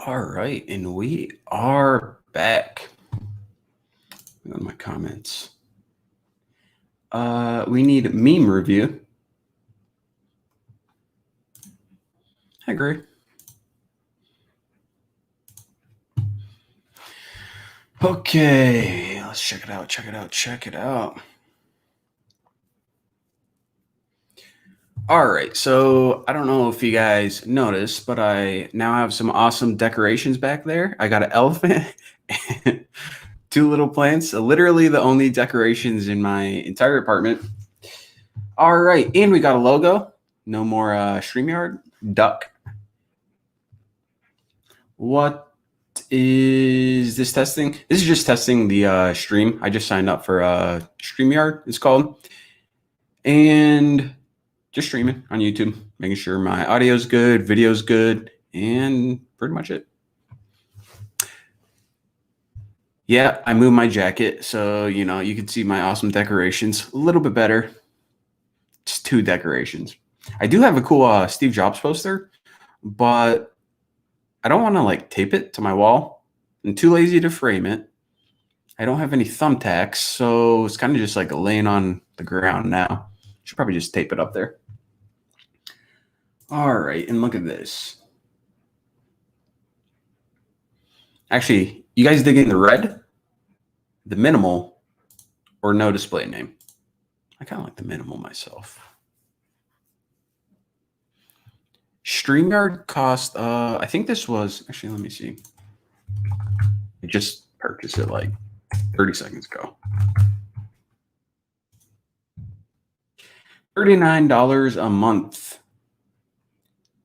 All right, and we are back. Go to my comments. We need meme review. Hi, Gray. Okay, let's check it out. Check it out. All right, so I don't know if you guys noticed, but I now have some awesome decorations back there. I got an elephant and two little plants, literally the only decorations in my entire apartment. All right, and we got a logo. No more StreamYard. Duck. What is this testing? This is just testing the stream. I just signed up for StreamYard, it's called. And just streaming on YouTube, making sure my audio's good, video's good, and pretty much it. Yeah, I moved my jacket, so you know you can see my awesome decorations a little bit better. Just two decorations. I do have a cool Steve Jobs poster, but I don't want to like tape it to my wall. I'm too lazy to frame it. I don't have any thumbtacks, so it's kind of just like laying on the ground now. Should probably just tape it up there. All right, and look at this. Actually, you guys dig in the red, the minimal, or no display name? I kind of like the minimal myself. StreamYard cost, I think this was, actually, let me see. I just purchased it like 30 seconds ago. $39 a month.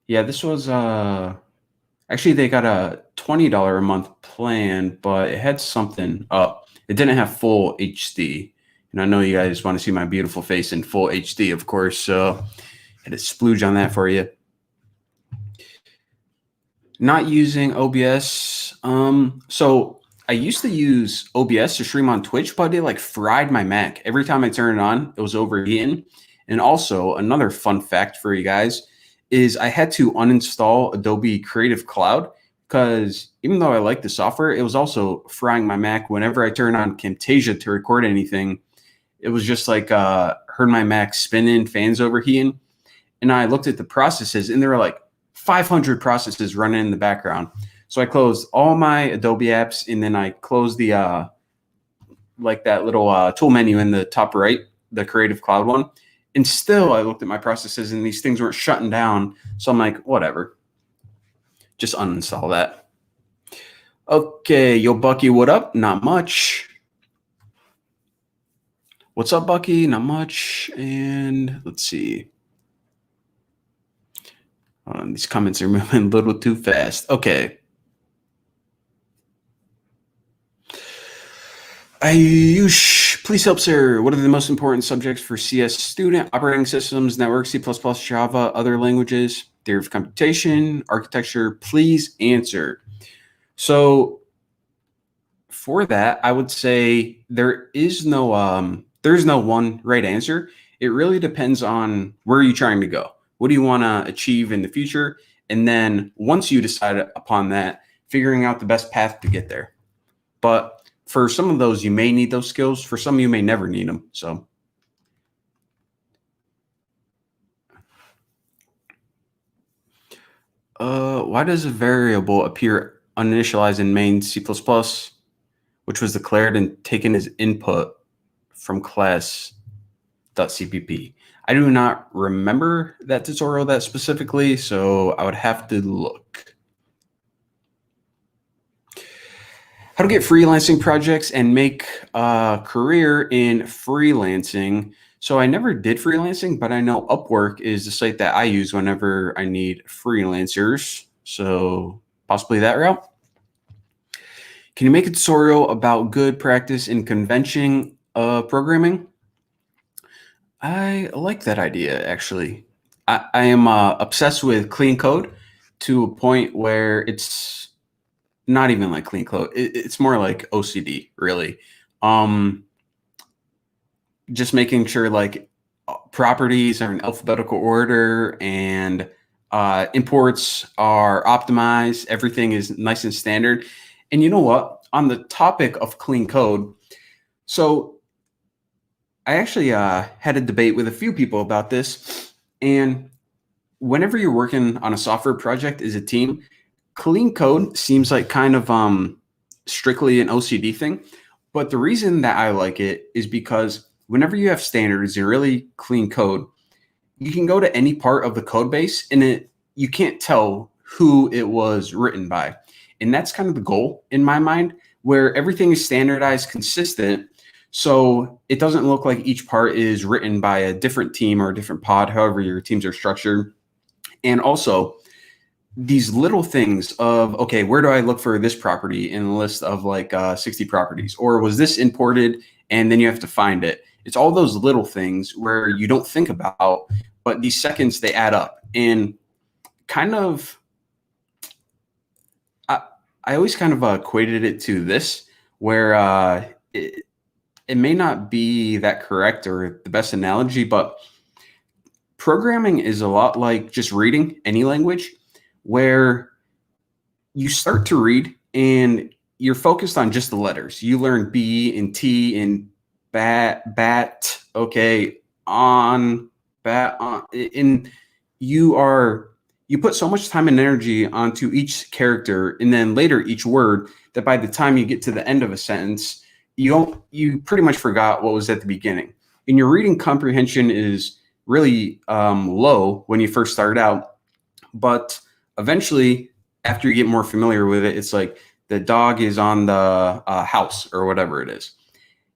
Yeah, this was, actually they got a $20 a month plan, but it had something up. It didn't have full HD. And I know you guys want to see my beautiful face in full HD, of course, so I had to splooge on that for you. Not using OBS. So I used to use OBS to stream on Twitch, but it like fried my Mac. Every time I turned it on, it was overheating. And also another fun fact for you guys is I had to uninstall Adobe Creative Cloud because even though I like the software, it was also frying my Mac. Whenever I turned on Camtasia to record anything, it was just like heard my Mac spinning, fans overheating. And I looked at the processes and there were like 500 processes running in the background. So I closed all my Adobe apps and then I closed the like that little tool menu in the top right, the Creative Cloud one. And still I looked at my processes and these things weren't shutting down. So I'm like, whatever. Just uninstall that. Okay, yo, Bucky, what up? Not much. What's up, Bucky? Not much. And let's see. These comments are moving a little too fast. Okay. Ayush, please help, sir. What are the most important subjects for CS student? Operating systems, network, C++, Java, other languages, theory of computation, architecture. Please answer. So for that, I would say there's no one right answer. It really depends on where you're trying to go. What do you want to achieve in the future? And then once you decide upon that, figuring out the best path to get there. But for some of those, you may need those skills. For some, you may never need them. So, why does a variable appear uninitialized in main C++, which was declared and taken as input from class.cpp? I do not remember that tutorial that specifically, so I would have to look. How to get freelancing projects and make a career in freelancing. So I never did freelancing, but I know Upwork is the site that I use whenever I need freelancers. So possibly that route. Can you make a tutorial about good practice in convention programming? I like that idea, actually. I am obsessed with clean code to a point where it's not even like clean code. It's more like OCD, really. Just making sure like properties are in alphabetical order and Imports are optimized. Everything is nice and standard. And you know what? On the topic of clean code, so I actually had a debate with a few people about this. And whenever you're working on a software project as a team, clean code seems like kind of strictly an OCD thing. But the reason that I like it is because whenever you have standards and really clean code, you can go to any part of the code base and you can't tell who it was written by. And that's kind of the goal in my mind, where everything is standardized, consistent. So it doesn't look like each part is written by a different team or a different pod, however your teams are structured. And also these little things of, okay, where do I look for this property in a list of like 60 properties? Or was this imported? And then you have to find it. It's all those little things where you don't think about, but these seconds, they add up. And kind of, I always kind of equated it to this, where it may not be that correct or the best analogy, but programming is a lot like just reading any language, where you start to read and you're focused on just the letters. You learn B and T and bat, okay, on, bat, on, and you put so much time and energy onto each character and then later each word that by the time you get to the end of a sentence, you pretty much forgot what was at the beginning. And your reading comprehension is really low when you first start out, but eventually, after you get more familiar with it, it's like the dog is on the house or whatever it is.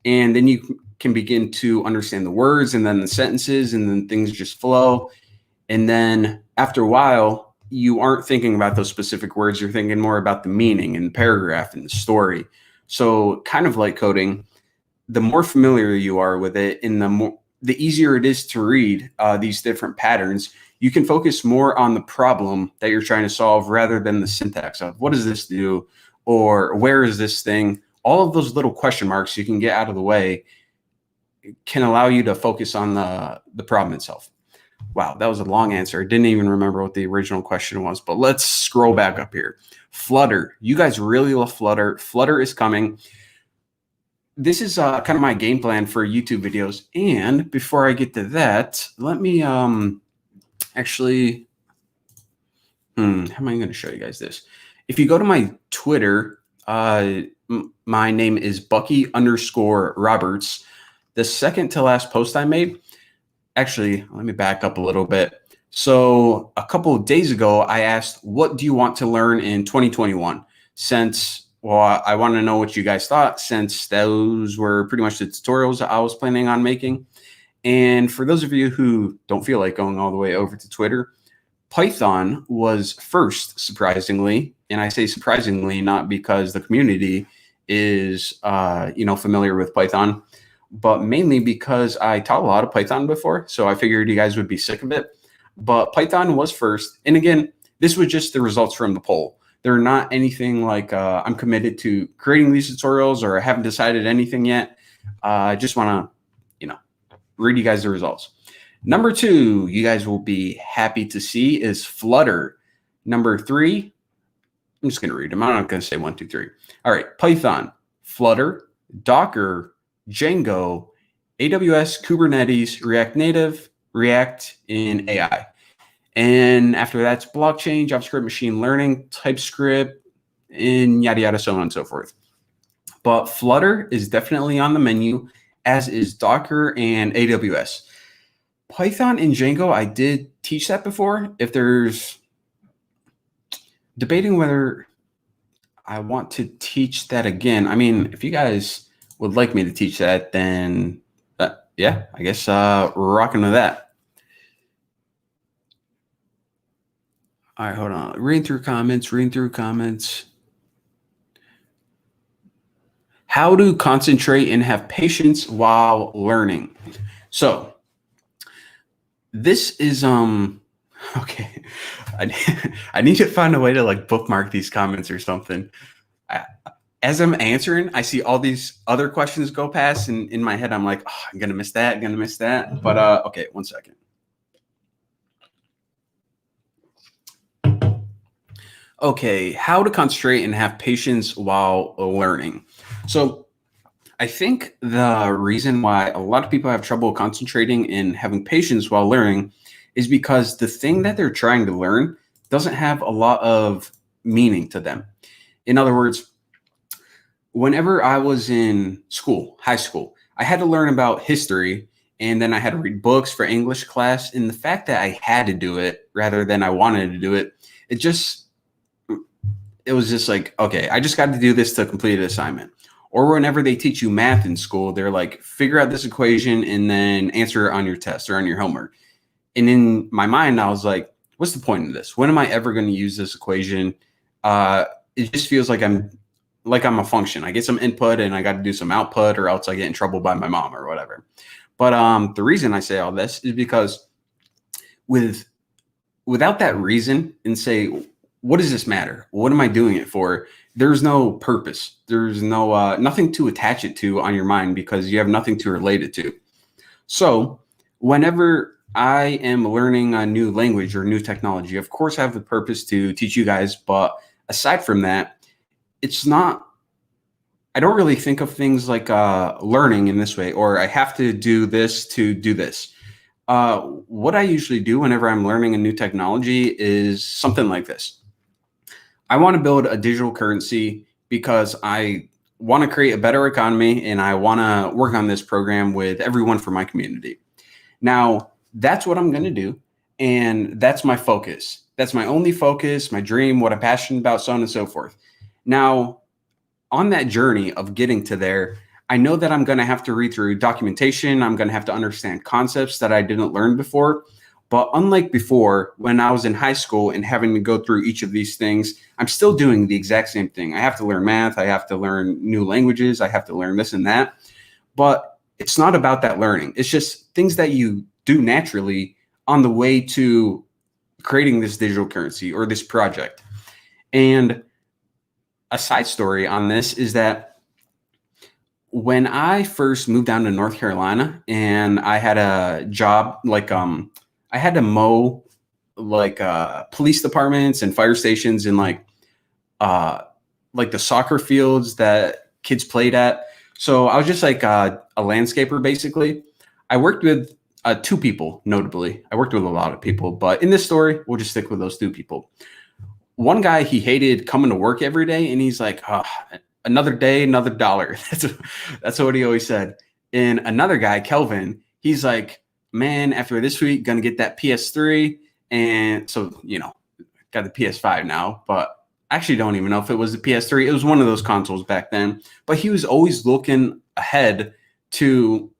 And then you can begin to understand the words and then the sentences, and then things just flow. And then after a while, you aren't thinking about those specific words. You're thinking more about the meaning and the paragraph and the story. So kind of like coding, the more familiar you are with it and the easier it is to read these different patterns, you can focus more on the problem that you're trying to solve rather than the syntax of what does this do or where is this thing. All of those little question marks you can get out of the way can allow you to focus on the problem itself. Wow, that was a long answer. I didn't even remember what the original question was, but let's scroll back up here. Flutter. You guys really love Flutter. Flutter is coming. This is kind of my game plan for YouTube videos. And before I get to that, let me actually, how am I going to show you guys this? If you go to my Twitter, my name is Bucky_Roberts. The second to last post I made, actually, let me back up a little bit. So a couple of days ago, I asked, what do you want to learn in 2021? Since, well, I want to know what you guys thought, since those were pretty much the tutorials I was planning on making. And for those of you who don't feel like going all the way over to Twitter, Python was first, surprisingly. And I say surprisingly, not because the community is, familiar with Python, but mainly because I taught a lot of Python before. So I figured you guys would be sick of it. But Python was first. And again, this was just the results from the poll. They're not anything like I'm committed to creating these tutorials or I haven't decided anything yet. I just want to, read you guys the results. Number 2, you guys will be happy to see is Flutter. Number 3, I'm just going to read them. I'm not going to say 1, 2, 3. All right. Python, Flutter, Docker, Django, AWS, Kubernetes, React Native, React, and AI. And after that's blockchain, JavaScript, machine learning, TypeScript, and yada, yada, so on and so forth. But Flutter is definitely on the menu, as is Docker and AWS. Python and Django, I did teach that before. If there's debating whether I want to teach that again, I mean, if you guys would like me to teach that, then yeah, I guess we're rocking with that. All right, hold on. Reading through comments. How to concentrate and have patience while learning. So this is okay. I need to find a way to like bookmark these comments or something. As I'm answering, I see all these other questions go past, and in my head I'm like, oh, I'm gonna miss that. But okay, 1 second. Okay, how to concentrate and have patience while learning. So, I think the reason why a lot of people have trouble concentrating and having patience while learning is because the thing that they're trying to learn doesn't have a lot of meaning to them. In other words, whenever I was in school, high school, I had to learn about history and then I had to read books for English class. And the fact that I had to do it rather than I wanted to do it, it just it was just like, okay, I just got to do this to complete an assignment. Or whenever they teach you math in school, they're like, figure out this equation and then answer it on your test or on your homework. And in my mind, I was like, what's the point of this? When am I ever going to use this equation? It just feels like I'm a function. I get some input and I got to do some output, or else I get in trouble by my mom or whatever. But the reason I say all this is because with without that reason and say, what does this matter? What am I doing it for? There's no purpose. There's no nothing to attach it to on your mind because you have nothing to relate it to. So whenever I am learning a new language or new technology, of course I have the purpose to teach you guys. But aside from that, it's not, I don't really think of things like learning in this way, or I have to do this to do this. What I usually do whenever I'm learning a new technology is something like this. I want to build a digital currency because I want to create a better economy and I want to work on this program with everyone from my community. Now, that's what I'm going to do. And that's my focus. That's my only focus, my dream, what I'm passionate about, so on and so forth. Now, on that journey of getting to there, I know that I'm going to have to read through documentation. I'm going to have to understand concepts that I didn't learn before. But unlike before, when I was in high school and having to go through each of these things, I'm still doing the exact same thing. I have to learn math. I have to learn new languages. I have to learn this and that. But it's not about that learning. It's just things that you do naturally on the way to creating this digital currency or this project. And a side story on this is that when I first moved down to North Carolina and I had a job, I had to mow police departments and fire stations and like the soccer fields that kids played at. So I was just like a landscaper basically. I worked with two people, notably. I worked with a lot of people, but in this story, we'll just stick with those two people. One guy, he hated coming to work every day, and he's like, oh, another day, another dollar. That's what he always said. And another guy, Kelvin, he's like, man, after this week, gonna get that PS3. And so, got the PS5 now, but I actually don't even know if it was the PS3. It was one of those consoles back then. But he was always looking ahead to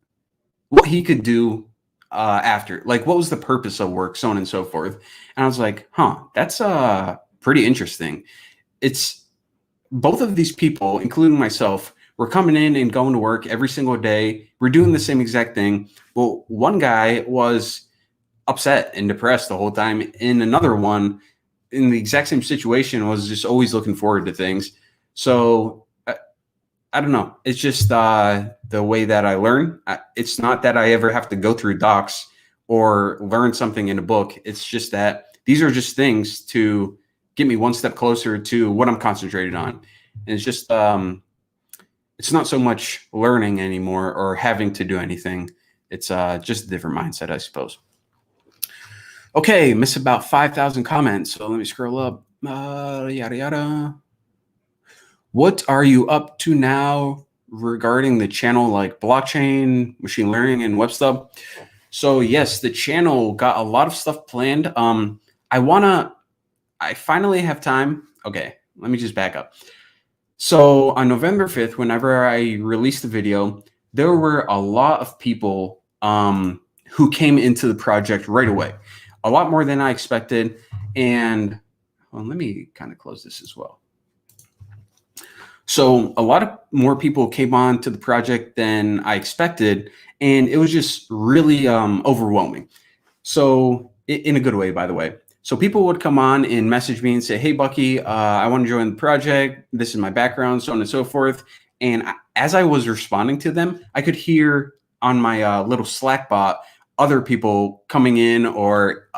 what he could do after. Like, what was the purpose of work, so on and so forth. And I was like, that's pretty interesting. It's both of these people, including myself, were coming in and going to work every single day. We're doing the same exact thing. Well, one guy was upset and depressed the whole time. And another one in the exact same situation was just always looking forward to things. So I don't know. It's just the way that I learn. It's not that I ever have to go through docs or learn something in a book. It's just that these are just things to get me one step closer to what I'm concentrated on. And it's just, it's not so much learning anymore or having to do anything. It's just a different mindset, I suppose. Okay, miss about 5,000 comments. So let me scroll up. Yada, yada. What are you up to now regarding the channel, like blockchain, machine learning, and web stuff? So yes, the channel got a lot of stuff planned. I finally have time. Okay, let me just back up. So on November 5th, whenever I released the video, there were a lot of people who came into the project right away, a lot more than I expected. And let me kind of close this as well. So a lot of more people came on to the project than I expected, and it was just really overwhelming. So in a good way, by the way. So people would come on and message me and say, hey, Bucky, I want to join the project. This is my background, so on and so forth. And as I was responding to them, I could hear on my little Slack bot other people coming in or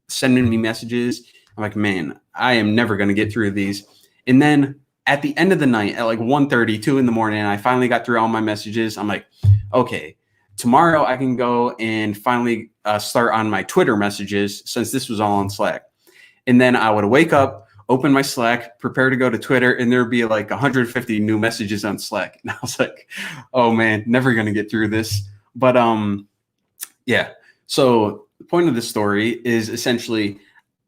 sending me messages I'm like, man, I am never going to get through these. And then at the end of the night at like 1:30, 2 in the morning, I finally got through all my messages. I'm like, okay, tomorrow I can go and finally start on my Twitter messages since this was all on Slack. And then I would wake up, open my Slack, prepare to go to Twitter, and there'd be like 150 new messages on Slack. And I was like, oh man, never going to get through this. But yeah. So the point of this story is essentially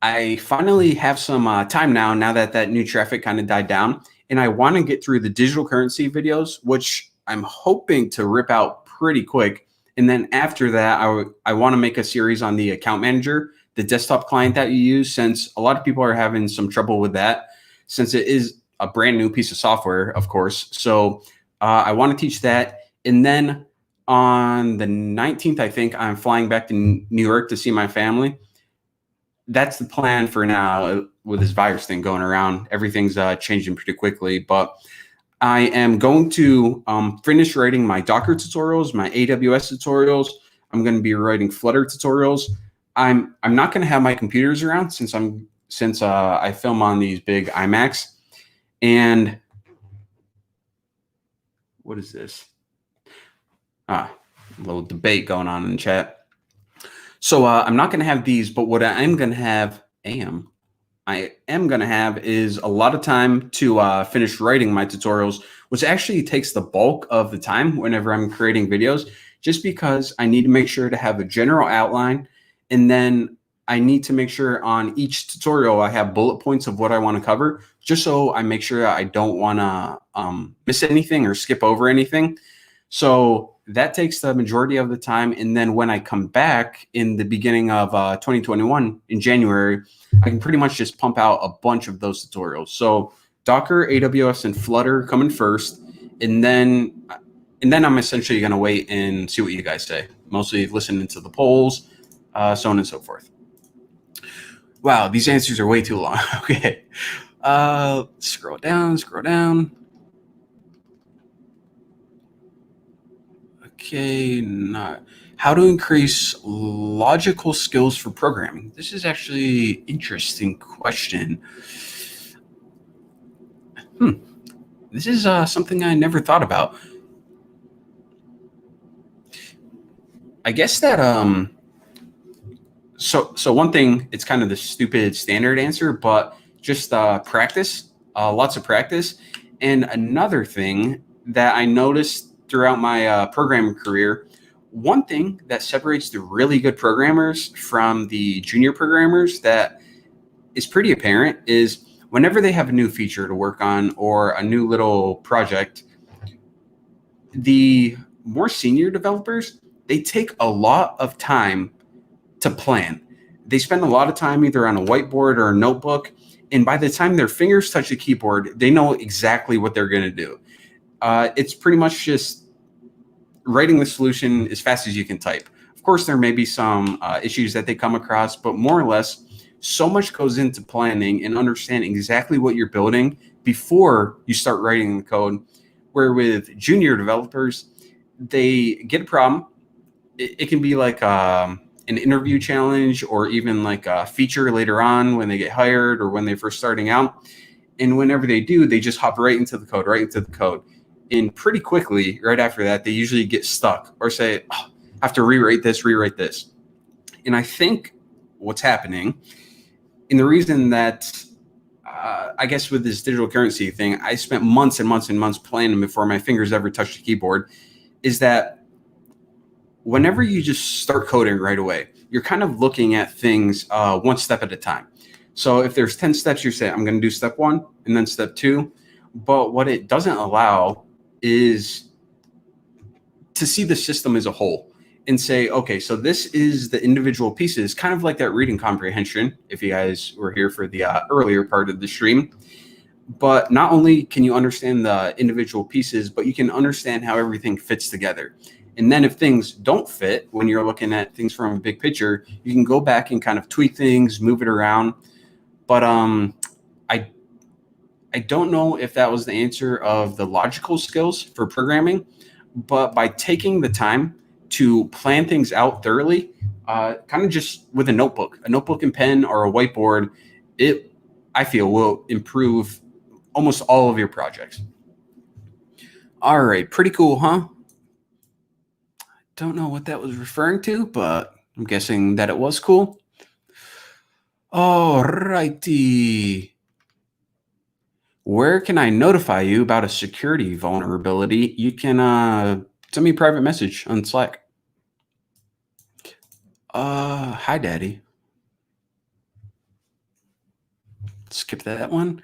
I finally have some time now that that new traffic kind of died down, and I want to get through the digital currency videos, which I'm hoping to rip out pretty quick. And then after that, I want to make a series on the account manager, the desktop client that you use, since a lot of people are having some trouble with that, since it is a brand new piece of software, of course. So I want to teach that. And then on the 19th, I think I'm flying back to New York to see my family. That's the plan for now with this virus thing going around. Everything's changing pretty quickly, but I am going to finish writing my Docker tutorials, my AWS tutorials. I'm going to be writing Flutter tutorials. I'm not going to have my computers around since I film on these big iMacs. And what is this? A little debate going on in the chat. So I'm not going to have these, but what I am going to have, is a lot of time to finish writing my tutorials, which actually takes the bulk of the time whenever I'm creating videos, just because I need to make sure to have a general outline. And then I need to make sure on each tutorial I have bullet points of what I want to cover, just so I make sure I don't want to miss anything or skip over anything. So that takes the majority of the time. And then when I come back in the beginning of 2021 in January, I can pretty much just pump out a bunch of those tutorials. So Docker, AWS, and Flutter coming first. And then I'm essentially going to wait and see what you guys say, mostly listening to the polls, so on and so forth. Wow, these answers are way too long. Okay. Scroll down. Okay, how to increase logical skills for programming. This is actually an interesting question. This is something I never thought about. I guess that so one thing, it's kind of the stupid standard answer, but just practice, lots of practice. And another thing that I noticed throughout my programming career, one thing that separates the really good programmers from the junior programmers that is pretty apparent is whenever they have a new feature to work on or a new little project, the more senior developers, they take a lot of time to plan. They spend a lot of time either on a whiteboard or a notebook, and by the time their fingers touch the keyboard, they know exactly what they're going to do. It's pretty much just writing the solution as fast as you can type. Of course, there may be some issues that they come across, but more or less, so much goes into planning and understanding exactly what you're building before you start writing the code. Where with junior developers, they get a problem. It can be like an interview challenge or even like a feature later on when they get hired or when they're first starting out. And whenever they do, they just hop right into the code. And pretty quickly, right after that, they usually get stuck or say, oh, I have to rewrite this. And I think what's happening, and the reason that I guess with this digital currency thing, I spent months and months and months planning before my fingers ever touched the keyboard, is that whenever you just start coding right away, you're kind of looking at things one step at a time. So if there's 10 steps, you say, I'm going to do step 1 and then step 2. But what it doesn't allow is to see the system as a whole and say, okay, so this is the individual pieces, kind of like that reading comprehension, if you guys were here for the earlier part of the stream. But not only can you understand the individual pieces, but you can understand how everything fits together. And then if things don't fit, when you're looking at things from a big picture, you can go back and kind of tweak things, move it around. But I don't know if that was the answer of the logical skills for programming, but by taking the time to plan things out thoroughly, kind of just with a notebook and pen or a whiteboard, it, I feel, will improve almost all of your projects. All right, pretty cool, huh? Don't know what that was referring to, but I'm guessing that it was cool. All righty. Where can I notify you about a security vulnerability? You can send me a private message on Slack. Hi, Daddy. Skip that one.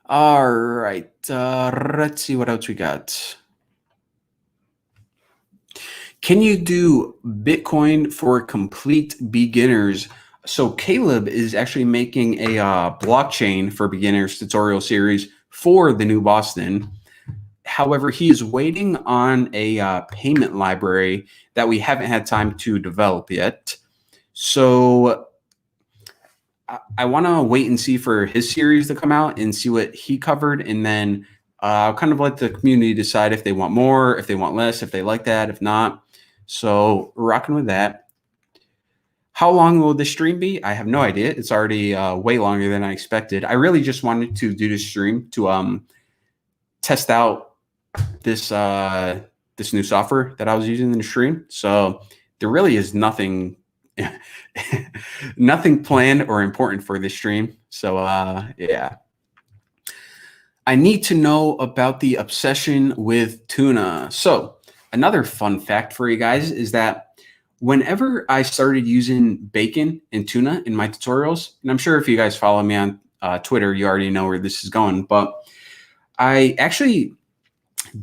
All right. Let's see what else we got. Can you do Bitcoin for complete beginners? So Caleb is actually making a blockchain for beginners tutorial series for the new Boston. However, he is waiting on a payment library that we haven't had time to develop yet. So I want to wait and see for his series to come out and see what he covered. And then I'll kind of let the community decide if they want more, if they want less, if they like that, if not. So rocking with that. How long will this stream be? I have no idea. It's already way longer than I expected. I really just wanted to do this stream to test out this this new software that I was using in the stream. So there really is nothing nothing planned or important for this stream. So yeah. I need to know about the obsession with tuna. So another fun fact for you guys is that whenever I started using bacon and tuna in my tutorials, and I'm sure if you guys follow me on Twitter, you already know where this is going, but I actually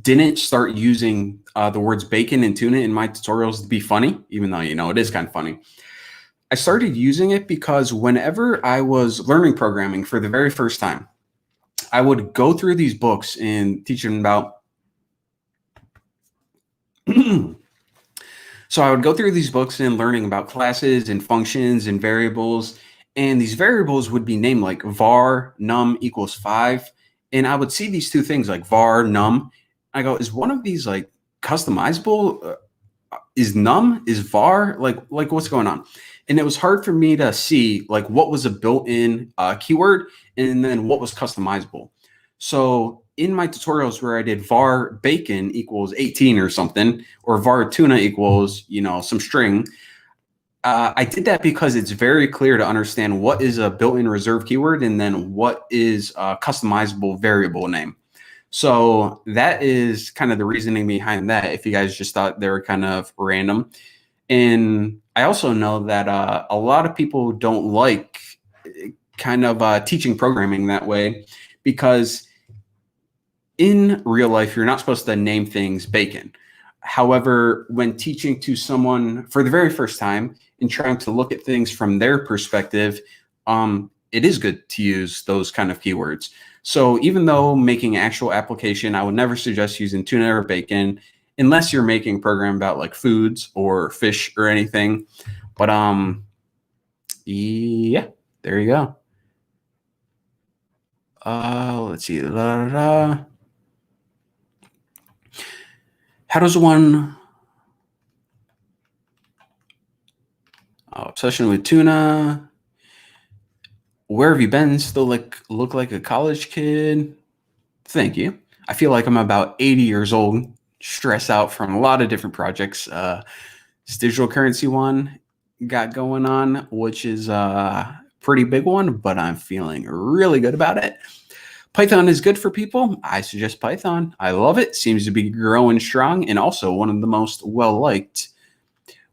didn't start using the words bacon and tuna in my tutorials to be funny, even though, it is kind of funny. I started using it because whenever I was learning programming for the very first time, I would go through these books and teach them about so I would go through these books and learning about classes and functions and variables, and these variables would be named like var num equals 5, and I would see these two things like var num. I go, is one of these like customizable? Is num, is var, like what's going on? And it was hard for me to see like what was a built-in keyword and then what was customizable. So in my tutorials where I did var bacon equals 18 or something, or var tuna equals, some string, I did that because it's very clear to understand what is a built-in reserve keyword and then what is a customizable variable name. So that is kind of the reasoning behind that, if you guys just thought they were kind of random. And I also know that a lot of people don't like kind of teaching programming that way, because in real life, you're not supposed to name things bacon. However, when teaching to someone for the very first time and trying to look at things from their perspective, it is good to use those kind of keywords. So even though making actual application, I would never suggest using tuna or bacon unless you're making a program about like foods or fish or anything. But yeah, there you go. Let's see. How does one obsession with tuna? Where have you been? Still look like a college kid? Thank you. I feel like I'm about 80 years old, stressed out from a lot of different projects. This digital currency one got going on, which is a pretty big one, but I'm feeling really good about it. Python is good for people. I suggest Python. I love it. Seems to be growing strong and also one of the most well-liked.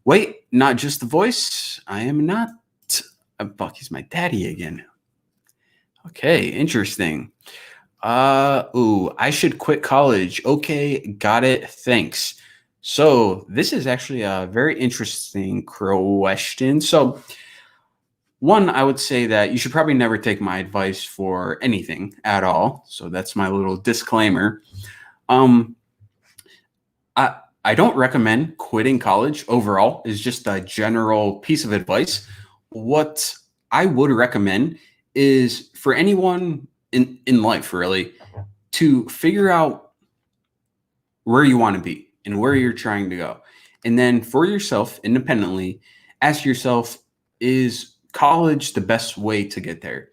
Wait, not just the voice. I am not. Bucky's my daddy again. Okay, interesting. I should quit college. Okay, got it. Thanks. So this is actually a very interesting question. So one, I would say that you should probably never take my advice for anything at all. So that's my little disclaimer. I don't recommend quitting college overall, is just a general piece of advice. What I would recommend is for anyone in life, really, to figure out where you want to be and where you're trying to go. And then for yourself, independently, ask yourself, is college the best way to get there?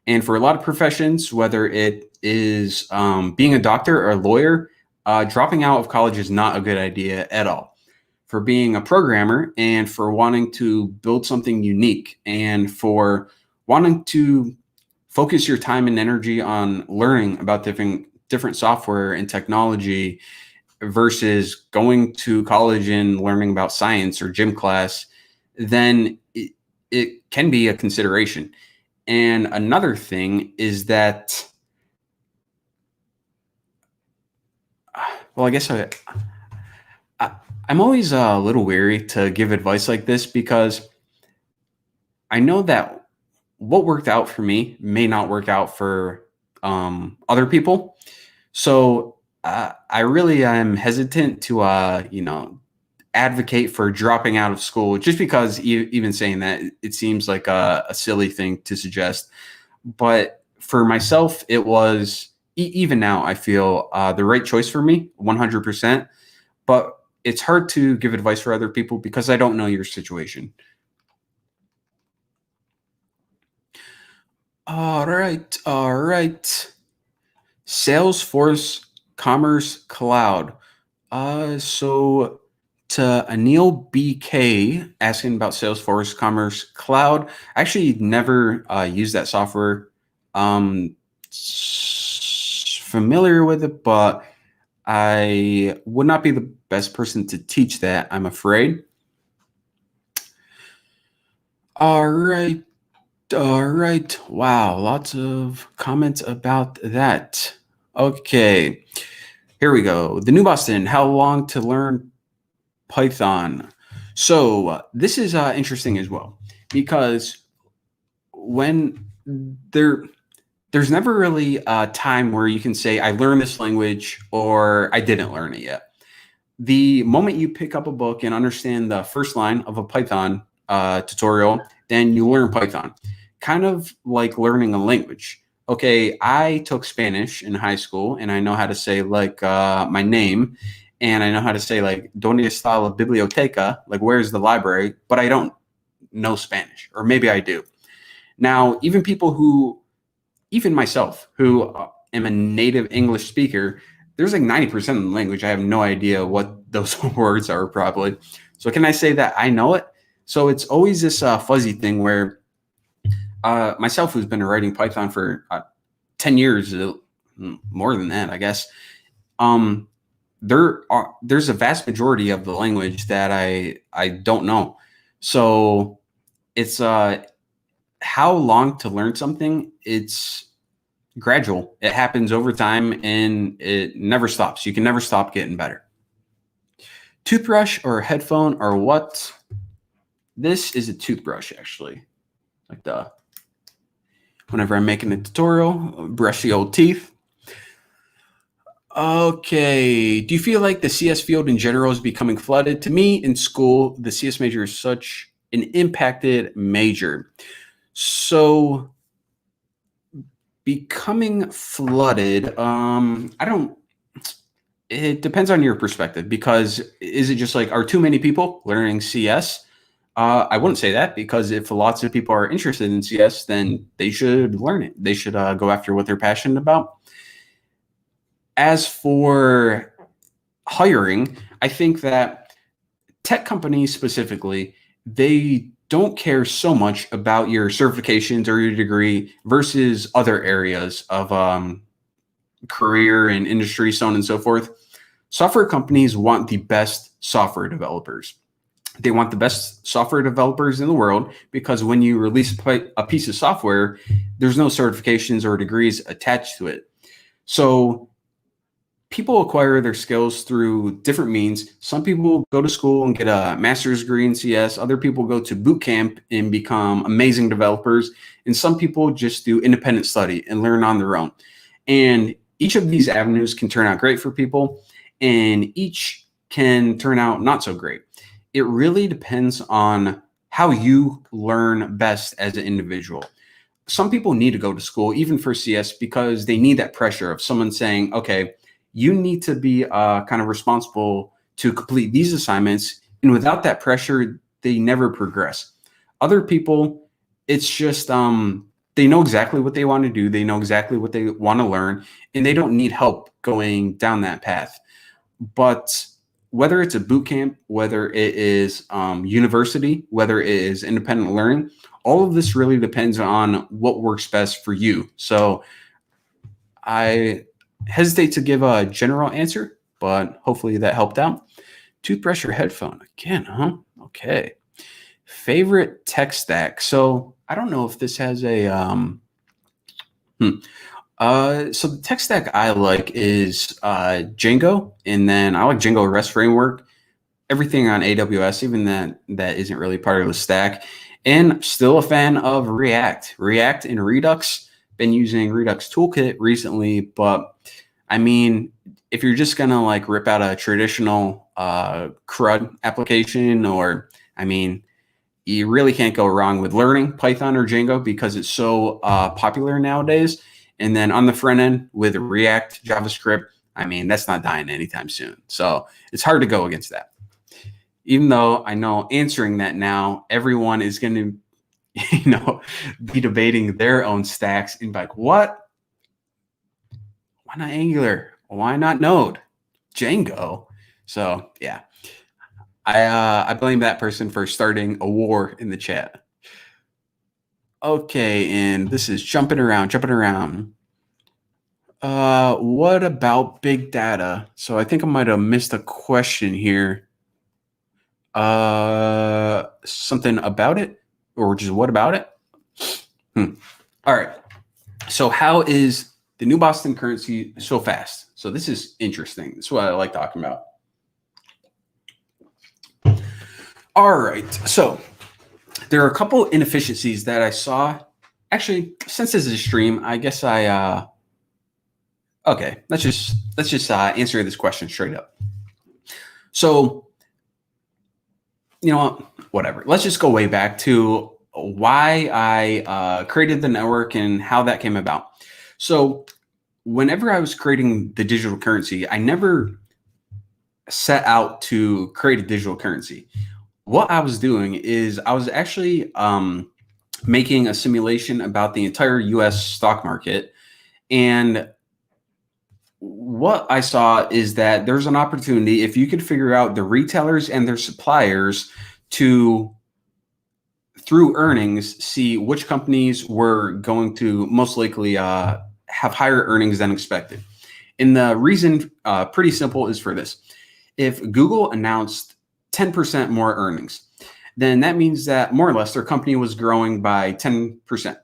And for a lot of professions, whether it is being a doctor or a lawyer, dropping out of college is not a good idea at all. For being a programmer and for wanting to build something unique and for wanting to focus your time and energy on learning about different software and technology versus going to college and learning about science or gym class, then it can be a consideration. And another thing is that, well, I guess I'm always a little weary to give advice like this because I know that what worked out for me may not work out for other people. So I really am hesitant to, advocate for dropping out of school just because even saying that it seems like a silly thing to suggest. But for myself, it was even now I feel the right choice for me 100%. But it's hard to give advice for other people because I don't know your situation. All right. All right. Salesforce Commerce Cloud. So to Anil BK asking about Salesforce Commerce Cloud, I actually never used that software. Familiar with it, but I would not be the best person to teach that, I'm afraid. All right. All right. Wow. Lots of comments about that. Okay. Here we go. The new Boston, how long to learn Python? So this is interesting as well because when there's never really a time where you can say I learned this language or I didn't learn it yet. The moment you pick up a book and understand the first line of a Python tutorial, then you learn Python. Kind of like learning a language. Okay, I took Spanish in high school and I know how to say like my name and I know how to say like ¿Dónde está la biblioteca? Like where's the library? But I don't know Spanish, or maybe I do. Now, even myself, who am a native English speaker, there's like 90% of the language I have no idea what those words are probably. So can I say that I know it? So it's always this fuzzy thing where myself, who's been writing Python for 10 years, more than that, I guess, there's a vast majority of the language that I don't know. So it's how long to learn something. It's gradual. It happens over time and it never stops. You can never stop getting better. Toothbrush or headphone or what? This is a toothbrush, actually. Like whenever I'm making a tutorial, brush the old teeth. Okay. Do you feel like the CS field in general is becoming flooded? To me, in school, the CS major is such an impacted major. So becoming flooded, it depends on your perspective, because is it just like, are too many people learning CS? I wouldn't say that, because if lots of people are interested in CS, then they should learn it. They should go after what they're passionate about. As for hiring, I think that tech companies specifically, they don't care so much about your certifications or your degree versus other areas of career and industry, so on and so forth. Software companies want the best software developers. They want the best software developers in the world, because when you release a piece of software, there's no certifications or degrees attached to it. So people acquire their skills through different means. Some people go to school and get a master's degree in CS. Other people go to boot camp and become amazing developers. And some people just do independent study and learn on their own. And each of these avenues can turn out great for people, and each can turn out not so great. It really depends on how you learn best as an individual. Some people need to go to school, even for CS, because they need that pressure of someone saying, okay, you need to be kind of responsible to complete these assignments. And without that pressure, they never progress. Other people, it's just they know exactly what they want to do. They know exactly what they want to learn, and they don't need help going down that path. But whether it's a boot camp, whether it is university, whether it is independent learning, all of this really depends on what works best for you. So I hesitate to give a general answer, but hopefully that helped out. Toothbrush or headphone? Again, huh? Okay. Favorite tech stack. So I don't know if this has a so the tech stack I like is Django, and then I like Django REST framework. Everything on AWS, even that isn't really part of the stack. And still a fan of React and Redux. Been using Redux Toolkit recently, but I mean, if you're just gonna like rip out a traditional CRUD application, or I mean, you really can't go wrong with learning Python or Django because it's so popular nowadays. And then on the front end with React, JavaScript, I mean, that's not dying anytime soon. So it's hard to go against that. Even though I know answering that now, everyone is going to, be debating their own stacks and be like, what? Why not Angular? Why not Node? Django? So yeah, I blame that person for starting a war in the chat. Okay, and this is jumping around. What about big data? So I think I might have missed a question here. Something about it, or just what about it? All right. So how is the new Boston currency so fast? So this is interesting. This is what I like talking about. All right. So there are a couple inefficiencies that I saw. Actually, since this is a stream, I guess okay, let's just answer this question straight up. So, whatever. Let's just go way back to why I created the network and how that came about. So whenever I was creating the digital currency, I never set out to create a digital currency. What I was doing is I was actually making a simulation about the entire US stock market. And what I saw is that there's an opportunity if you could figure out the retailers and their suppliers to, through earnings, see which companies were going to most likely have higher earnings than expected. And the reason, pretty simple, is for this. If Google announced 10% more earnings, then that means that more or less their company was growing by 10%.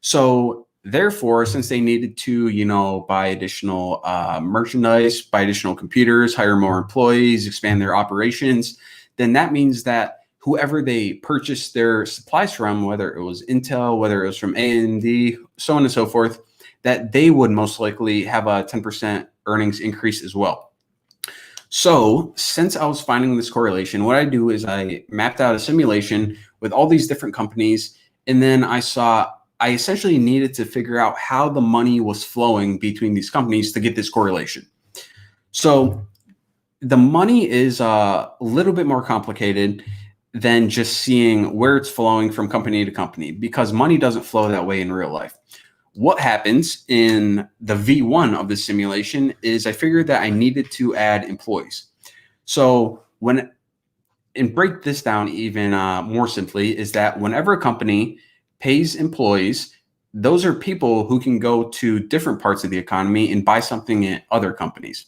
So therefore, since they needed to, buy additional merchandise, buy additional computers, hire more employees, expand their operations, then that means that whoever they purchased their supplies from, whether it was Intel, whether it was from AMD, so on and so forth, that they would most likely have a 10% earnings increase as well. So since I was finding this correlation, what I do is I mapped out a simulation with all these different companies, and then I essentially needed to figure out how the money was flowing between these companies to get this correlation. So the money is a little bit more complicated than just seeing where it's flowing from company to company, because money doesn't flow that way in real life. What happens in the V1 of the simulation is I figured that I needed to add employees. So and break this down even more simply, is that whenever a company pays employees, those are people who can go to different parts of the economy and buy something at other companies.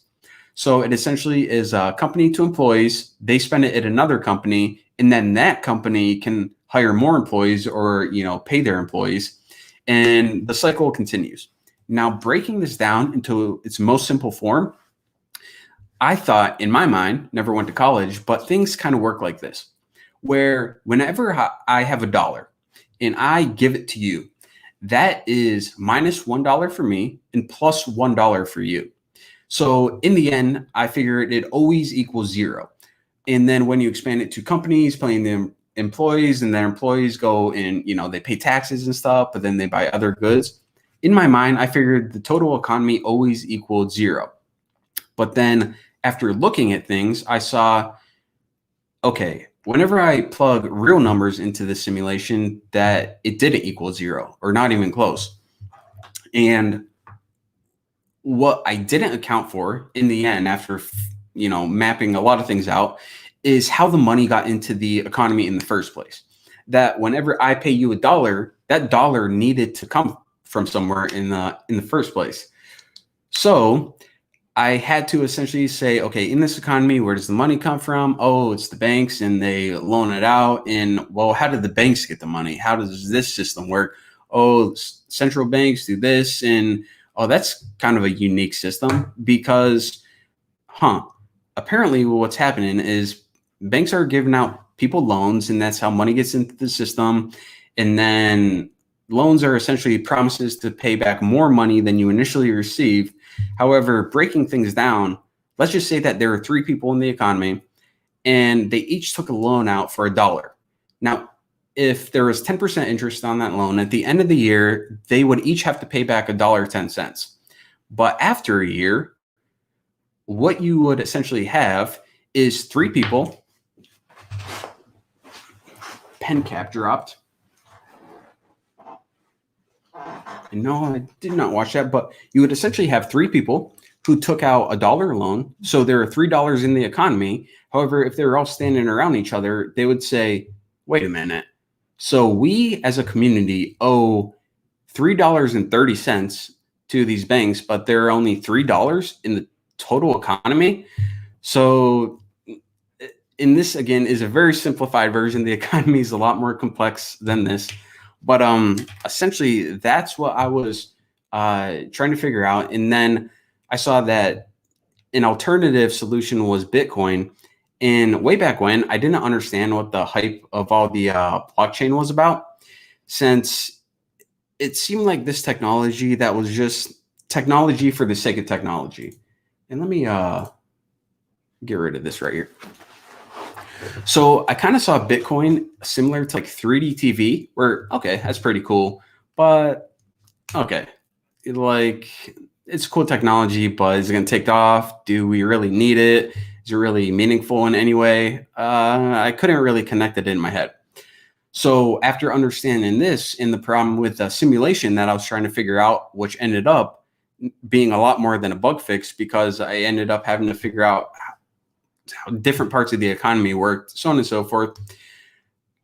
So it essentially is a company to employees, they spend it at another company, and then that company can hire more employees or, pay their employees, and the cycle continues. Now, breaking this down into its most simple form, I thought in my mind, never went to college, but things kind of work like this, where whenever I have $1 and I give it to you, that is minus $1 for me and plus $1 for you. So in the end, I figured it always equals 0. And then when you expand it to companies paying them employees, and their employees go and, they pay taxes and stuff, but then they buy other goods. In my mind, I figured the total economy always equaled 0. But then after looking at things, I saw okay, whenever I plug real numbers into the simulation, that it didn't equal 0 or not even close. And what I didn't account for in the end, after mapping a lot of things out, is how the money got into the economy in the first place. That whenever I pay you $1, that dollar needed to come from somewhere in the first place. So I had to essentially say, okay, in this economy, where does the money come from? Oh, it's the banks, and they loan it out. And well, how did the banks get the money? How does this system work? Oh, central banks do this, and oh, that's kind of a unique system because, apparently what's happening is banks are giving out people loans, and that's how money gets into the system. And then loans are essentially promises to pay back more money than you initially received. However, breaking things down, let's just say that there are 3 people in the economy and they each took a loan out for $1. Now, if there was 10% interest on that loan, at the end of the year, they would each have to pay back $1.10. But after a year, what you would essentially have is 3 people. Pen cap dropped. And no, I did not watch that, but you would essentially have 3 people who took out $1 loan. So there are $3 in the economy. However, if they were all standing around each other, they would say, wait a minute. So we as a community owe $3.30 to these banks, but there are only $3 in the total economy. So in this, again, is a very simplified version. The economy is a lot more complex than this. But essentially, that's what I was trying to figure out. And then I saw that an alternative solution was Bitcoin. And way back when, I didn't understand what the hype of all the blockchain was about, since it seemed like this technology that was just technology for the sake of technology. And let me get rid of this right here. So I kind of saw Bitcoin similar to like 3D TV, where, okay, that's pretty cool, but okay, it's cool technology, but is it going to take off? Do we really need it? Is it really meaningful in any way? I couldn't really connect it in my head. So after understanding this and the problem with the simulation that I was trying to figure out, which ended up being a lot more than a bug fix, because I ended up having to figure out how different parts of the economy worked, so on and so forth,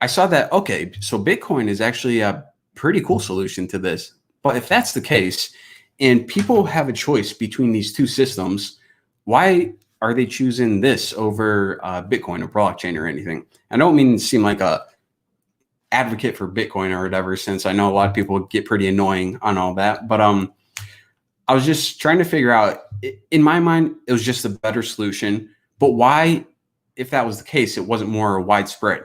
I saw that, okay, so Bitcoin is actually a pretty cool solution to this. But if that's the case, and people have a choice between these 2 systems, why are they choosing this over Bitcoin or blockchain or anything? I don't mean to seem like a advocate for Bitcoin or whatever, since I know a lot of people get pretty annoying on all that. But I was just trying to figure out, in my mind, it was just a better solution. But why, if that was the case, it wasn't more widespread?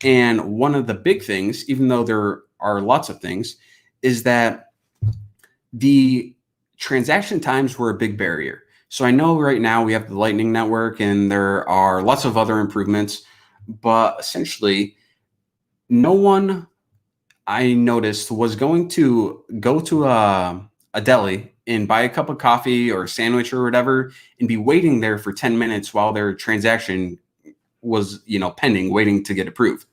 And one of the big things, even though there are lots of things, is that the transaction times were a big barrier. So I know right now we have the Lightning Network and there are lots of other improvements, but essentially no one, I noticed, was going to go to a deli and buy a cup of coffee or a sandwich or whatever and be waiting there for 10 minutes while their transaction was, pending, waiting to get approved.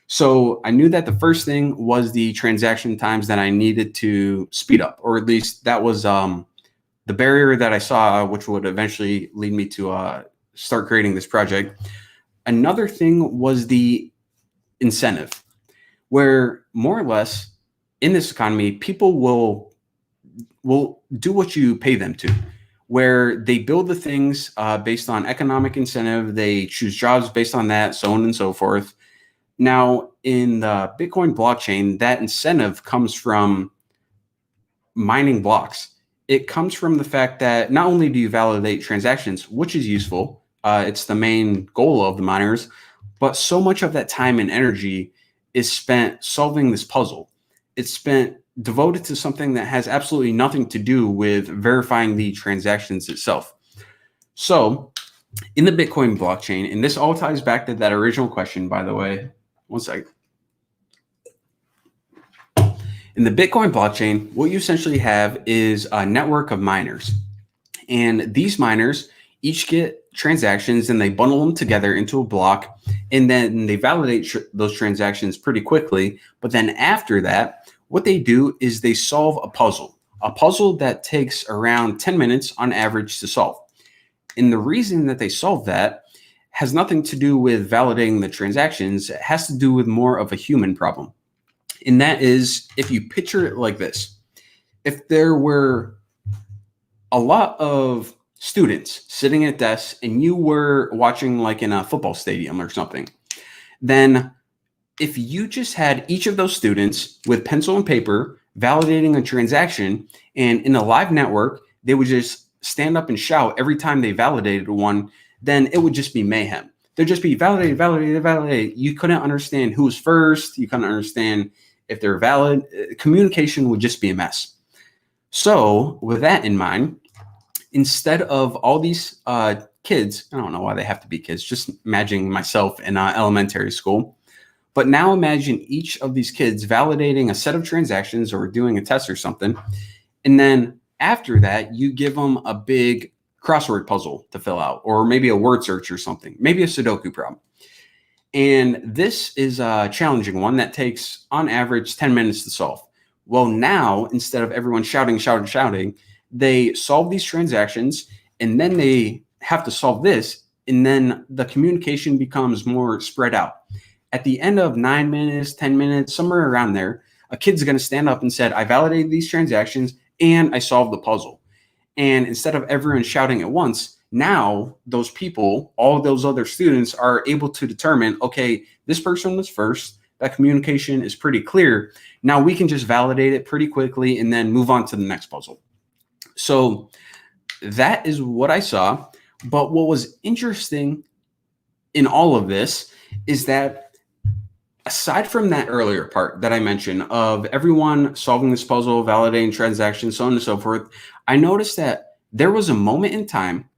So I knew that the first thing was the transaction times that I needed to speed up, or at least that was the barrier that I saw, which would eventually lead me to start creating this project. Another thing was the incentive, where more or less in this economy, people will do what you pay them to, where they build the things based on economic incentive. They choose jobs based on that, so on and so forth. Now, in the Bitcoin blockchain, that incentive comes from mining blocks. It comes from the fact that not only do you validate transactions, which is useful, it's the main goal of the miners, but so much of that time and energy is spent solving this puzzle. It's spent devoted to something that has absolutely nothing to do with verifying the transactions itself. So in the Bitcoin blockchain, and this all ties back to that original question, by the way, one second. In the Bitcoin blockchain, what you essentially have is a network of miners. And these miners each get transactions and they bundle them together into a block, and then they validate those transactions pretty quickly. But then after that, what they do is they solve a puzzle that takes around 10 minutes on average to solve. And the reason that they solve that has nothing to do with validating the transactions. It has to do with more of a human problem. And that is, if you picture it like this, if there were a lot of students sitting at desks and you were watching like in a football stadium or something, then if you just had each of those students with pencil and paper validating a transaction, and in a live network, they would just stand up and shout every time they validated one, then it would just be mayhem. There'd just be validated, validated, validated. You couldn't understand who was first. You couldn't understand if they're valid. Communication would just be a mess. So with that in mind, instead of all these kids, I don't know why they have to be kids, just imagining myself in elementary school. But now imagine each of these kids validating a set of transactions or doing a test or something. And then after that, you give them a big crossword puzzle to fill out, or maybe a word search or something, maybe a Sudoku problem. And this is a challenging one that takes on average 10 minutes to solve. Well, now, instead of everyone shouting, they solve these transactions, and then they have to solve this, and then the communication becomes more spread out. At the end of 9 minutes, 10 minutes, somewhere around there, a kid's going to stand up and said, I validated these transactions and I solved the puzzle. And instead of everyone shouting at once, now those people, all those other students are able to determine, okay, this person was first. That communication is pretty clear. Now we can just validate it pretty quickly and then move on to the next puzzle. So that is what I saw. But what was interesting in all of this is that aside from that earlier part that I mentioned of everyone solving this puzzle, validating transactions, so on and so forth, I noticed that there was a moment in time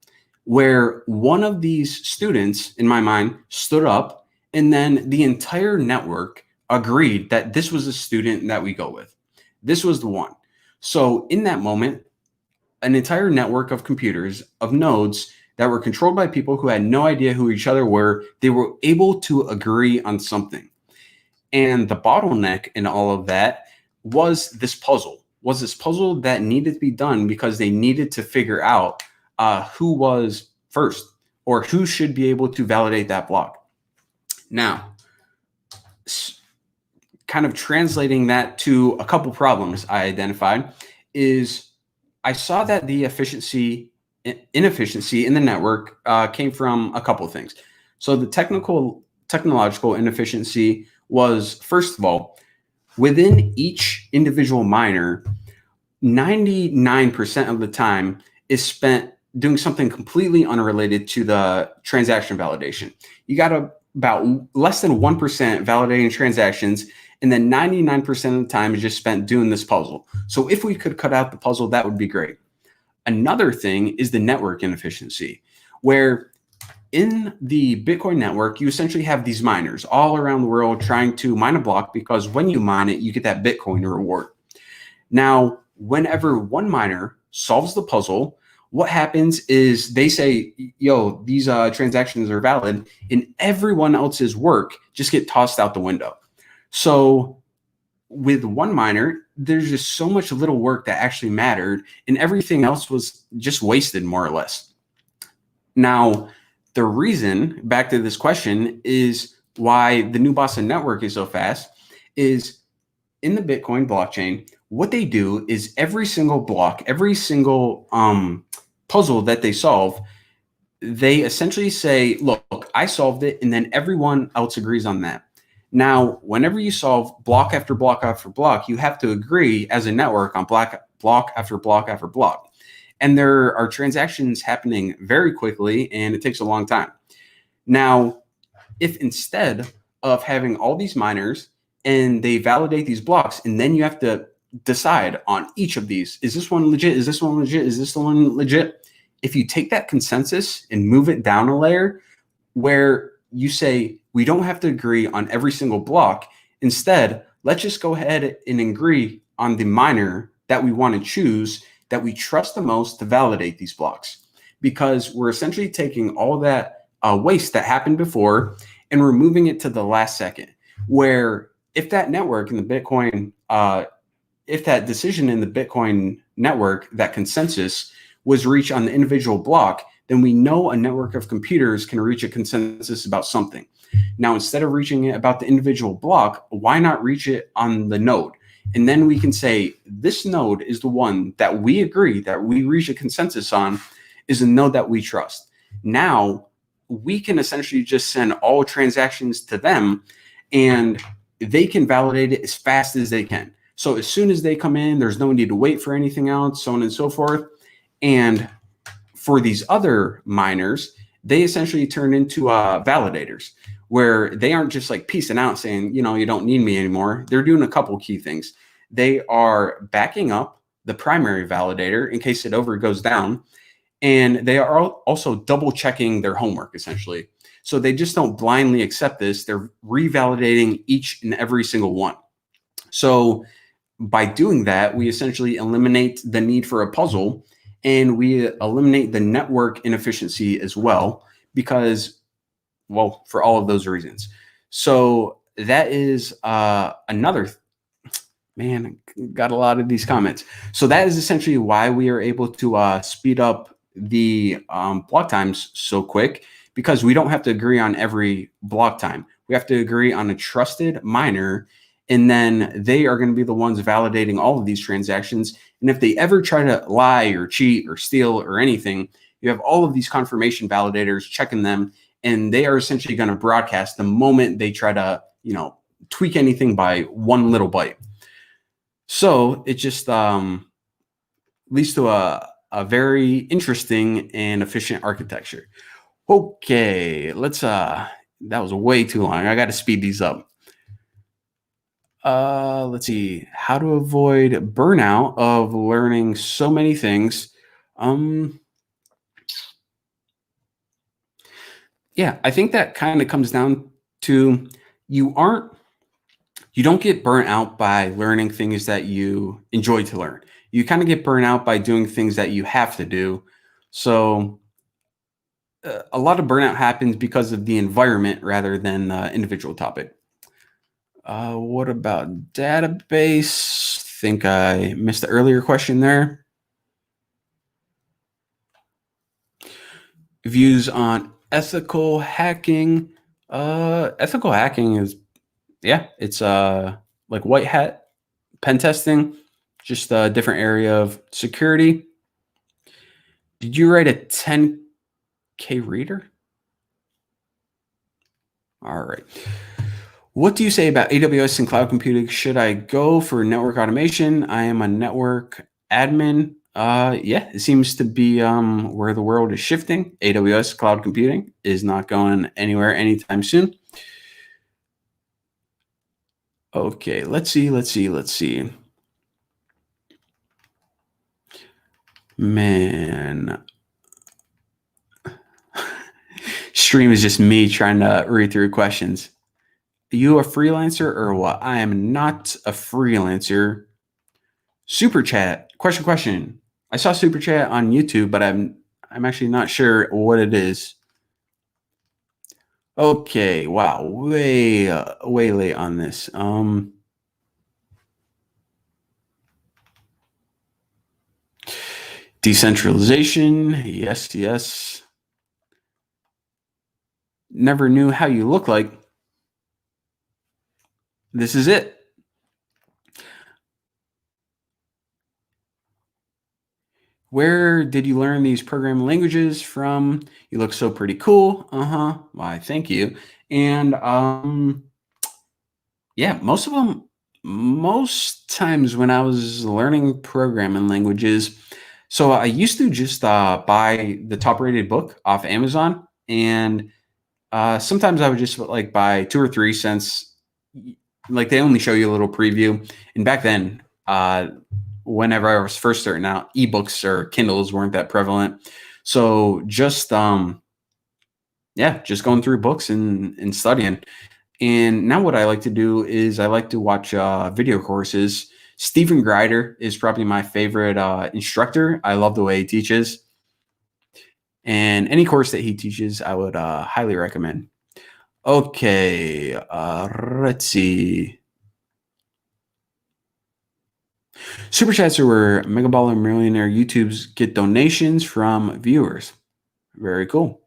where one of these students, in my mind, stood up, and then the entire network agreed that this was a student that we go with. This was the one. So in that moment, an entire network of computers, of nodes that were controlled by people who had no idea who each other were, they were able to agree on something. And the bottleneck in all of that was this puzzle that needed to be done because they needed to figure out who was first or who should be able to validate that block. Now, kind of translating that to a couple problems I identified is I saw that the inefficiency in the network came from a couple of things. So the technological inefficiency was, first of all, within each individual miner, 99% of the time is spent doing something completely unrelated to the transaction validation. You got about less than 1% validating transactions, and then 99% of the time is just spent doing this puzzle. So if we could cut out the puzzle, that would be great. Another thing is the network inefficiency, where in the Bitcoin network, you essentially have these miners all around the world trying to mine a block, because when you mine it, you get that Bitcoin reward. Now, whenever one miner solves the puzzle, what happens is they say, yo, these transactions are valid, and everyone else's work just get tossed out the window. So with one miner, there's just so much little work that actually mattered, and everything else was just wasted, more or less. Now, the reason, back to this question, is why the new Boston network is so fast is in the Bitcoin blockchain, what they do is every single block, every single puzzle that they solve, they essentially say, look, I solved it, and then everyone else agrees on that. Now, whenever you solve block after block after block, you have to agree as a network on block after block after block. And there are transactions happening very quickly, and it takes a long time. Now, if instead of having all these miners and they validate these blocks, and then you have to decide on each of these, is this one legit? Is this one legit? Is this the one legit? If you take that consensus and move it down a layer where you say, we don't have to agree on every single block. Instead, let's just go ahead and agree on the miner that we want to choose, that we trust the most to validate these blocks. because we're essentially taking all that waste that happened before and we're moving it to the last second, where if that network in the Bitcoin, if that decision in the Bitcoin network, that consensus was reached on the individual block, then we know a network of computers can reach a consensus about something. Now, instead of reaching it about the individual block, why not reach it on the node? And then we can say, this node is the one that we agree that we reach a consensus on, is a node that we trust. Now, we can essentially just send all transactions to them and they can validate it as fast as they can. So as soon as they come in, there's no need to wait for anything else, so on and so forth. And for these other miners, they essentially turn into validators, where they aren't just like peacing out saying, you know, you don't need me anymore. They're doing a couple key things. They are backing up the primary validator in case it ever goes down. And they are also double checking their homework, essentially. So they just don't blindly accept this. They're revalidating each and every single one. So by doing that, we essentially eliminate the need for a puzzle, and we eliminate the network inefficiency as well, because, well, for all of those reasons. So that is another, man, got a lot of these comments. So that is essentially why we are able to speed up the block times so quick, because we don't have to agree on every block time. We have to agree on a trusted miner, and then they are going to be the ones validating all of these transactions. And if they ever try to lie or cheat or steal or anything, you have all of these confirmation validators checking them, and they are essentially going to broadcast the moment they try to, you know, tweak anything by one little byte. So it just leads to a very interesting and efficient architecture. Okay, let's that was way too long. I got to speed these up. Let's see, how to avoid burnout of learning so many things. Yeah, I think that kind of comes down to you don't get burnt out by learning things that you enjoy to learn. You kind of get burnt out by doing things that you have to do. So a lot of burnout happens because of the environment rather than the individual topic. What about database? Think I missed the earlier question there. Views on ethical hacking. Ethical hacking is, yeah, it's like white hat pen testing, just a different area of security. Did you write a 10K reader? All right. What do you say about AWS and cloud computing? Should I go for network automation? I am a network admin. Yeah, it seems to be where the world is shifting. AWS cloud computing is not going anywhere anytime soon. Okay, let's see. Man, stream is just me trying to read through questions. Are you a freelancer or what? I am not a freelancer. Super chat. Question. I saw super chat on YouTube, but I'm actually not sure what it is. Okay. Wow. Way late on this. Decentralization. Yes. Never knew how you look like. This is it. Where did you learn these programming languages from? You look so pretty cool. Why, thank you. And yeah, most times when I was learning programming languages, so I used to just buy the top rated book off Amazon, and sometimes I would just like buy 2 or 3 cents. Like they only show you a little preview. And back then, whenever I was first starting out, ebooks or Kindles weren't that prevalent. So just going through books and studying. And now what I like to do is I like to watch video courses. Stephen Grider is probably my favorite instructor. I love the way he teaches. And any course that he teaches, I would highly recommend. Okay, let's see. Super chats are where Mega Baller Millionaire YouTubes get donations from viewers. Very cool.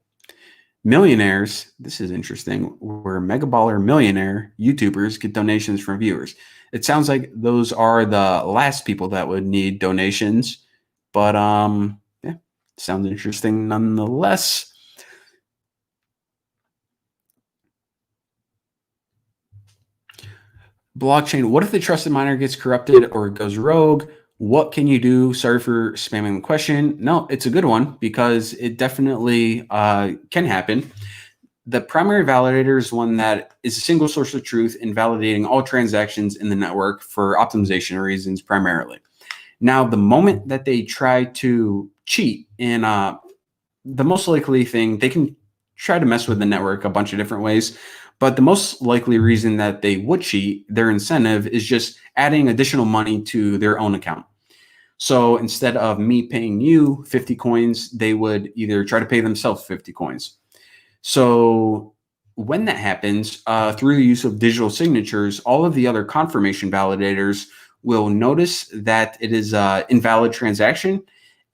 Millionaires, this is interesting, where Mega Baller Millionaire YouTubers get donations from viewers. It sounds like those are the last people that would need donations, but yeah, sounds interesting nonetheless. Blockchain, what if the trusted miner gets corrupted or goes rogue? What can you do? Sorry for spamming the question. No, it's a good one because it definitely can happen. The primary validator is one that is a single source of truth in validating all transactions in the network for optimization reasons primarily. Now, the moment that they try to cheat in the most likely thing, they can try to mess with the network a bunch of different ways. But the most likely reason that they would cheat, their incentive, is just adding additional money to their own account. So instead of me paying you 50 coins, they would either try to pay themselves 50 coins. So when that happens, through the use of digital signatures, all of the other confirmation validators will notice that it is an invalid transaction,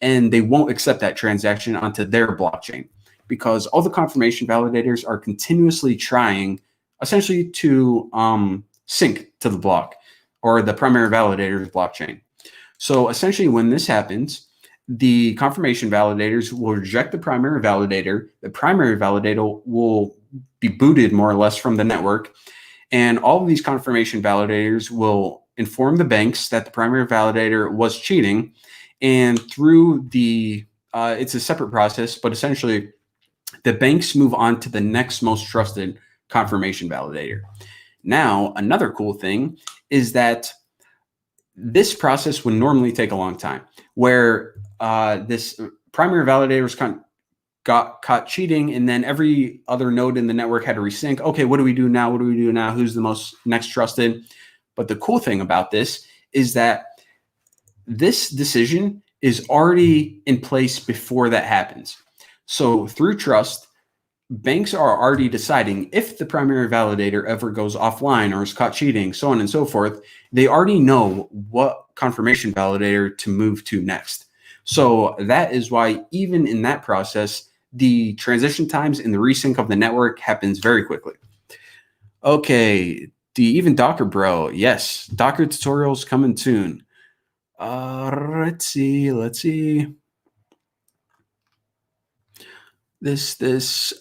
and they won't accept that transaction onto their blockchain because all the confirmation validators are continuously trying essentially to sync to the block or the primary validator's blockchain. So essentially when this happens, the confirmation validators will reject the primary validator. The primary validator will be booted more or less from the network. And all of these confirmation validators will inform the banks that the primary validator was cheating. And through the, it's a separate process, but essentially the banks move on to the next most trusted confirmation validator. Now, another cool thing is that this process would normally take a long time, where this primary validator got caught cheating, and then every other node in the network had to resync. Okay, what do we do now? What do we do now? Who's the most next trusted? But the cool thing about this is that this decision is already in place before that happens. So through trust, banks are already deciding if the primary validator ever goes offline or is caught cheating, so on and so forth. They already know what confirmation validator to move to next. So that is why even in that process, the transition times and the resync of the network happens very quickly. Okay, even Docker Bro, yes, Docker tutorials coming soon. Let's see. This.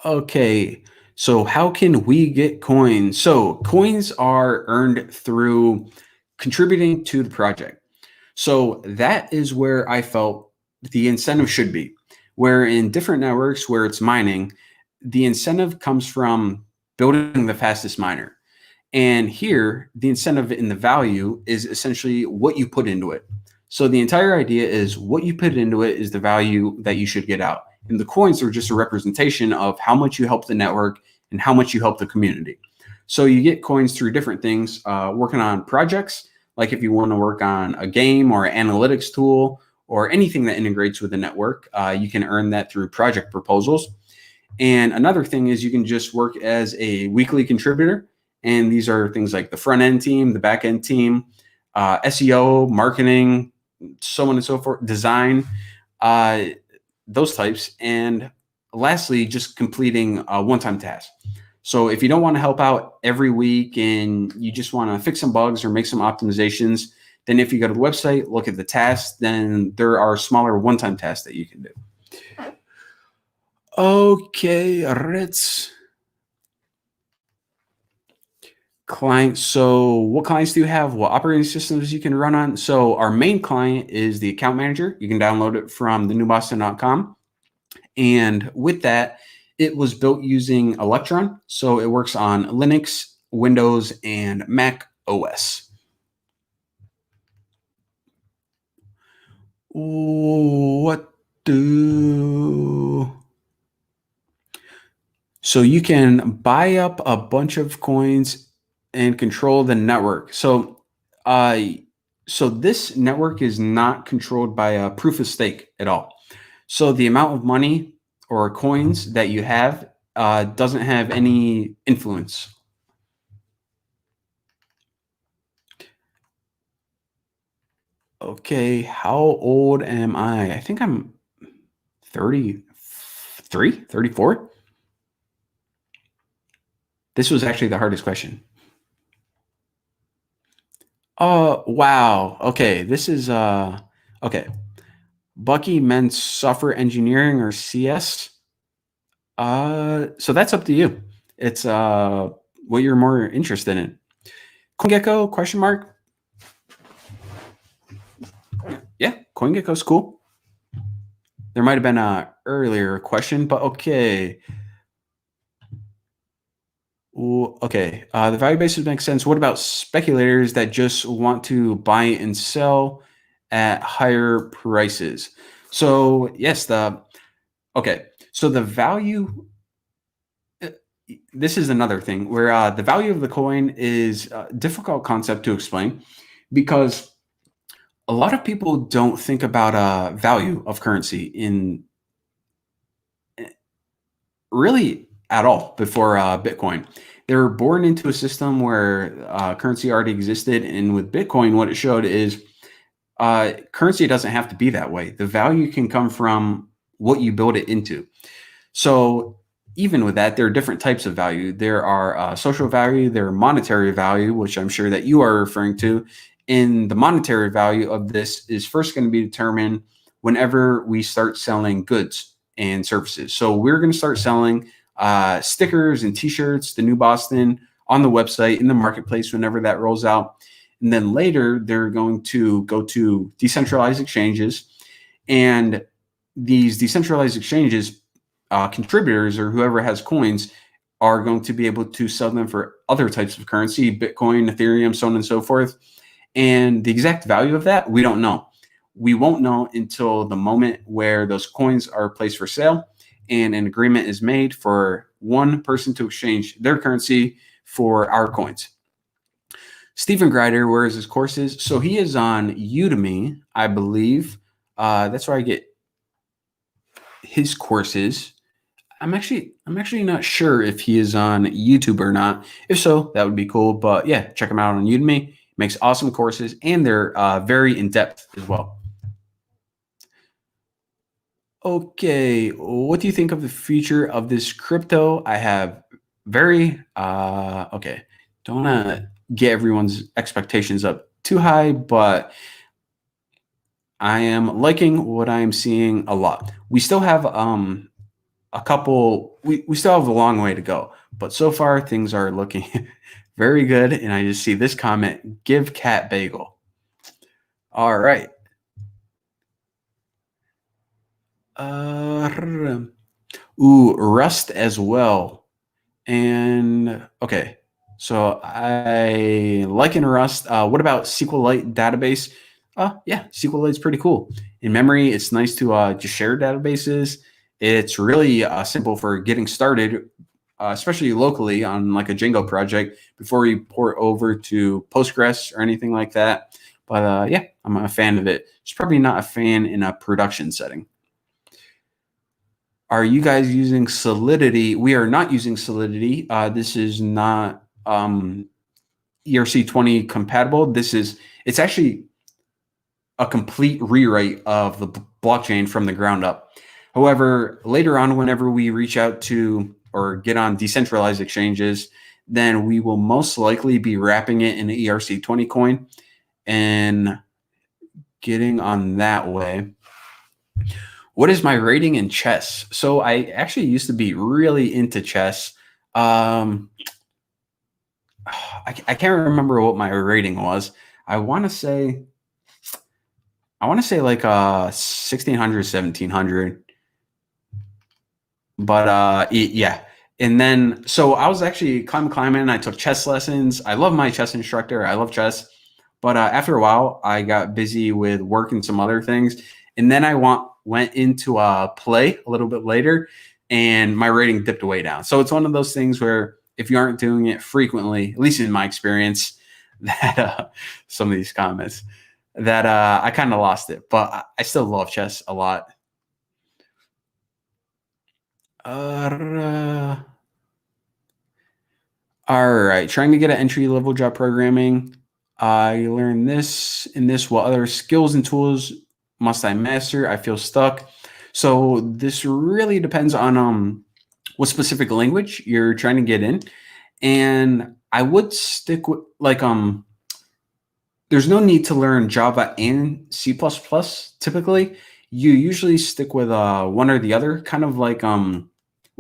Okay, so how can we get coins? So coins are earned through contributing to the project. So that is where I felt the incentive should be. Where in different networks where it's mining, the incentive comes from building the fastest miner. And here, the incentive in the value is essentially what you put into it. So the entire idea is what you put into it is the value that you should get out. And the coins are just a representation of how much you help the network and how much you help the community. So you get coins through different things, working on projects, like if you want to work on a game or an analytics tool or anything that integrates with the network, you can earn that through project proposals. And another thing is you can just work as a weekly contributor. And these are things like the front end team, the back end team, SEO, marketing, so on and so forth, design, those types. And lastly, just completing a one-time task. So if you don't want to help out every week and you just want to fix some bugs or make some optimizations, then if you go to the website, look at the tasks, then there are smaller one-time tasks that you can do. Okay, let's clients. So what clients do you have? What operating systems you can run on? So our main client is the account manager. You can download it from thenewboston.com. And with that, it was built using Electron. So it works on Linux, Windows, and Mac OS. What do... So you can buy up a bunch of coins and control the network. So this network is not controlled by a proof of stake at all. So the amount of money or coins that you have doesn't have any influence. Okay, how old am I? I think I'm 33, 34. This was actually the hardest question. Oh, wow. Okay, this is okay. Bucky meant software engineering or CS. So that's up to you. It's what you're more interested in. CoinGecko question mark? Yeah, CoinGecko's cool. There might have been a earlier question, but okay. Ooh, okay. The value basis makes sense. What about speculators that just want to buy and sell at higher prices? So yes, okay. So the value. uh, This is another thing where the value of the coin is a difficult concept to explain because a lot of people don't think about value of currency in really at all before Bitcoin. They were born into a system where currency already existed, and with Bitcoin, what it showed is currency doesn't have to be that way. The value can come from what you build it into. So even with that, there are different types of value. There are social value, there are monetary value, which I'm sure that you are referring to. And the monetary value of this is first going to be determined whenever we start selling goods and services. So we're going to start selling stickers and T-shirts, the New Boston, on the website, in the marketplace, whenever that rolls out. And then later, they're going to go to decentralized exchanges. And these decentralized exchanges, contributors or whoever has coins, are going to be able to sell them for other types of currency, Bitcoin, Ethereum, so on and so forth. And the exact value of that, we don't know. We won't know until the moment where those coins are placed for sale and an agreement is made for one person to exchange their currency for our coins. Stephen Grider, where is his courses? So he is on Udemy, I believe. That's where I get his courses. I'm actually not sure if he is on YouTube or not. If so, that would be cool. But yeah, check him out on Udemy. Makes awesome courses, and they're very in depth as well. Okay, what do you think of the future of this crypto? I have very okay. Don't want to get everyone's expectations up too high, but I am liking what I am seeing a lot. We still have a couple, we still have a long way to go, but so far things are looking very good. And I just see this comment: give cat bagel. All right. Ooh, Rust as well. And okay, so I like in Rust. What about SQLite database? Yeah, SQLite's pretty cool. In memory, it's nice to just share databases. It's really simple for getting started, especially locally on like a Django project before you port over to Postgres or anything like that. But yeah, I'm a fan of it. Just probably not a fan in a production setting. Are you guys using Solidity? We are not using Solidity. This is not ERC20 compatible. It's actually a complete rewrite of the blockchain from the ground up. However, later on, whenever we reach out to or get on decentralized exchanges, then we will most likely be wrapping it in an ERC20 coin and getting on that way. What is my rating in chess? So I actually used to be really into chess. I can't remember what my rating was. I want to say like 1600, 1700. But yeah. And then so I was actually climbing and I took chess lessons. I love my chess instructor. I love chess. But after a while, I got busy with work and some other things. And then I went into play a little bit later, and my rating dipped way down. So it's one of those things where if you aren't doing it frequently, at least in my experience, that some of these comments, that I kind of lost it. But I still love chess a lot. Uh, all right. Trying to get an entry level job programming. I learned this and this. What other skills and tools must I master? I feel stuck. So this really depends on what specific language you're trying to get in. And I would stick with like there's no need to learn Java and C++ typically. You usually stick with one or the other, kind of like well,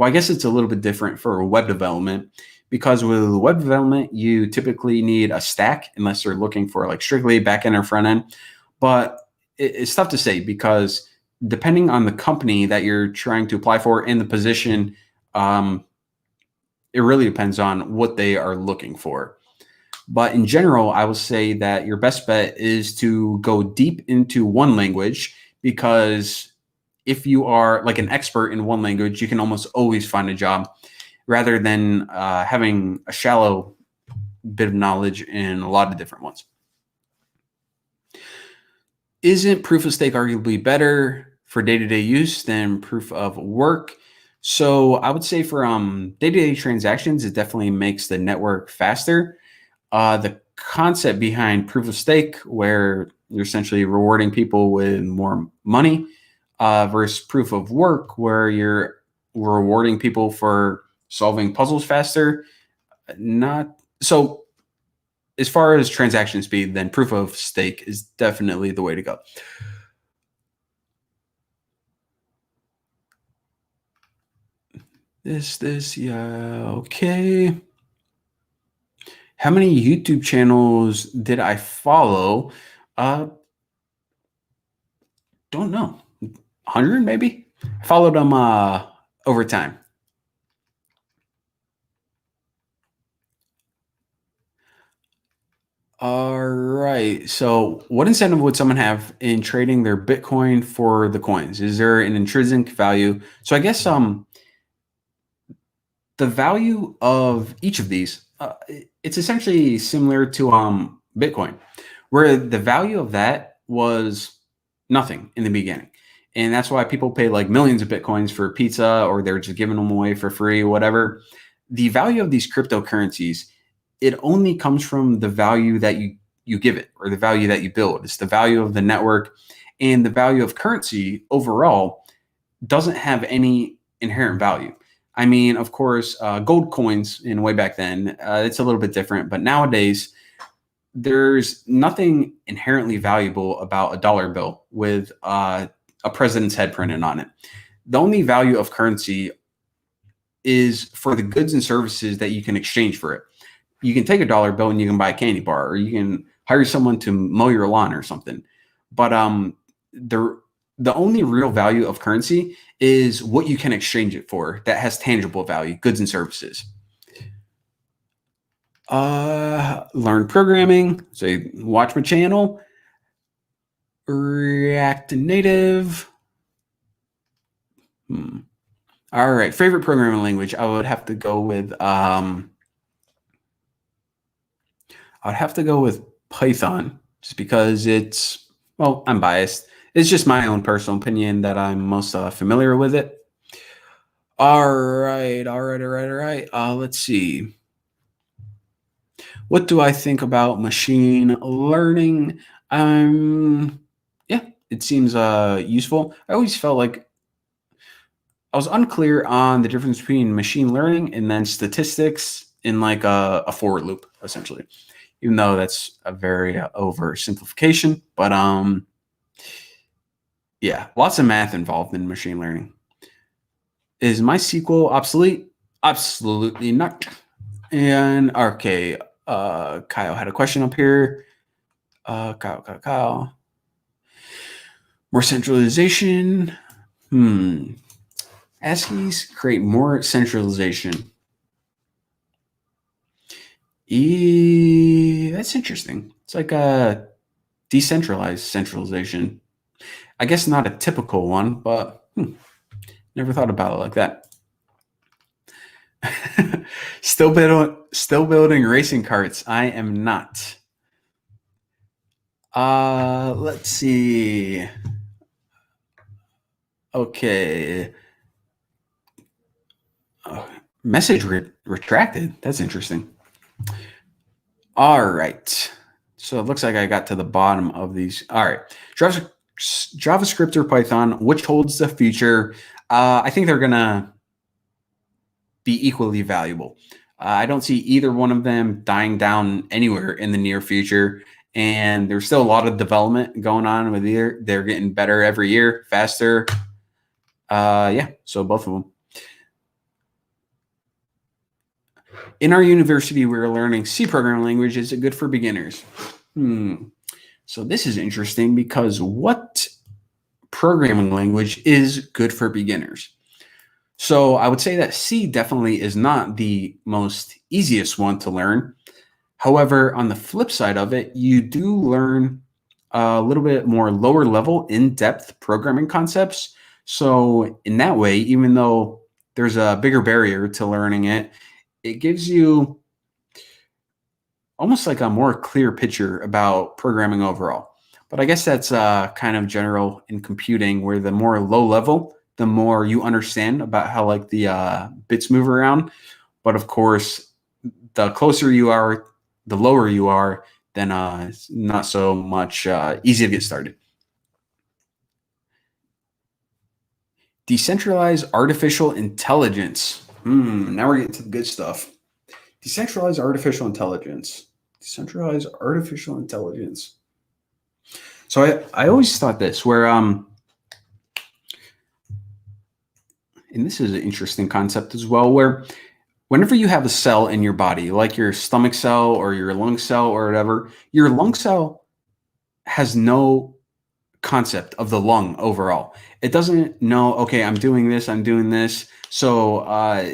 I guess it's a little bit different for web development because with web development, you typically need a stack unless you're looking for like strictly back end or front end. But it's tough to say because depending on the company that you're trying to apply for and the position, um, it really depends on what they are looking for. But in general, I will say that your best bet is to go deep into one language because if you are like an expert in one language, you can almost always find a job rather than having a shallow bit of knowledge in a lot of different ones. Isn't proof of stake arguably better for day-to-day use than proof of work? So I would say for day-to-day transactions, it definitely makes the network faster. The concept behind proof of stake, where you're essentially rewarding people with more money, versus proof of work, where you're rewarding people for solving puzzles faster. Not so. As far as transaction speed, then proof of stake is definitely the way to go. Yeah, okay. How many YouTube channels did I follow? Don't know. 100 maybe? I followed them over time. All right. So, what incentive would someone have in trading their Bitcoin for the coins? Is there an intrinsic value? So, I guess the value of each of these, it's essentially similar to Bitcoin, where the value of that was nothing in the beginning. And that's why people pay like millions of Bitcoins for pizza or they're just giving them away for free, whatever. The value of these cryptocurrencies, it only comes from the value that you give it or the value that you build. It's the value of the network, and the value of currency overall doesn't have any inherent value. I mean, of course, gold coins in way back then, it's a little bit different, but nowadays there's nothing inherently valuable about a dollar bill with a president's head printed on it. The only value of currency is for the goods and services that you can exchange for it. You can take a dollar bill and you can buy a candy bar, or you can hire someone to mow your lawn or something. But the only real value of currency is what you can exchange it for that has tangible value, goods and services. Learn programming. Say, watch my channel. React Native. All right. Favorite programming language? I would have to go with I'd have to go with Python just because it's, well, I'm biased. It's just my own personal opinion that I'm most familiar with it. All right. Let's see. What do I think about machine learning? Yeah, it seems useful. I always felt like I was unclear on the difference between machine learning and then statistics in like a forward loop, essentially. Even though that's a very oversimplification, but yeah, lots of math involved in machine learning. Is MySQL obsolete? Absolutely not. And okay, Kyle had a question up here. Kyle. More centralization. ASCII's create more centralization. That's interesting. It's like a decentralized centralization. I guess not a typical one, but never thought about it like that. Still building racing carts. I am not. Let's see. Okay. Message retracted. That's interesting. All right. So it looks like I got to the bottom of these. All right. JavaScript or Python, which holds the future? I think they're going to be equally valuable. I don't see either one of them dying down anywhere in the near future. And there's still a lot of development going on with either. They're getting better every year, faster. Yeah, so both of them. In our university, we were learning C programming language. Is it good for beginners? So this is interesting because what programming language is good for beginners? So I would say that C definitely is not the most easiest one to learn. However, on the flip side of it, you do learn a little bit more lower level, in-depth programming concepts. So in that way, even though there's a bigger barrier to learning it, it gives you almost like a more clear picture about programming overall. But I guess that's kind of general in computing, where the more low level, the more you understand about how like the bits move around. But of course, the closer you are, the lower you are, then it's not so much easy to get started. Decentralized artificial intelligence. Now we're getting to the good stuff. Decentralized artificial intelligence. Decentralized artificial intelligence. So I always thought this, where and this is an interesting concept as well, where whenever you have a cell in your body, like your stomach cell or your lung cell or whatever, your lung cell has no concept of the lung overall. It doesn't know, okay, I'm doing this, I'm doing this. So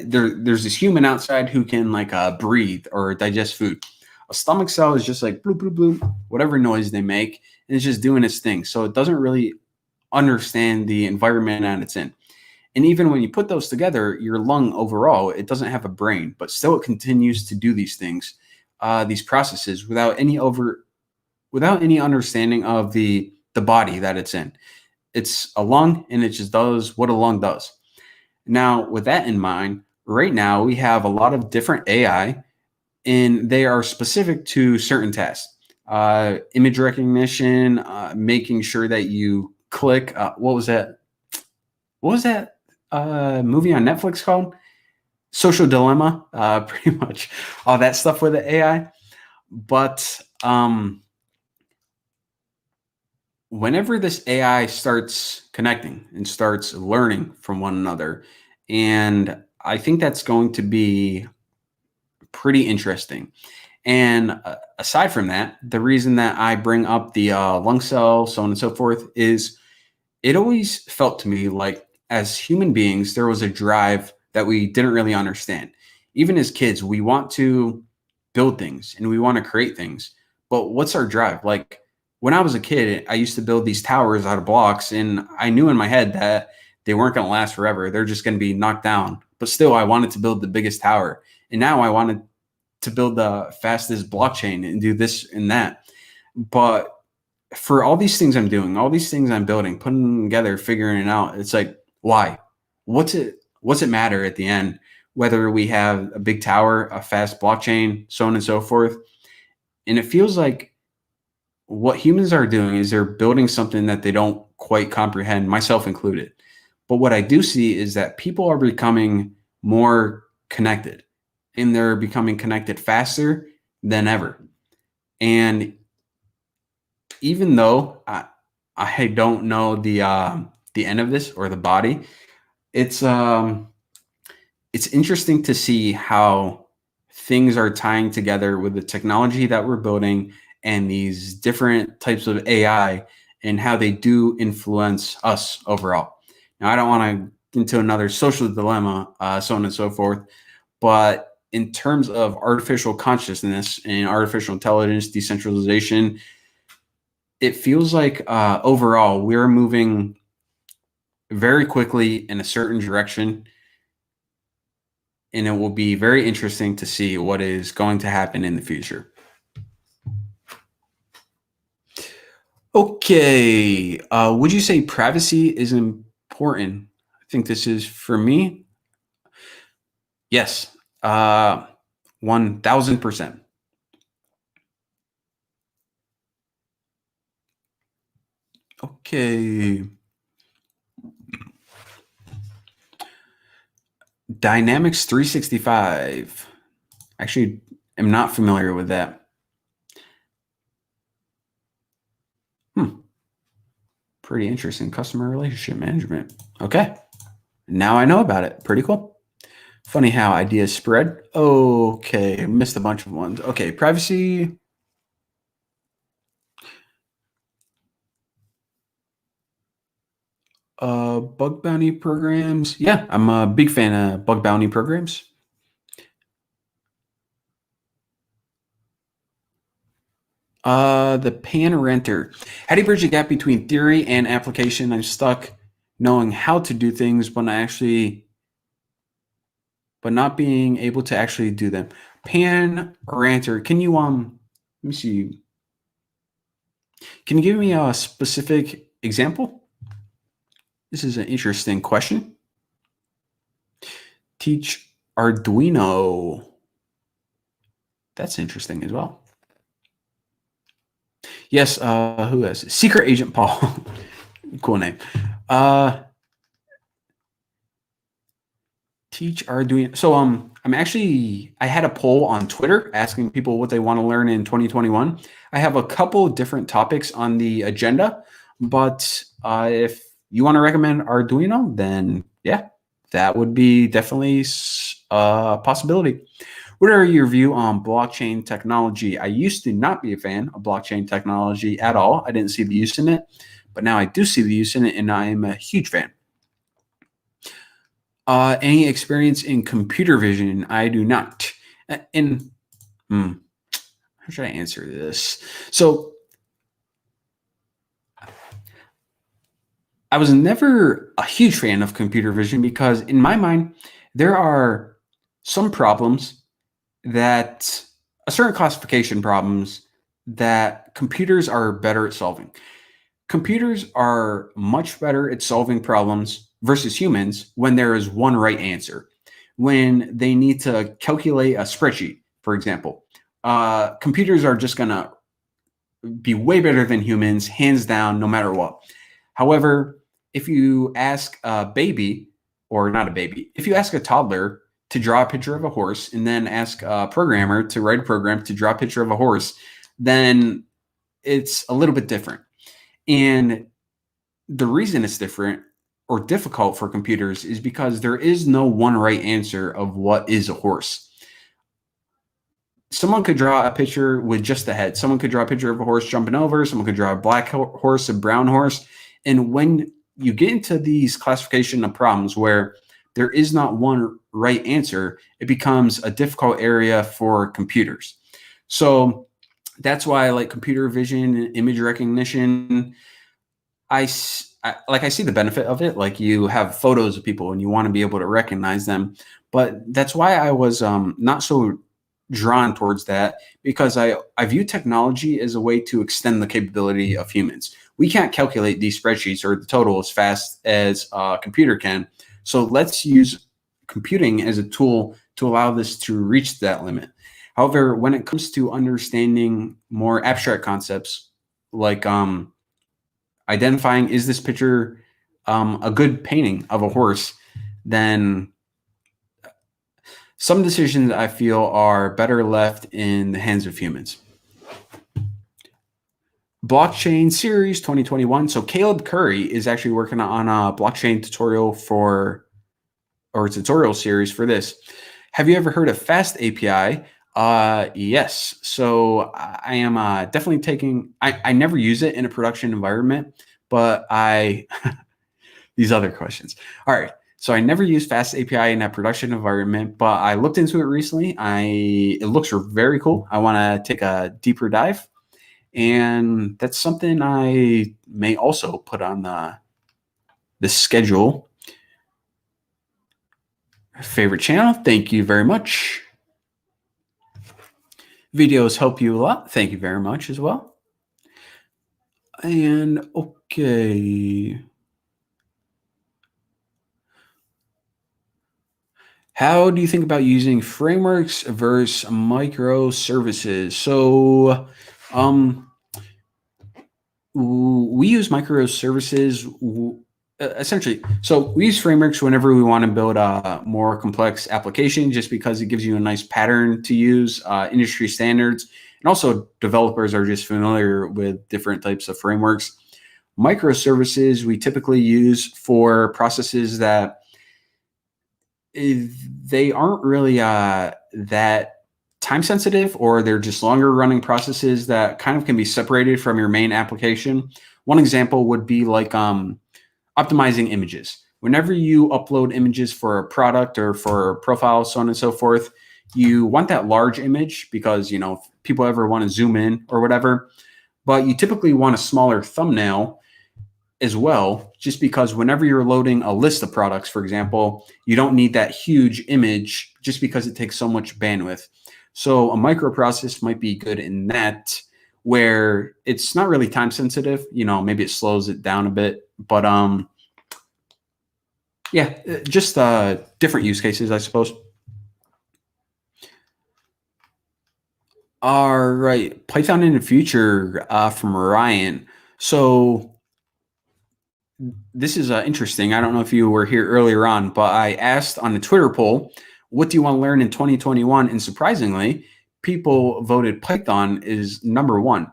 there's this human outside who can like breathe or digest food. A stomach cell is just like bloop, bloop, bloop, whatever noise they make, and it's just doing its thing. So it doesn't really understand the environment that it's in. And even when you put those together, your lung overall, it doesn't have a brain, but still it continues to do these things, these processes without any understanding of the body that it's in. It's a lung, and it just does what a lung does. Now, with that in mind, right now we have a lot of different AI, and they are specific to certain tasks. Image recognition, making sure that you click. What was that? What was that movie on Netflix called? Social Dilemma. Pretty much all that stuff with the AI. But whenever this AI starts connecting and starts learning from one another, and I think that's going to be pretty interesting. And aside from that, the reason that I bring up the lung cell, so on and so forth, is it always felt to me like as human beings, there was a drive that we didn't really understand. Even as kids, we want to build things and we want to create things. But what's our drive? Like when I was a kid, I used to build these towers out of blocks, and I knew in my head that they weren't going to last forever. They're just going to be knocked down. But still, I wanted to build the biggest tower. And now I wanted to build the fastest blockchain and do this and that. But for all these things I'm doing, all these things I'm building, putting them together, figuring it out, it's like, why? What's it matter at the end? Whether we have a big tower, a fast blockchain, so on and so forth. And it feels like what humans are doing is they're building something that they don't quite comprehend, myself included. But what I do see is that people are becoming more connected, and they're becoming connected faster than ever. And even though I don't know the end of this or the body, it's interesting to see how things are tying together with the technology that we're building and these different types of AI and how they do influence us overall. Now, I don't want to get into another social dilemma, so on and so forth, but in terms of artificial consciousness and artificial intelligence, decentralization, it feels like overall we're moving very quickly in a certain direction, and it will be very interesting to see what is going to happen in the future. Okay, would you say privacy is important? I think this is for me. Yes. 1000%. Okay. Dynamics 365. Actually, am not familiar with that. Hmm. Pretty interesting. Customer relationship management. Okay. Now I know about it. Pretty cool. Funny how ideas spread. Okay. Missed a bunch of ones. Okay. Privacy. Bug bounty programs. Yeah, I'm a big fan of bug bounty programs. The pan renter. How do you bridge the gap between theory and application? I'm stuck knowing how to do things, but not being able to actually do them. Pan ranter. Can you let me see. Can you give me a specific example? This is an interesting question. Teach Arduino. That's interesting as well. Yes, who is Secret Agent Paul? Cool name. Uh, Teach Arduino. So I had a poll on Twitter asking people what they want to learn in 2021. I have a couple different topics on the agenda, but if you want to recommend Arduino, then yeah, that would be definitely a possibility. What are your view on blockchain technology? I used to not be a fan of blockchain technology at all. I didn't see the use in it, but now I do see the use in it, and I am a huge fan. Any experience in computer vision? I do not. And how should I answer this? So I was never a huge fan of computer vision because, in my mind, there are some problems that a certain classification problems that computers are better at solving. Computers are much better at solving problems versus humans when there is one right answer. When they need to calculate a spreadsheet, for example, computers are just going to be way better than humans, hands down, no matter what. However, if you ask a baby, or not a baby, if you ask a toddler to draw a picture of a horse and then ask a programmer to write a program to draw a picture of a horse, then it's a little bit different. And the reason it's different or difficult for computers is because there is no one right answer of what is a horse. Someone could draw a picture with just the head. Someone could draw a picture of a horse jumping over. Someone could draw a black horse, a brown horse. And when you get into these classification of problems where there is not one right answer, it becomes a difficult area for computers. So that's why I like computer vision and image recognition. I see the benefit of it. Like, you have photos of people and you want to be able to recognize them. But that's why I was not so drawn towards that, because I view technology as a way to extend the capability of humans. We can't calculate these spreadsheets or the total as fast as a computer can. So let's use computing as a tool to allow this to reach that limit. However, when it comes to understanding more abstract concepts, like identifying, is this picture a good painting of a horse, then some decisions I feel are better left in the hands of humans. Blockchain series 2021. So Caleb Curry is actually working on a blockchain tutorial tutorial series for this. Have you ever heard of Fast API? Yes. So I am definitely I never use it in a production environment, but these other questions. All right. So I never use Fast API in a production environment, but I looked into it recently. It looks very cool. I want to take a deeper dive, and that's something I may also put on the schedule. Favorite channel? Thank you very much. Videos help you a lot. Thank you very much as well. And okay. How do you think about using frameworks versus microservices? So, um, we use microservices essentially. So we use frameworks whenever we want to build a more complex application, just because it gives you a nice pattern to use, industry standards, and also developers are just familiar with different types of frameworks. Microservices we typically use for processes that they aren't really that time sensitive, or they're just longer running processes that kind of can be separated from your main application. One example would be like optimizing images. Whenever you upload images for a product or for a profile, so on and so forth, you want that large image because, you know, if people ever want to zoom in or whatever, but you typically want a smaller thumbnail as well, just because whenever you're loading a list of products, for example, you don't need that huge image just because it takes so much bandwidth. So a microprocess might be good in that, where it's not really time sensitive. You know, maybe it slows it down a bit, but yeah, just different use cases, I suppose. All right, Python in the future from Ryan. So this is interesting. I don't know if you were here earlier on, but I asked on the Twitter poll, what do you want to learn in 2021? And surprisingly, people voted Python is number one.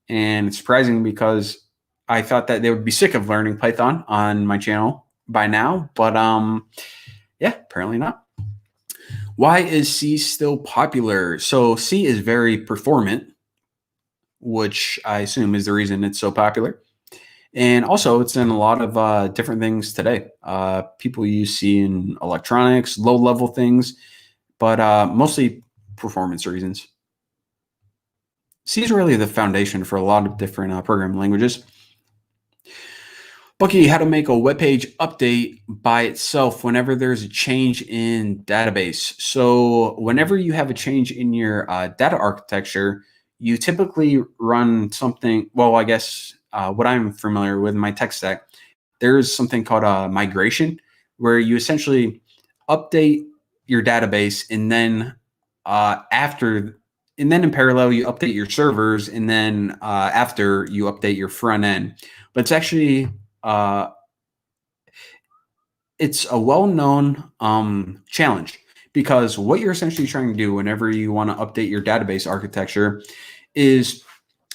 And it's surprising because I thought that they would be sick of learning Python on my channel by now, but yeah, apparently not. Why is C still popular? So C is very performant, which I assume is the reason it's so popular. And also, it's in a lot of different things today. People use C in electronics, low level things, but mostly performance reasons. C is really the foundation for a lot of different programming languages. Bucky, how to make a web page update by itself whenever there's a change in database. So whenever you have a change in your data architecture, you typically run something, well, I guess what I'm familiar with in my tech stack, there's something called a migration, where you essentially update your database, and then in parallel, you update your servers, and then after you update your front end. But it's actually uh, it's a well-known challenge, because what you're essentially trying to do whenever you want to update your database architecture is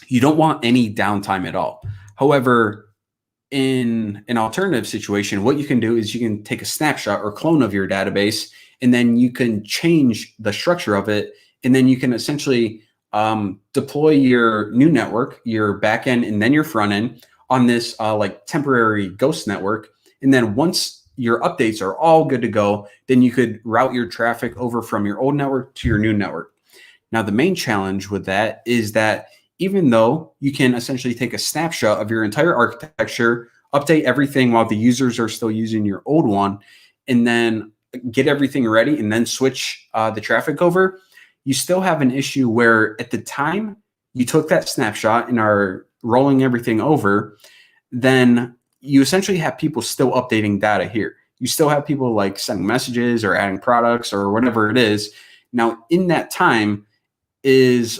you don't want any downtime at all. However, in an alternative situation, what you can do is you can take a snapshot or clone of your database, and then you can change the structure of it, and then you can essentially deploy your new network, your backend, and then your front end on this like temporary ghost network. And then once your updates are all good to go, then you could route your traffic over from your old network to your new network. Now, the main challenge with that is that even though you can essentially take a snapshot of your entire architecture, update everything while the users are still using your old one, and then get everything ready and then switch the traffic over, you still have an issue where at the time you took that snapshot and are rolling everything over, then you essentially have people still updating data here. You still have people like sending messages or adding products or whatever it is. Now, in that time, is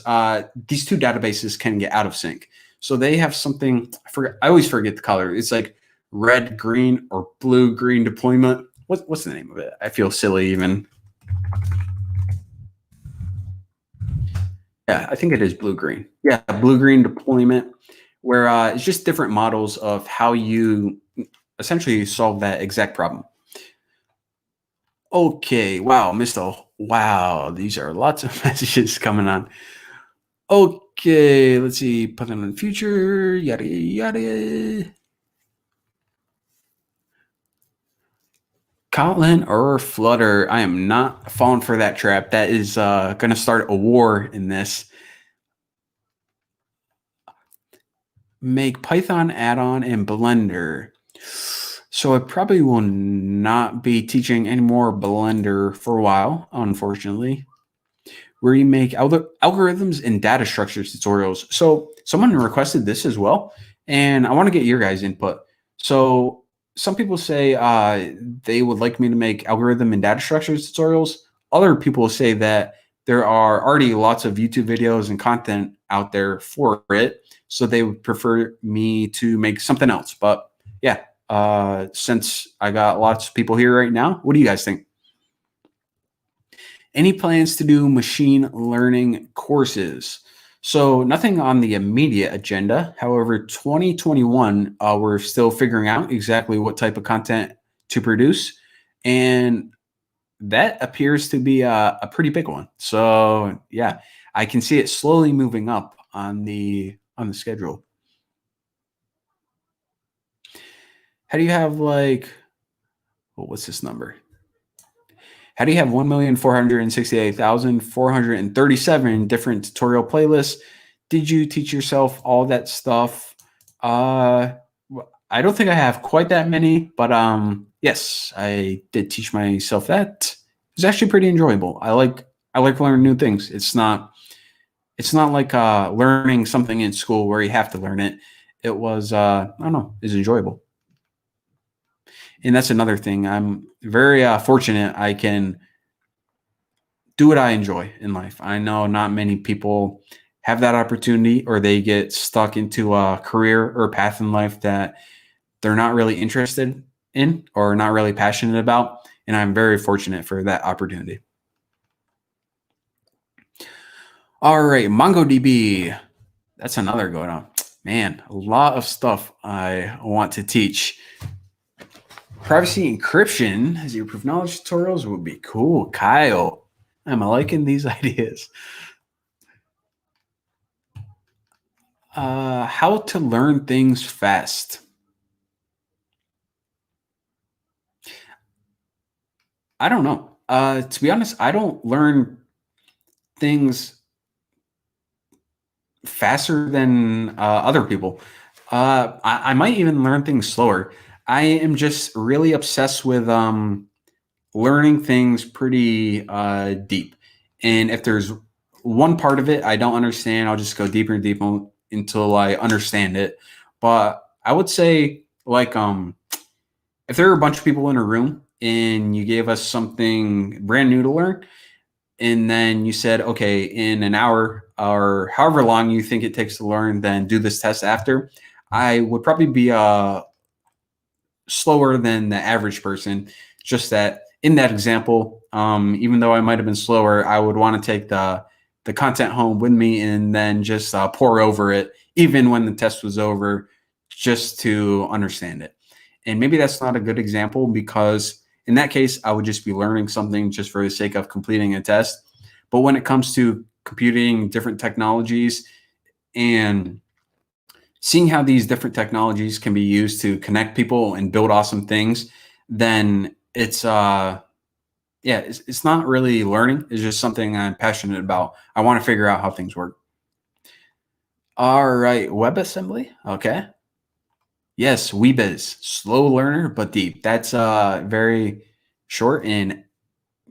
these two databases can get out of sync. So they have something, I always forget the color. It's like red, green, or blue, green deployment. What's the name of it? I feel silly even. Yeah, I think it is blue, green. Yeah, blue, green deployment, where it's just different models of how you essentially solve that exact problem. Okay, wow, Mr. Wow, these are lots of messages coming on. Okay, let's see. Put it in the future. Yada yada. Kotlin or Flutter? I am not falling for that trap. That is going to start a war in this. Make Python add-on in Blender. So I probably will not be teaching any more Blender for a while, unfortunately. Where you make algorithms and data structures tutorials. So someone requested this as well, and I want to get your guys' input. So some people say they would like me to make algorithm and data structures tutorials. Other people say that there are already lots of YouTube videos and content out there for it, so they would prefer me to make something else. But yeah, since I got lots of people here right now, what do you guys think? Any plans to do machine learning courses? So nothing on the immediate agenda. However, 2021, we're still figuring out exactly what type of content to produce, and that appears to be a pretty big one. So yeah, I can see it slowly moving up on the schedule. How do you have like, what's this number? How do you have 1,468,437 different tutorial playlists? Did you teach yourself all that stuff? I don't think I have quite that many, but yes, I did teach myself that. It was actually pretty enjoyable. I like learning new things. It's not like learning something in school where you have to learn it. It was I don't know, it's enjoyable. And that's another thing. I'm very fortunate I can do what I enjoy in life. I know not many people have that opportunity, or they get stuck into a career or path in life that they're not really interested in or not really passionate about. And I'm very fortunate for that opportunity. All right, MongoDB. That's another good one. Man, a lot of stuff I want to teach. Privacy encryption as your proof of knowledge tutorials would be cool. Kyle, I'm liking these ideas. How to learn things fast. I don't know. To be honest, I don't learn things faster than other people. I might even learn things slower. I am just really obsessed with learning things pretty deep. And if there's one part of it I don't understand, I'll just go deeper and deeper until I understand it. But I would say, like, if there are a bunch of people in a room and you gave us something brand new to learn, and then you said, okay, in an hour or however long you think it takes to learn, then do this test after, I would probably be slower than the average person. Just that in that example, even though I might have been slower, I would want to take the content home with me and then just pour over it, even when the test was over, just to understand it. And maybe that's not a good example, because in that case, I would just be learning something just for the sake of completing a test. But when it comes to computing different technologies and seeing how these different technologies can be used to connect people and build awesome things, then it's not really learning. It's just something I'm passionate about. I want to figure out how things work. All right, WebAssembly. Okay. Yes, Weebiz. Slow learner, but deep. That's very short, and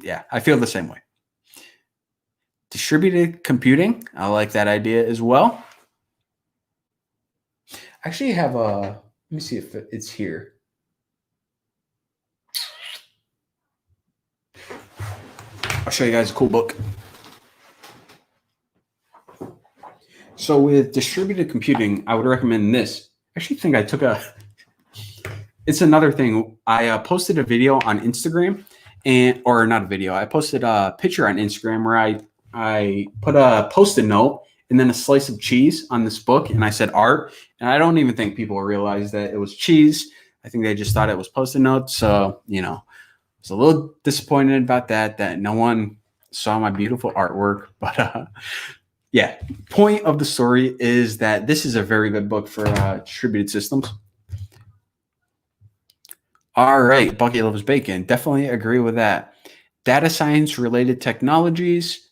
yeah, I feel the same way. Distributed computing. I like that idea as well. I actually have a, let me see if it's here. I'll show you guys a cool book. So with distributed computing, I would recommend this. I actually think I took it's another thing. I posted a video on Instagram, or not a video. I posted a picture on Instagram where I put a Post-it note and then a slice of cheese on this book, and I said art. And I don't even think people realized that it was cheese. I think they just thought it was Post-it notes. So, I was a little disappointed about that no one saw my beautiful artwork. But yeah, point of the story is that this is a very good book for distributed systems. All right, Bucky loves bacon. Definitely agree with that. Data science related technologies.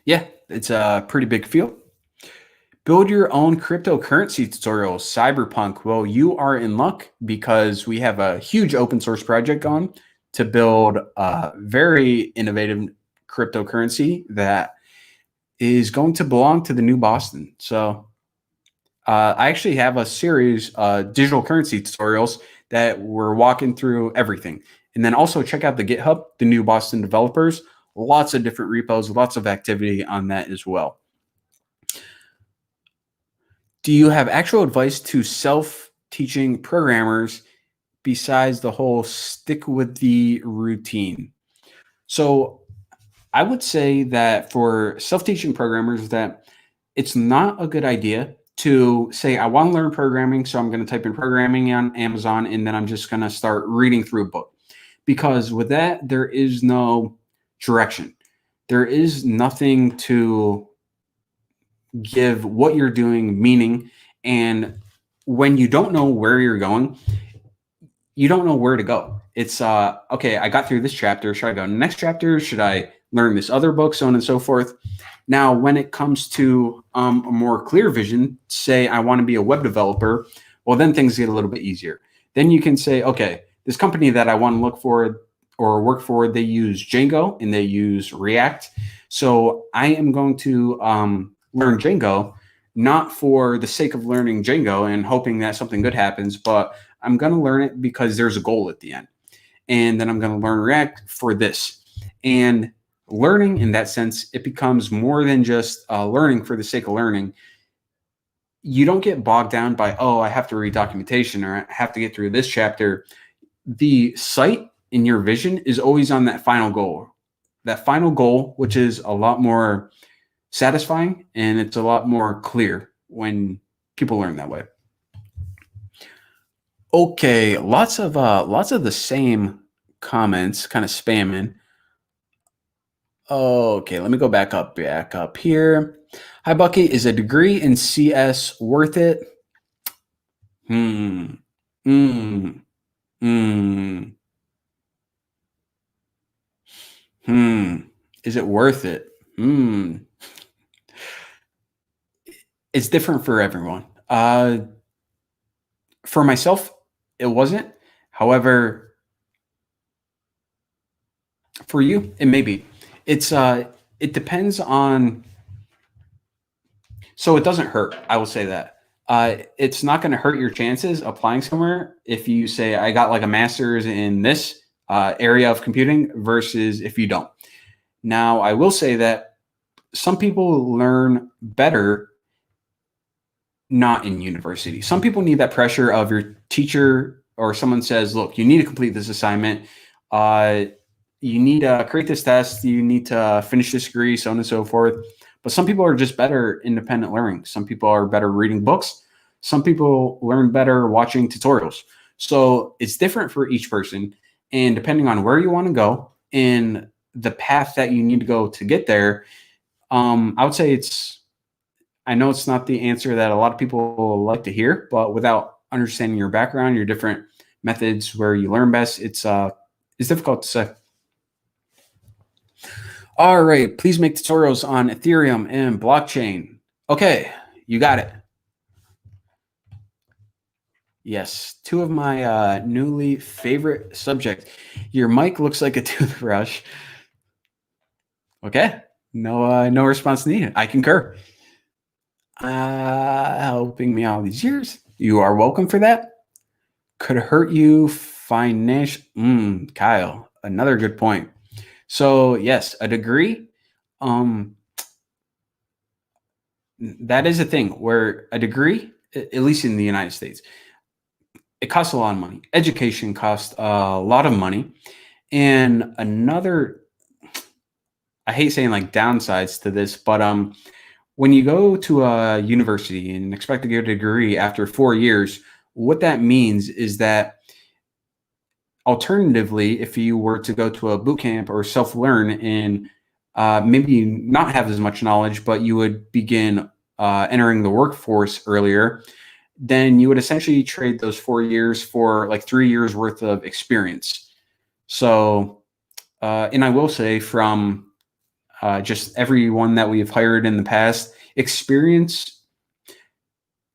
Yeah, it's a pretty big field. Build your own cryptocurrency tutorial, Cyberpunk. Well, you are in luck, because we have a huge open source project going to build a very innovative cryptocurrency that is going to belong to the new Boston. So I actually have a series, digital currency tutorials that we're walking through everything. And then also check out the GitHub, the New Boston Developers. Lots of different repos, lots of activity on that as well. Do you have actual advice to self-teaching programmers besides the whole stick with the routine? So I would say that for self-teaching programmers that it's not a good idea to say, I want to learn programming, so I'm going to type in programming on Amazon, and then I'm just going to start reading through a book. Because with that, there is no direction. There is nothing to give what you're doing meaning. And when you don't know where you're going, you don't know where to go. It's okay, I got through this chapter. Should I go to the next chapter? Should I learn this other book? So on and so forth. Now, when it comes to a more clear vision, say I want to be a web developer, well, then things get a little bit easier. Then you can say, okay, this company that I want to look for or work for, they use Django and they use React. So I am going to learn Django, not for the sake of learning Django and hoping that something good happens, but I'm going to learn it because there's a goal at the end. And then I'm going to learn React for this. And learning in that sense, it becomes more than just learning for the sake of learning. You don't get bogged down by, oh, I have to read documentation or I have to get through this chapter. The sight in your vision is always on that final goal. That final goal, which is a lot more satisfying and it's a lot more clear when people learn that way. Okay, lots of the same comments, kind of spamming. Okay, let me go back up here. Hi, Bucky. Is a degree in CS worth it? Hmm. Hmm. Hmm. Hmm. Is it worth it? Hmm. It's different for everyone. For myself, it wasn't. However, for you, it may be. It depends on. So it doesn't hurt. I will say that. It's not going to hurt your chances applying somewhere if you say I got like a master's in this area of computing versus if you don't. Now, I will say that some people learn better not in university. Some people need that pressure of your teacher or someone says, look, you need to complete this assignment. You need to create this test. You need to finish this degree, so on and so forth. But some people are just better independent learning. Some people are better reading books. Some people learn better watching tutorials. So it's different for each person. And depending on where you want to go and the path that you need to go to get there, I would say I know it's not the answer that a lot of people like to hear, but without understanding your background, your different methods where you learn best, it's difficult to say. All right, please make tutorials on Ethereum and blockchain. Okay, you got it. Yes, two of my newly favorite subjects. Your mic looks like a toothbrush. Okay, no response needed. I concur. Helping me all these years. You are welcome for that. Could hurt you financially. Kyle, another good point. So yes, a degree. That is a thing where a degree, at least in the United States, it costs a lot of money. Education costs a lot of money. And another, I hate saying like downsides to this, but when you go to a university and expect to get a degree after 4 years, what that means is that alternatively, if you were to go to a boot camp or self-learn and maybe not have as much knowledge, but you would begin entering the workforce earlier, then you would essentially trade those 4 years for like 3 years worth of experience. So, and I will say from just everyone that we've hired in the past, experience,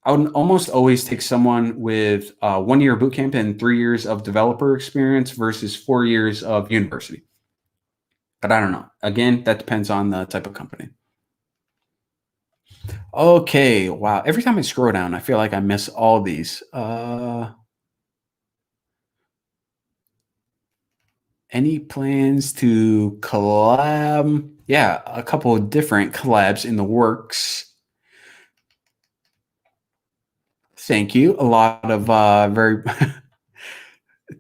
I would almost always take someone with 1 year boot camp and 3 years of developer experience versus 4 years of university. But I don't know. Again, that depends on the type of company. Okay, wow. Every time I scroll down, I feel like I miss all these. Any plans to collab? Yeah, a couple of different collabs in the works. Thank you. A lot of very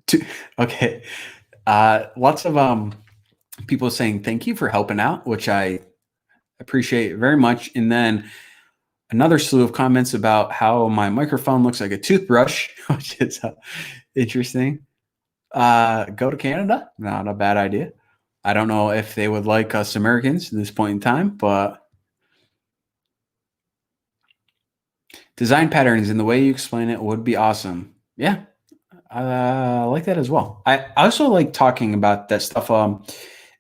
to- okay. Lots of people saying thank you for helping out, which I appreciate very much. And then another slew of comments about how my microphone looks like a toothbrush, which is interesting. Go to Canada, not a bad idea. I don't know if they would like us Americans at this point in time, but design patterns and the way you explain it would be awesome. Yeah, I like that as well. I also like talking about that stuff.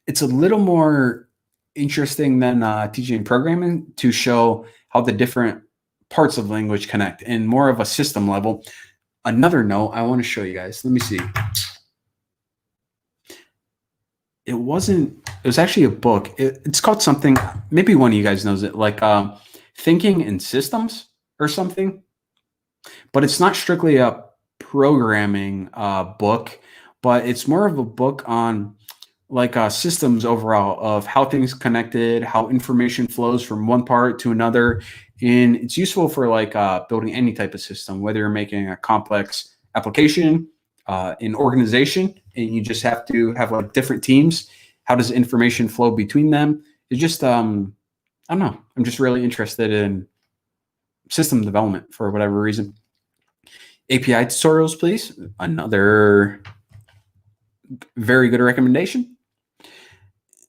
It's a little more interesting than teaching programming to show how the different parts of language connect and more of a system level. Another note I want to show you guys. Let me see. It wasn't. It was actually a book. It's called something. Maybe one of you guys knows it, like Thinking in Systems or something. But it's not strictly a programming book, but it's more of a book on like systems overall of how things connected, how information flows from one part to another, and it's useful for like building any type of system, whether you're making a complex application, an organization, and you just have to have like different teams. How does information flow between them? It's just I don't know. I'm just really interested in system development for whatever reason. API tutorials, please. Another very good recommendation.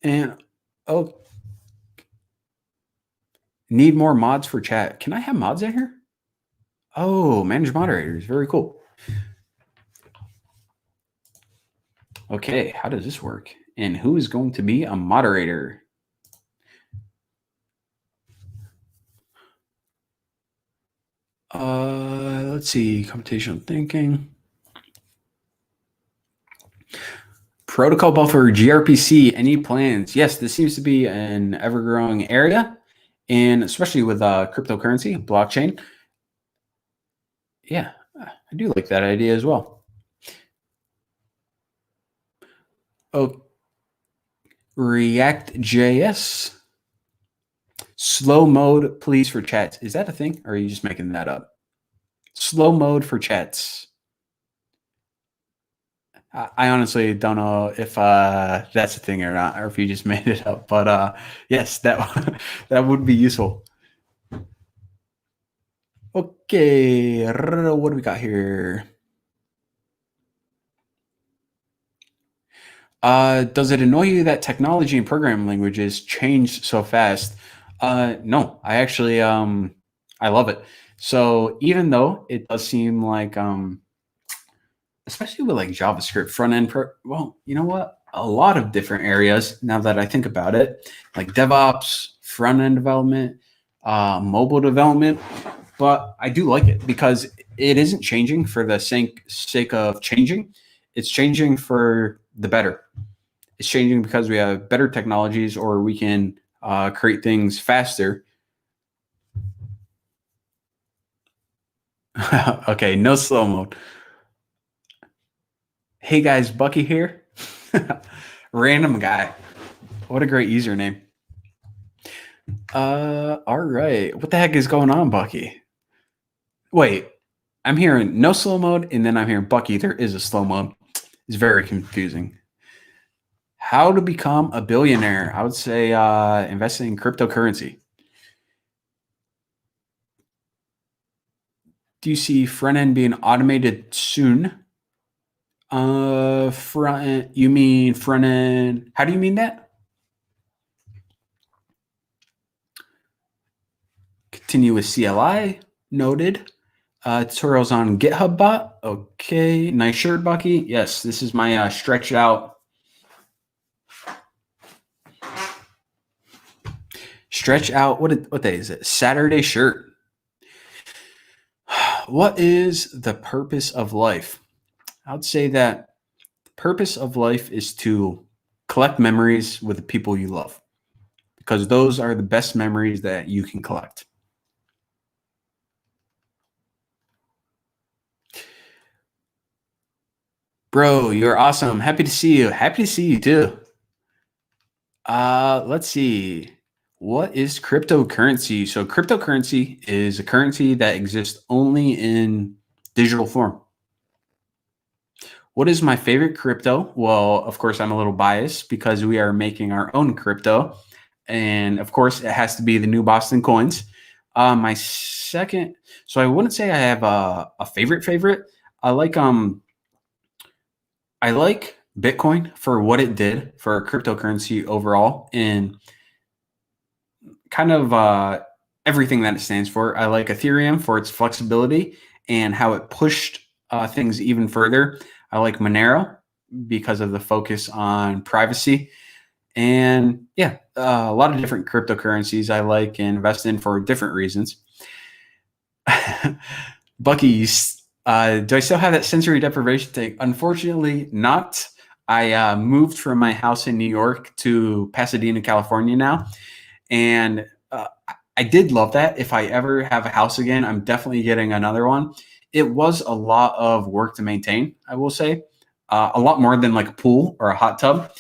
And oh, need more mods for chat. Can I have mods in here? Oh, manage moderators. Very cool. Okay, how does this work? And who is going to be a moderator? Let's see. Computational thinking. Protocol buffer, gRPC, any plans? Yes, this seems to be an ever-growing area, and especially with cryptocurrency, blockchain. Yeah, I do like that idea as well. Oh, React.js. Slow mode, please, for chats. Is that a thing, or are you just making that up? Slow mode for chats. I honestly don't know if that's a thing or not, or if you just made it up. But yes, that that would be useful. Okay, what do we got here? Does it annoy you that technology and programming languages change so fast? No, I actually I love it. So even though it does seem like especially with like JavaScript front end, well, you know what? A lot of different areas now that I think about it, like DevOps, front end development, mobile development. But I do like it because it isn't changing for the sake of changing. It's changing for the better. It's changing because we have better technologies or we can create things faster. Okay, no slow mode. Hey guys, Bucky here. Random guy. What a great username. All right. What the heck is going on, Bucky? Wait, I'm hearing no slow mode, and then I'm hearing Bucky. There is a slow mode. It's very confusing. How to become a billionaire? I would say investing in cryptocurrency. Do you see front end being automated soon? Front end. You mean front end? How do you mean that? Continue with CLI. Noted. Tutorials on GitHub bot. Okay. Nice shirt, Bucky. Yes, this is my stretched out. Stretch out. What day is it? Saturday shirt. What is the purpose of life? I would say that the purpose of life is to collect memories with the people you love because those are the best memories that you can collect. Bro, you're awesome. Happy to see you. Happy to see you too. Let's see. What is cryptocurrency? So cryptocurrency is a currency that exists only in digital form. What is my favorite crypto? Well, of course, I'm a little biased because we are making our own crypto. And of course, it has to be the new Boston coins. My second, so I wouldn't say I have a favorite. I like um I like Bitcoin for what it did for cryptocurrency overall and kind of everything that it stands for. I like Ethereum for its flexibility and how it pushed things even further. I like Monero because of the focus on privacy. And yeah, a lot of different cryptocurrencies I like and invest in for different reasons. Bucky, do I still have that sensory deprivation thing? Unfortunately, not. I moved from my house in New York to Pasadena, California now. And I did love that. If I ever have a house again, I'm definitely getting another one. It was a lot of work to maintain, I will say, a lot more than like a pool or a hot tub.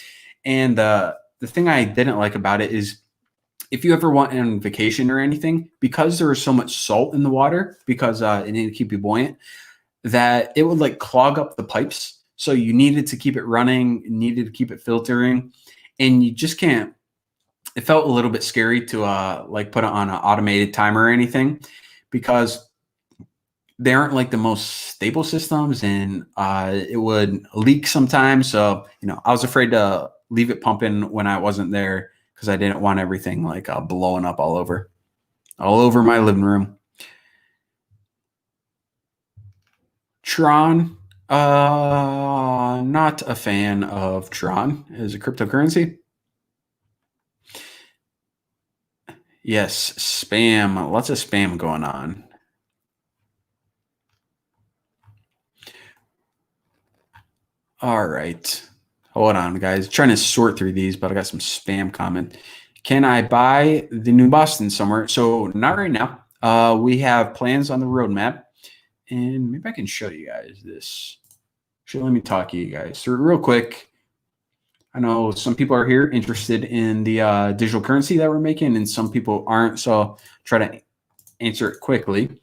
And the thing I didn't like about it is if you ever went on vacation or anything, because there was so much salt in the water, because it needed to keep you buoyant, that it would like clog up the pipes. So you needed to keep it running, needed to keep it filtering, and you just can't. It felt a little bit scary to like put it on an automated timer or anything because they aren't like the most stable systems and it would leak sometimes. So, I was afraid to leave it pumping when I wasn't there because I didn't want everything like blowing up all over my living room. Tron, not a fan of Tron as a cryptocurrency. Yes, spam, lots of spam going on. All right. Hold on, guys. Trying to sort through these, but I got some spam comment. Can I buy the new Boston somewhere? So not right now. We have plans on the roadmap, and maybe I can show you guys this. Actually, let me talk to you guys. So real quick, I know some people are here interested in the digital currency that we're making, and some people aren't. So I'll try to answer it quickly.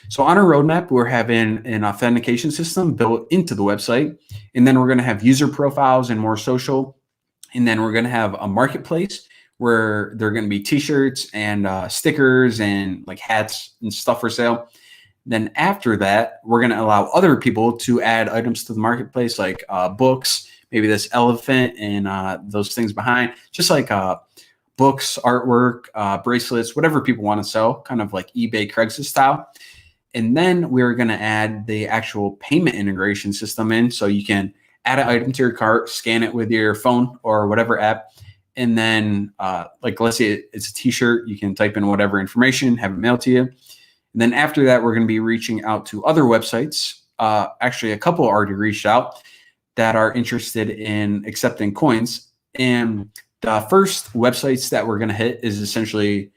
So on our roadmap, we're having an authentication system built into the website, and then we're going to have user profiles and more social, and then we're going to have a marketplace where there are going to be T-shirts and stickers and like hats and stuff for sale. Then after that, we're going to allow other people to add items to the marketplace, like books, maybe this elephant and those things behind, just like books, artwork, bracelets, whatever people want to sell, kind of like eBay, Craigslist style. And then we're going to add the actual payment integration system in. So you can add an item to your cart, scan it with your phone or whatever app. And then like, let's say it's a t-shirt, you can type in whatever information, have it mailed to you. And then after that, we're going to be reaching out to other websites. Actually, a couple already reached out that are interested in accepting coins. And the first websites that we're going to hit is essentially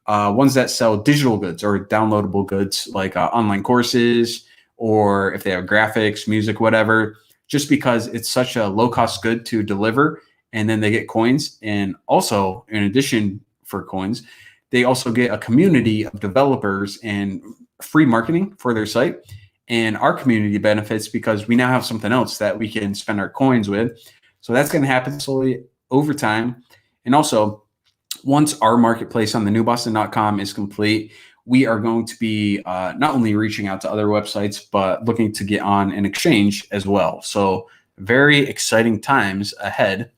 ones that sell digital goods or downloadable goods like online courses, or if they have graphics, music, whatever, just because it's such a low cost good to deliver. And then they get coins. And also, in addition for coins, they also get a community of developers and free marketing for their site. And our community benefits because we now have something else that we can spend our coins with. So that's going to happen slowly over time. And also, once our marketplace on the newboston.com is complete, we are going to be not only reaching out to other websites, but looking to get on an exchange as well. So very exciting times ahead.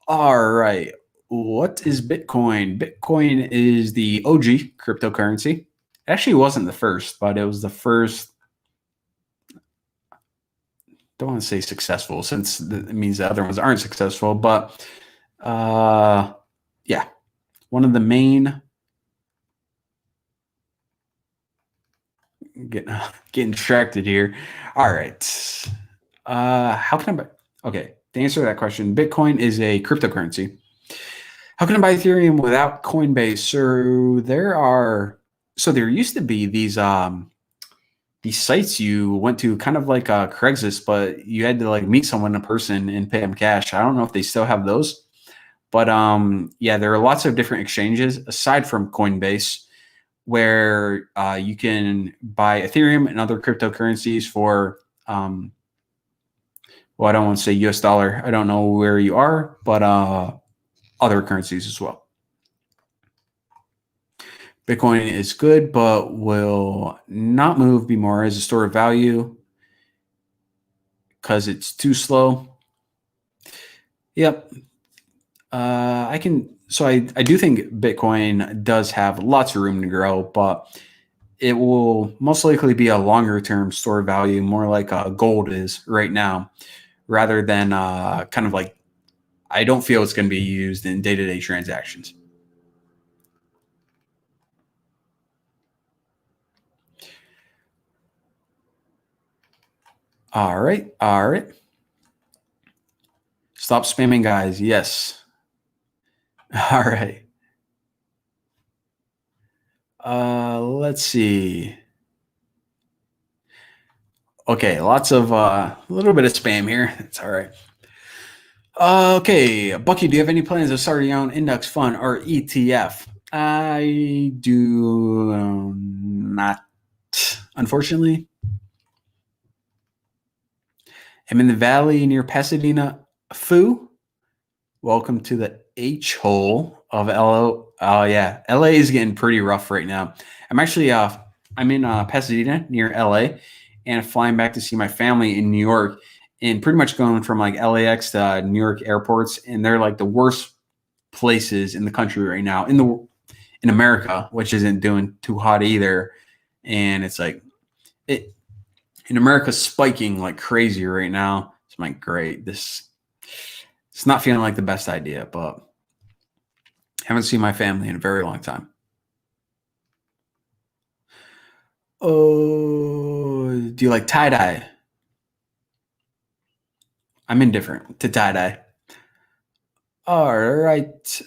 All right. What is Bitcoin? Bitcoin is the OG cryptocurrency. It actually wasn't the first, but it was the first. Don't want to say successful since it means the other ones aren't successful, but yeah, one of the main. Getting distracted here. All right. How can I buy? Okay, to answer that question, Bitcoin is a cryptocurrency. How can I buy Ethereum without Coinbase? So there used to be these these sites you went to, kind of like Craigslist, but you had to like meet someone in person and pay them cash. I don't know if they still have those, but yeah, there are lots of different exchanges aside from Coinbase where you can buy Ethereum and other cryptocurrencies for, well, I don't want to say US dollar. I don't know where you are, but other currencies as well. Bitcoin is good, but will not move, be more as a store of value because it's too slow. Yep. I can, so I do think Bitcoin does have lots of room to grow, but it will most likely be a longer term store of value, more like gold is right now, rather than kind of like, I don't feel it's going to be used in day to day transactions. All right. All right. Stop spamming, guys. Yes. All right. Let's see. Okay, lots of a little bit of spam here. It's all right. Okay, Bucky, do you have any plans of starting your own index fund or ETF? I do not, unfortunately. I'm in the valley near Pasadena. Foo, welcome to the H hole of LO. Oh yeah, LA is getting pretty rough right now. I'm actually I'm in Pasadena near LA, and flying back to see my family in New York, and pretty much going from like LAX to New York airports, and they're like the worst places in the country right now in America, which isn't doing too hot either. And it's like it in America's spiking like crazy right now. It's like great. It's not feeling like the best idea, but haven't seen my family in a very long time. Oh, do you like tie dye? I'm indifferent to tie dye. All right.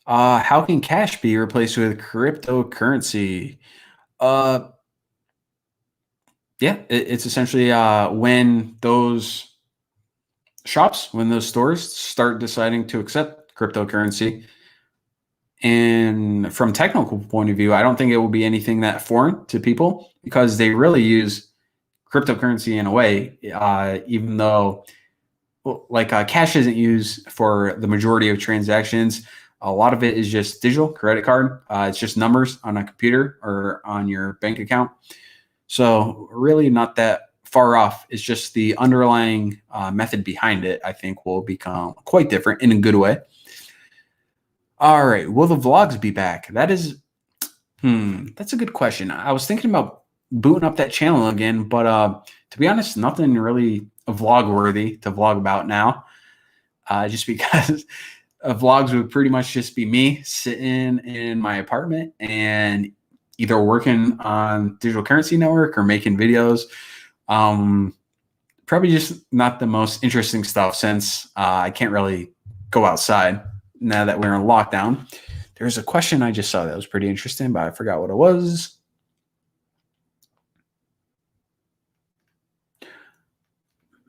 How can cash be replaced with cryptocurrency? Uh, yeah, it's essentially when those shops, when those stores start deciding to accept cryptocurrency. And from technical point of view, I don't think it will be anything that foreign to people because they really use cryptocurrency in a way, even though well, like cash isn't used for the majority of transactions. A lot of it is just digital credit card. It's just numbers on a computer or on your bank account. So really not that far off. It's just the underlying method behind it, I think, will become quite different in a good way. All right. Will the vlogs be back? That's a good question. I was thinking about booting up that channel again, but to be honest, nothing really vlog worthy to vlog about now. Just because vlogs would pretty much just be me sitting in my apartment and either working on digital currency network or making videos. Probably just not the most interesting stuff since I can't really go outside now that we're in lockdown. There's a question I just saw that was pretty interesting, but I forgot what it was.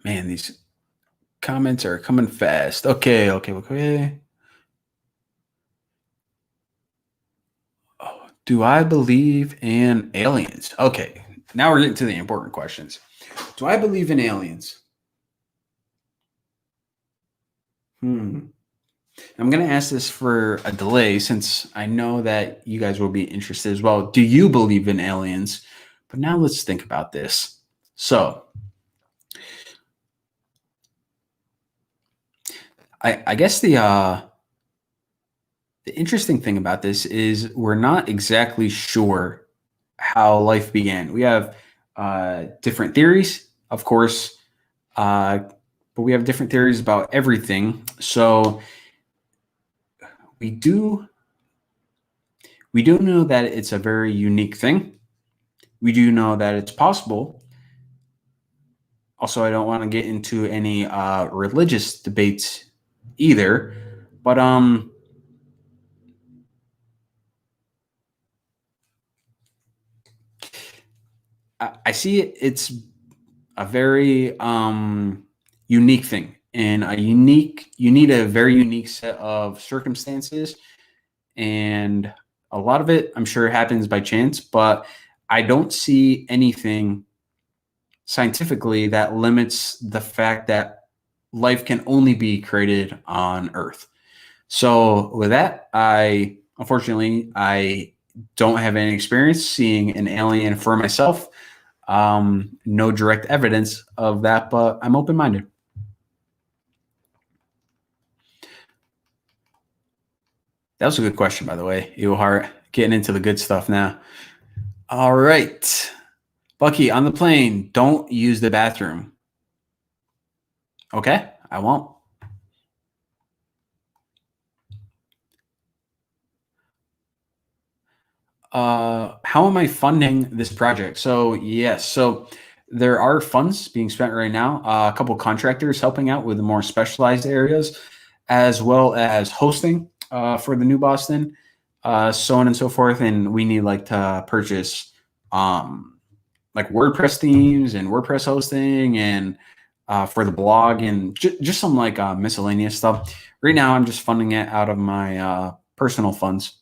Man, these comments are coming fast. Okay. Oh, do I believe in aliens? Okay, now we're getting to the important questions. Do I believe in aliens? I'm going to ask this for a delay since I know that you guys will be interested as well. Do you believe in aliens? But now let's think about this. So, I guess the interesting thing about this is we're not exactly sure how life began. We have different theories, of course, but we have different theories about everything. So we do know that it's a very unique thing. We do know that it's possible. Also, I don't want to get into any religious debates either, but I see it. It's a very unique thing, and you need a very unique set of circumstances, and a lot of it I'm sure happens by chance, but I don't see anything scientifically that limits the fact that life can only be created on Earth. So with that, I don't have any experience seeing an alien for myself. No direct evidence of that, but I'm open-minded. That was a good question, by the way. Eilhart, getting into the good stuff now. All right. Bucky, on the plane, don't use the bathroom. Okay, I won't. How am I funding this project? So yes, so there are funds being spent right now. A couple contractors helping out with the more specialized areas, as well as hosting for the New Boston, so on and so forth. And we need like to purchase like WordPress themes and WordPress hosting and for the blog and just some like miscellaneous stuff. Right now, I'm just funding it out of my personal funds.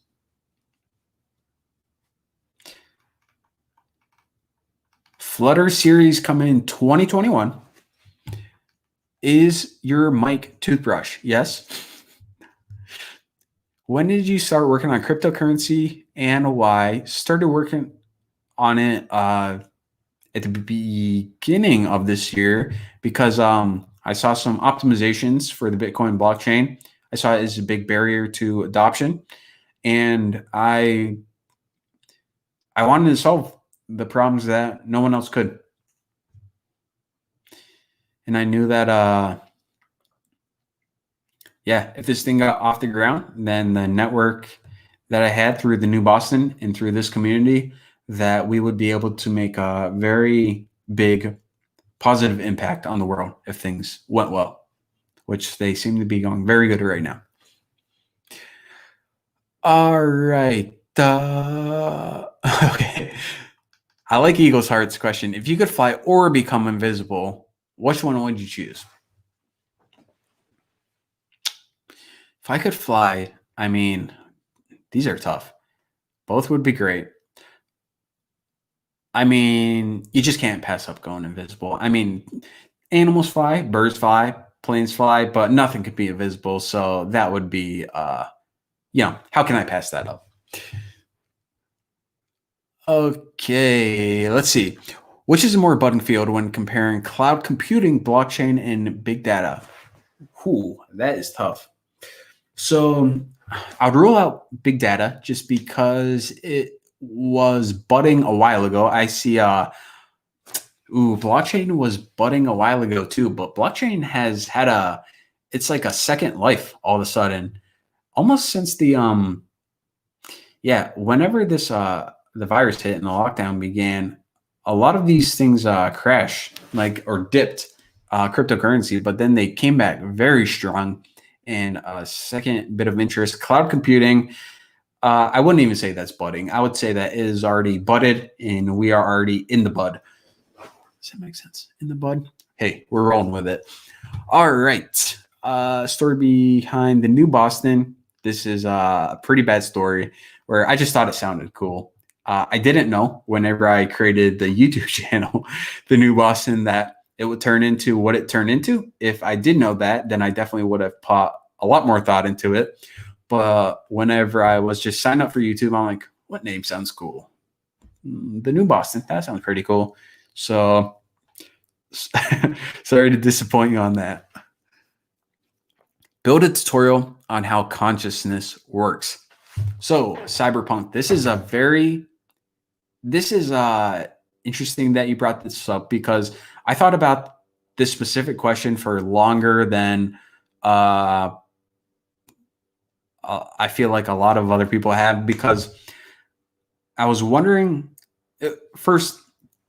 Flutter series coming in 2021. Is your mic toothbrush? Yes. When did you start working on cryptocurrency and why? Started working on it at the beginning of this year because I saw some optimizations for the Bitcoin blockchain. I saw it as a big barrier to adoption, and I wanted to solve the problems that no one else could. And I knew that yeah, if this thing got off the ground, then the network that I had through the New Boston and through this community, that we would be able to make a very big positive impact on the world if things went well, which they seem to be going very good right now. All right. Okay. I like Eagles Heart's question. If you could fly or become invisible, which one would you choose? If I could fly, I mean, these are tough. Both would be great. I mean, you just can't pass up going invisible. I mean, animals fly, birds fly, planes fly, but nothing could be invisible. So that would be, how can I pass that up? Okay, let's see. Which is a more abundant field when comparing cloud computing, blockchain, and big data? Ooh, that is tough. So I'd rule out big data just because it was budding a while ago. I see blockchain was budding a while ago too, but blockchain has had it's like a second life all of a sudden. Almost since the whenever this the virus hit and the lockdown began, a lot of these things crashed or dipped cryptocurrency, but then they came back very strong. And a second bit of interest, cloud computing. I wouldn't even say that's budding. I would say that it is already budded and we are already in the bud. Does that make sense? In the bud? Hey, we're rolling with it. All right. Story behind the New Boston. This is a pretty bad story where I just thought it sounded cool. I didn't know whenever I created the YouTube channel, the New Boston, that it would turn into what it turned into. If I did know that, then I definitely would have put a lot more thought into it. But whenever I was just signed up for YouTube, I'm like, what name sounds cool? The New Boston. That sounds pretty cool. So sorry to disappoint you on that. Build a tutorial on how consciousness works. So Cyberpunk, this is interesting that you brought this up because I thought about this specific question for longer than I feel like a lot of other people have, because I was wondering first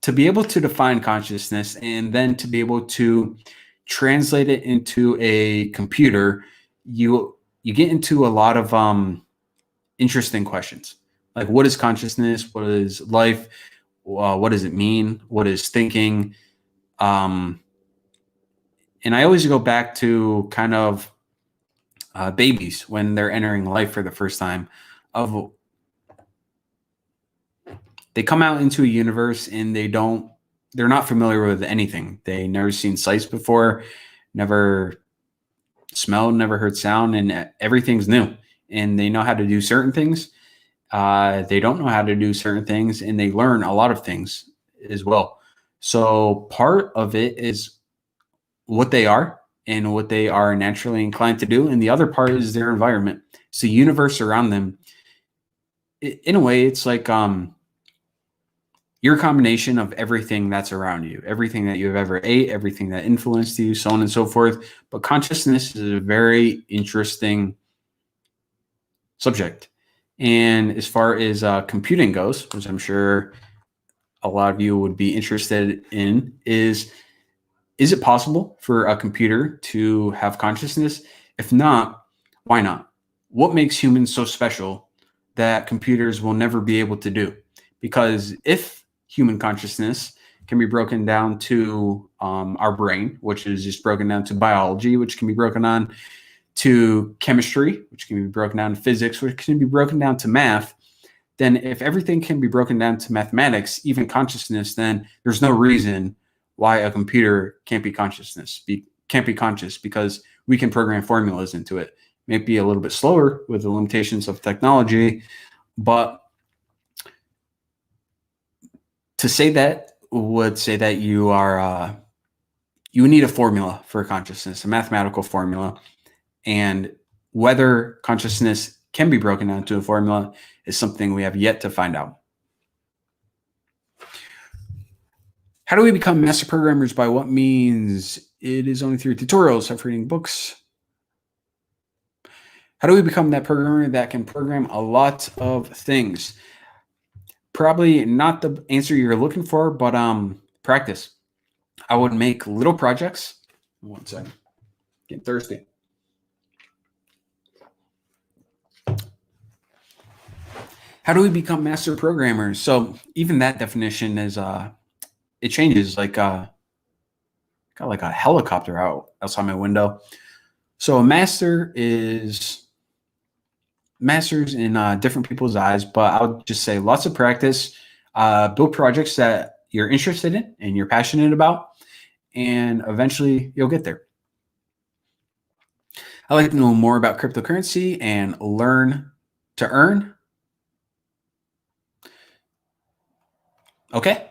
to be able to define consciousness and then to be able to translate it into a computer, you get into a lot of interesting questions. Like, what is consciousness? What is life? what does it mean? What is thinking? And I always go back to kind of babies when they're entering life for the first time. Of they come out into a universe and they're not familiar with anything. They never seen sights before, never smelled, never heard sound, and everything's new. And they know how to do certain things. They don't know how to do certain things, and they learn a lot of things as well. So part of it is what they are and what they are naturally inclined to do, and the other part is their environment. It's the universe around them. In a way, it's like you're a combination of everything that's around you, everything that you've ever ate, everything that influenced you, so on and so forth. But consciousness is a very interesting subject. And as far as computing goes, which I'm sure a lot of you would be interested in, is it possible for a computer to have consciousness? If not, why not? What makes humans so special that computers will never be able to do? Because if human consciousness can be broken down to our brain, which is just broken down to biology, which can be broken down to chemistry, which can be broken down to physics, which can be broken down to math, then if everything can be broken down to mathematics, even consciousness, then there's no reason why a computer can't be conscious, because we can program formulas into it. Maybe a little bit slower with the limitations of technology, but to say that would say that you are you need a formula for consciousness, a mathematical formula, and whether consciousness can be broken down to a formula is something we have yet to find out. How do we become master programmers? By what means? It is only through tutorials of reading books. How do we become that programmer that can program a lot of things? Probably not the answer you're looking for, but practice. I would make little projects. One second. Getting thirsty. How do we become master programmers? So even that definition is it changes. Like got like a helicopter outside my window. So a master is masters in different people's eyes, but I'll just say lots of practice, build projects that you're interested in and you're passionate about, and eventually you'll get there. I'd like to know more about cryptocurrency and learn to earn. Okay.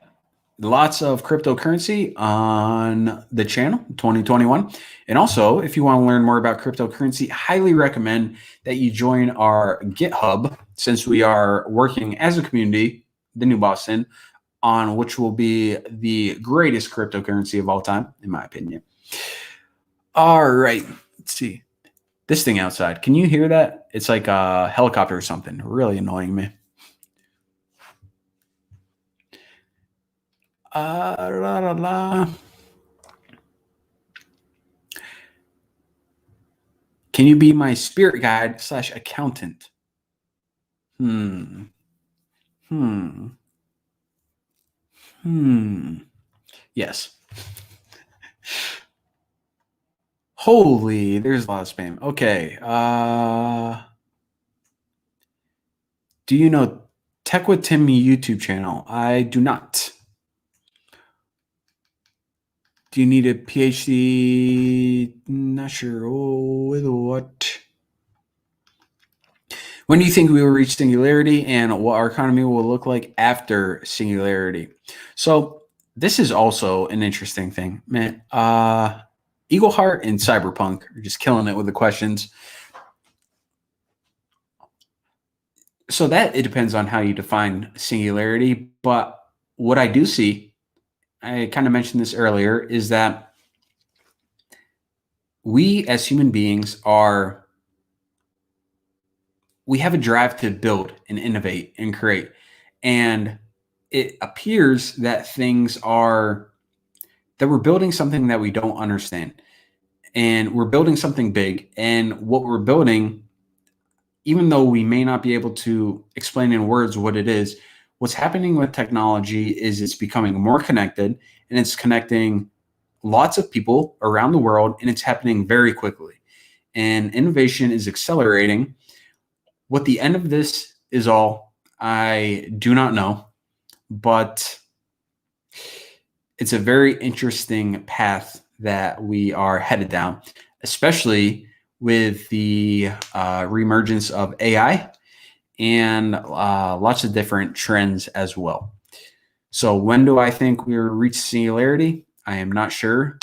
Lots of cryptocurrency on the channel 2021. And also, if you want to learn more about cryptocurrency, highly recommend that you join our GitHub, since we are working as a community, the New Boston, on which will be the greatest cryptocurrency of all time, in my opinion. All right. Let's see. This thing outside. Can you hear that? It's like a helicopter or something. Really annoying me. Can you be my spirit guide / accountant? Yes. Holy, there's a lot of spam. Okay. Do you know Tech with Timmy YouTube channel? I do not. Do you need a PhD? Not sure. Oh, with what? When do you think we will reach singularity, and what our economy will look like after singularity? So this is also an interesting thing, man. Eagle Heart and Cyberpunk are just killing it with the questions. So that it depends on how you define singularity. But what I do see, I kind of mentioned this earlier, is that we as human beings we have a drive to build and innovate and create. And it appears that we're building something that we don't understand. And we're building something big. And what we're building, even though we may not be able to explain in words what it is, what's happening with technology is it's becoming more connected, and it's connecting lots of people around the world, and it's happening very quickly. And innovation is accelerating. What the end of this is all, I do not know, but it's a very interesting path that we are headed down, especially with the reemergence of AI and lots of different trends as well. So when do I think we'll reach singularity? I am not sure.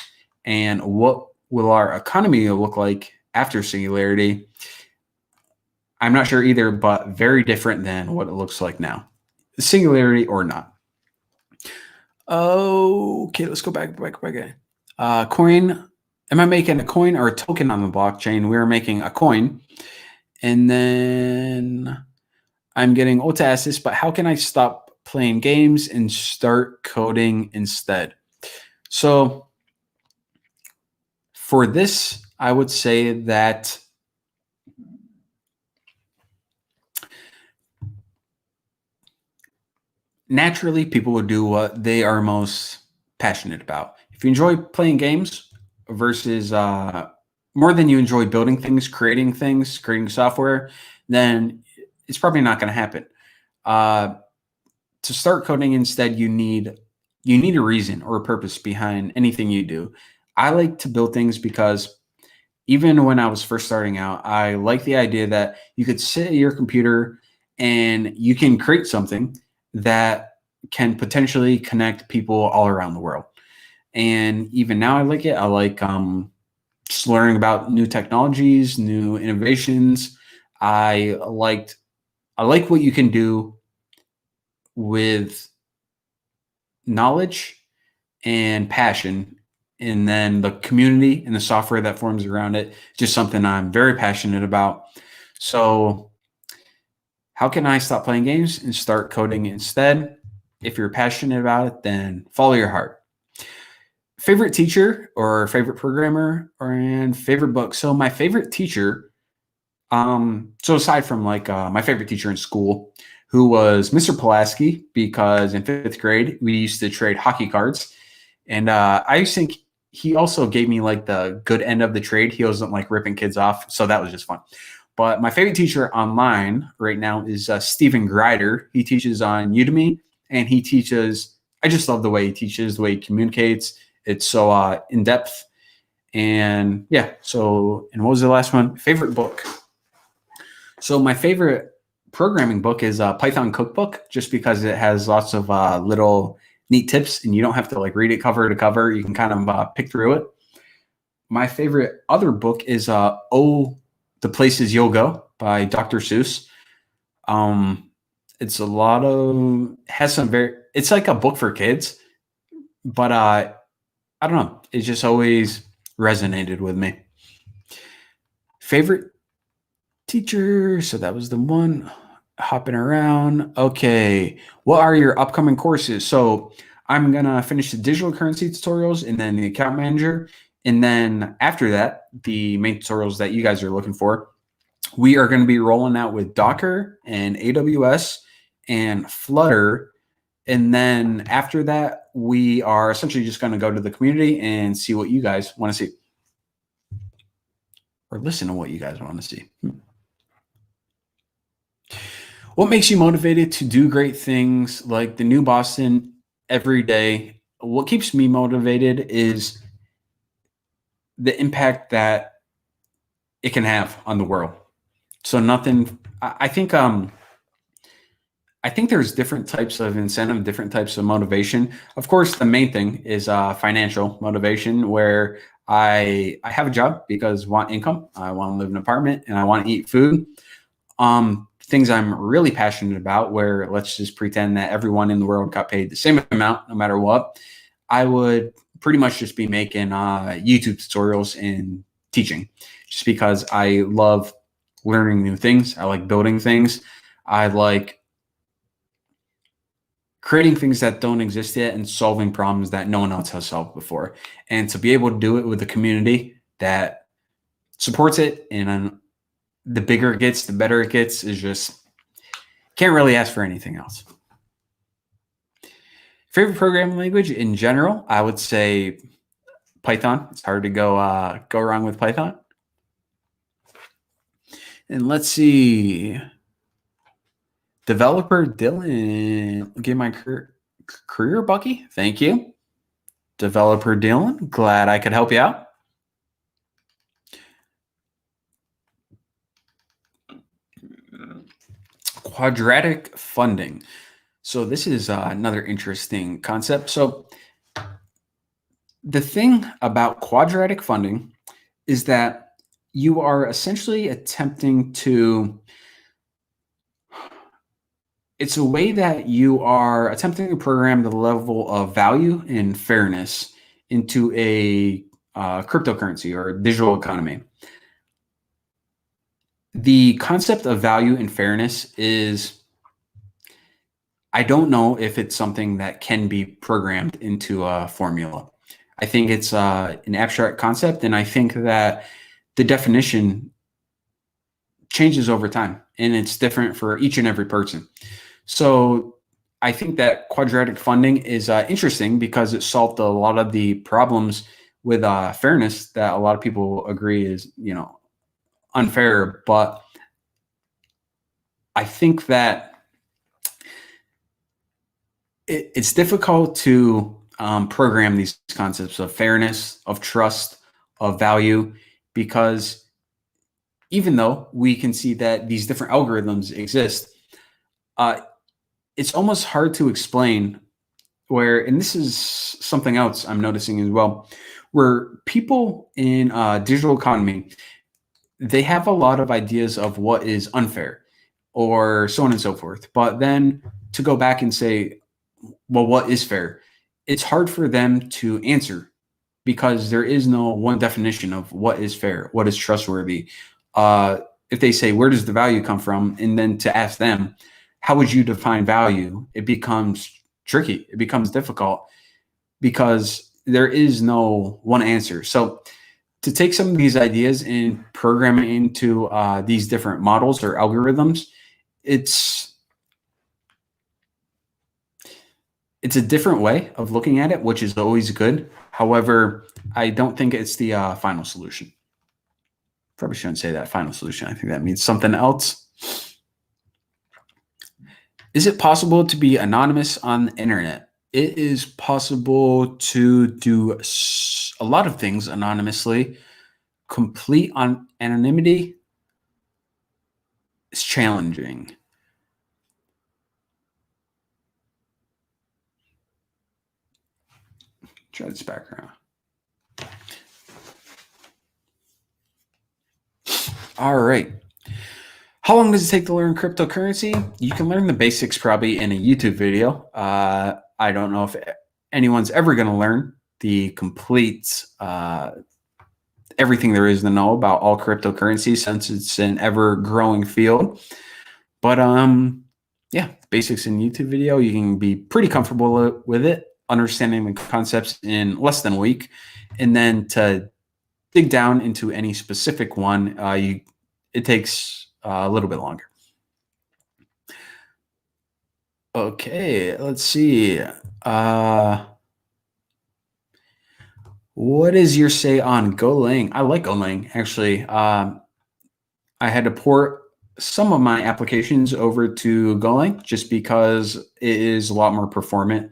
And what will our economy look like after singularity? I'm not sure either, but very different than what it looks like now. Singularity or not. Okay, let's go back. Coin. Am I making a coin or a token on the blockchain? We're making a coin. And then I'm getting to ask this, but how can I stop playing games and start coding instead? So for this, I would say that naturally people would do what they are most passionate about. If you enjoy playing games versus more than you enjoy building things, creating software, then it's probably not going to happen. To start coding instead, you need a reason or a purpose behind anything you do. I like to build things because even when I was first starting out, I like the idea that you could sit at your computer and you can create something that can potentially connect people all around the world. And even now I like it. I like just learning about new technologies, new innovations. I like what you can do with knowledge and passion, and then the community and the software that forms around it, just something I'm very passionate about. So how can I stop playing games and start coding instead? If you're passionate about it, then follow your heart. Favorite teacher or favorite programmer and favorite book. So my favorite teacher, so aside from like my favorite teacher in school, who was Mr. Pulaski, because in 5th grade, we used to trade hockey cards. And I think he also gave me like the good end of the trade. He wasn't like ripping kids off. So that was just fun. But my favorite teacher online right now is Stephen Grider. He teaches on Udemy, and he teaches, I just love the way he teaches, the way he communicates. It's so in depth. And yeah, so, and what was the last one? Favorite book. So my favorite programming book is Python Cookbook, just because it has lots of little neat tips, and you don't have to like read it cover to cover. You can kind of pick through it. My favorite other book is Oh, the Places You'll Go by Dr. Seuss. It's a lot of, has some very, it's like a book for kids, but I don't know. It just always resonated with me. Favorite teacher. So that was the one. Hopping around. Okay. What are your upcoming courses? So I'm going to finish the digital currency tutorials and then the account manager. And then after that, the main tutorials that you guys are looking for, we are going to be rolling out with Docker and AWS and Flutter. And then after that, we are essentially just going to go to the community and see what you guys want to see, or listen to what you guys want to see. What makes you motivated to do great things like the New Boston every day? What keeps me motivated is the impact that it can have on the world. So nothing, I think there's different types of incentive, different types of motivation. Of course, the main thing is financial motivation, where I have a job because I want income. I want to live in an apartment and I want to eat food. Things I'm really passionate about, where let's just pretend that everyone in the world got paid the same amount, no matter what, I would pretty much just be making YouTube tutorials and teaching, just because I love learning new things. I like building things. I like creating things that don't exist yet and solving problems that no one else has solved before. And to be able to do it with a community that supports it, and the bigger it gets, the better it gets, is just, can't really ask for anything else. Favorite programming language in general, I would say Python. It's hard to go wrong with Python. And let's see. Developer Dylan, give my career, Bucky. Thank you. Developer Dylan, glad I could help you out. Quadratic funding. So this is another interesting concept. So the thing about quadratic funding is that you are essentially attempting to, it's a way that you are attempting to program the level of value and fairness into a cryptocurrency or digital economy. The concept of value and fairness is, I don't know if it's something that can be programmed into a formula. I think it's an abstract concept, and I think that the definition changes over time, and it's different for each and every person. So I think that quadratic funding is interesting because it solved a lot of the problems with fairness that a lot of people agree is, unfair. But I think that it's difficult to program these concepts of fairness, of trust, of value, because even though we can see that these different algorithms exist, it's almost hard to explain and this is something else I'm noticing as well, where people in digital economy, they have a lot of ideas of what is unfair or so on and so forth. But then to go back and say, well, what is fair? It's hard for them to answer because there is no one definition of what is fair, what is trustworthy. If they say, where does the value come from? And then to ask them, how would you define value? It becomes tricky. It becomes difficult because there is no one answer. So to take some of these ideas and program it into these different models or algorithms, it's a different way of looking at it, which is always good. However, I don't think it's the final solution. Probably shouldn't say that final solution. I think that means something else. Is it possible to be anonymous on the internet? It is possible to do a lot of things anonymously. Complete anonymity is challenging. Try this background. All right. How long does it take to learn cryptocurrency? You can learn the basics probably in a YouTube video. I don't know if anyone's ever going to learn the complete everything there is to know about all cryptocurrencies since it's an ever-growing field. But yeah, basics in YouTube video, you can be pretty comfortable with it, understanding the concepts in less than a week. And then to dig down into any specific one, it takes a little bit longer. Okay, let's see. What is your say on Golang? I like Golang, actually. I had to port some of my applications over to Golang just because it is a lot more performant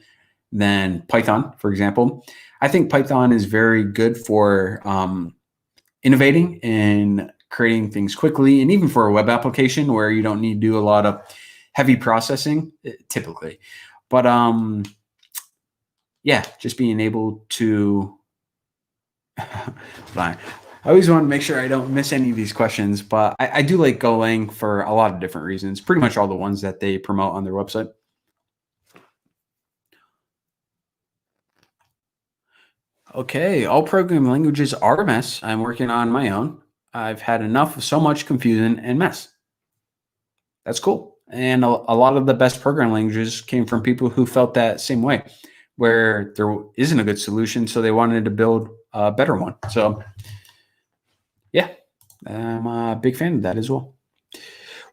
than Python, for example. I think Python is very good for innovating and creating things quickly, and even for a web application where you don't need to do a lot of heavy processing typically. But yeah, just being able to fine. I always want to make sure I don't miss any of these questions, but I do like Golang for a lot of different reasons, pretty much all the ones that they promote on their website. Okay, all programming languages are a mess. I'm working on my own. I've had enough of so much confusion and mess. That's cool. And a lot of the best programming languages came from people who felt that same way, where there isn't a good solution, so they wanted to build a better one. So yeah, I'm a big fan of that as well.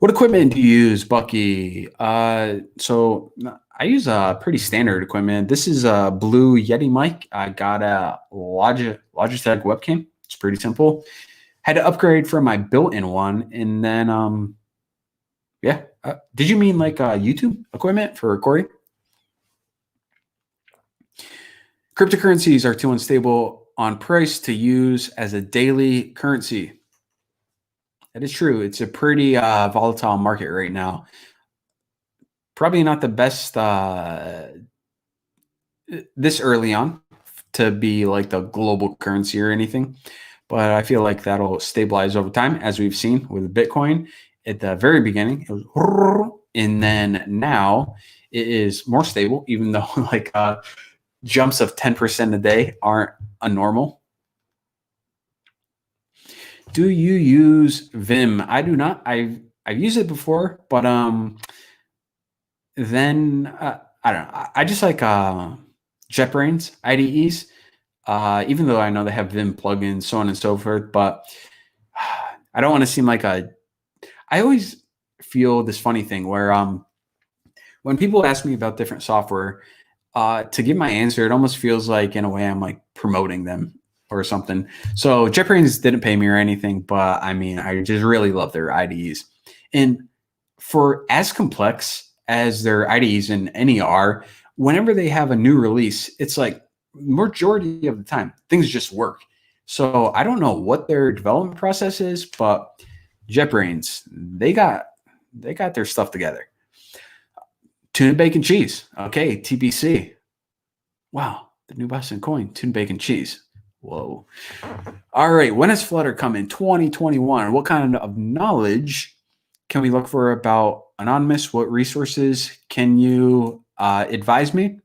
What equipment do you use, Bucky? So I use pretty standard equipment. This is a Blue Yeti mic. I got a Logitech webcam. It's pretty simple. Had to upgrade from my built-in one, and then yeah. Did you mean like YouTube equipment for recording? Cryptocurrencies are too unstable on price to use as a daily currency. That is true. It's a pretty volatile market right now. Probably not the best this early on to be like the global currency or anything, but I feel like that'll stabilize over time, as we've seen with Bitcoin. At the very beginning, it was, and then now it is more stable, even though like jumps of 10% a day aren't a normal. Do you use Vim? I do not. I've used it before, but then I don't know. I just like JetBrains IDEs, even though I know they have Vim plugins, so on and so forth. But I don't want to seem like a. I always feel this funny thing where when people ask me about different software, to give my answer, it almost feels like in a way I'm like promoting them or something. So JetBrains didn't pay me or anything, but I mean, I just really love their IDEs. And for as complex as their IDEs and any are, whenever they have a new release, it's like majority of the time things just work. So I don't know what their development process is, but JetBrains, they got their stuff together. Tuna bacon cheese. Okay, TBC. Wow, the new Boston coin, tuna bacon cheese. Whoa. All right, when is Flutter coming? 2021. What kind of knowledge can we look for about Anonymous? What resources can you advise me?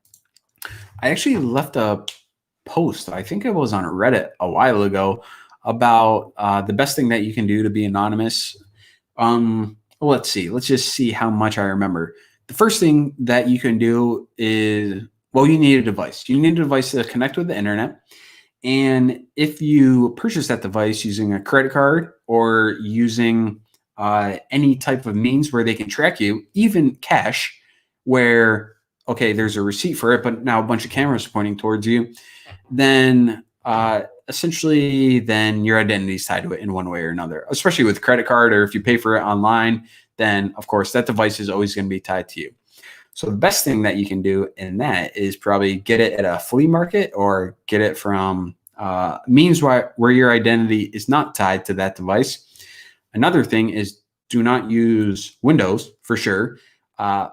I actually left a post, I think it was on Reddit a while ago, about the best thing that you can do to be anonymous. Let's see. Let's just see how much I remember. The first thing that you can do is, well, you need a device. You need a device to connect with the internet. And if you purchase that device using a credit card or using any type of means where they can track you, even cash, where, okay, there's a receipt for it, but now a bunch of cameras are pointing towards you, then essentially then your identity is tied to it in one way or another, especially with credit card, or if you pay for it online, then of course that device is always going to be tied to you. So the best thing that you can do in that is probably get it at a flea market or get it from means where your identity is not tied to that device. Another thing is do not use Windows for sure. I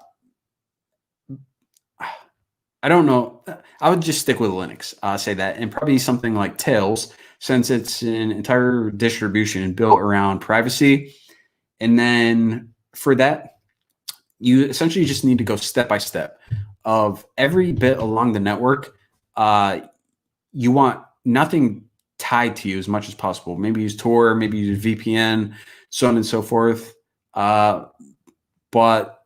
don't know. I would just stick with Linux, say that, and probably something like Tails, since it's an entire distribution built around privacy. And then for that, you essentially just need to go step by step of every bit along the network. You want nothing tied to you as much as possible. Maybe use Tor, maybe use VPN, so on and so forth. But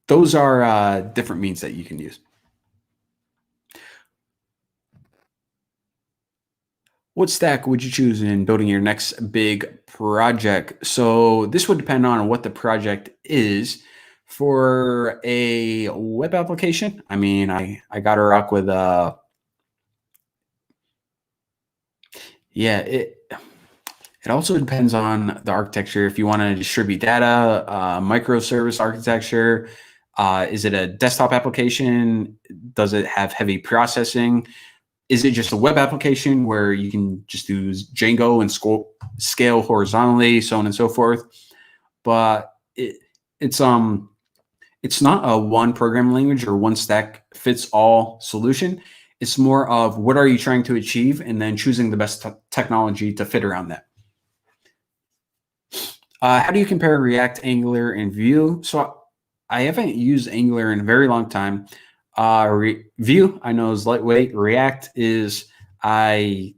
those are different means that you can use. What stack would you choose in building your next big project? So this would depend on what the project is. For a web application, I mean, I got to rock with yeah, it also depends on the architecture. If you want to distribute data, microservice architecture, is it a desktop application? Does it have heavy processing? Is it just a web application where you can just use Django and scale horizontally, so on and so forth? But it's not a one programming language or one stack fits all solution. It's more of what are you trying to achieve and then choosing the best technology to fit around that. How do you compare React, Angular, and Vue? So I haven't used Angular in a very long time. Vue, I know, is lightweight. React is, it's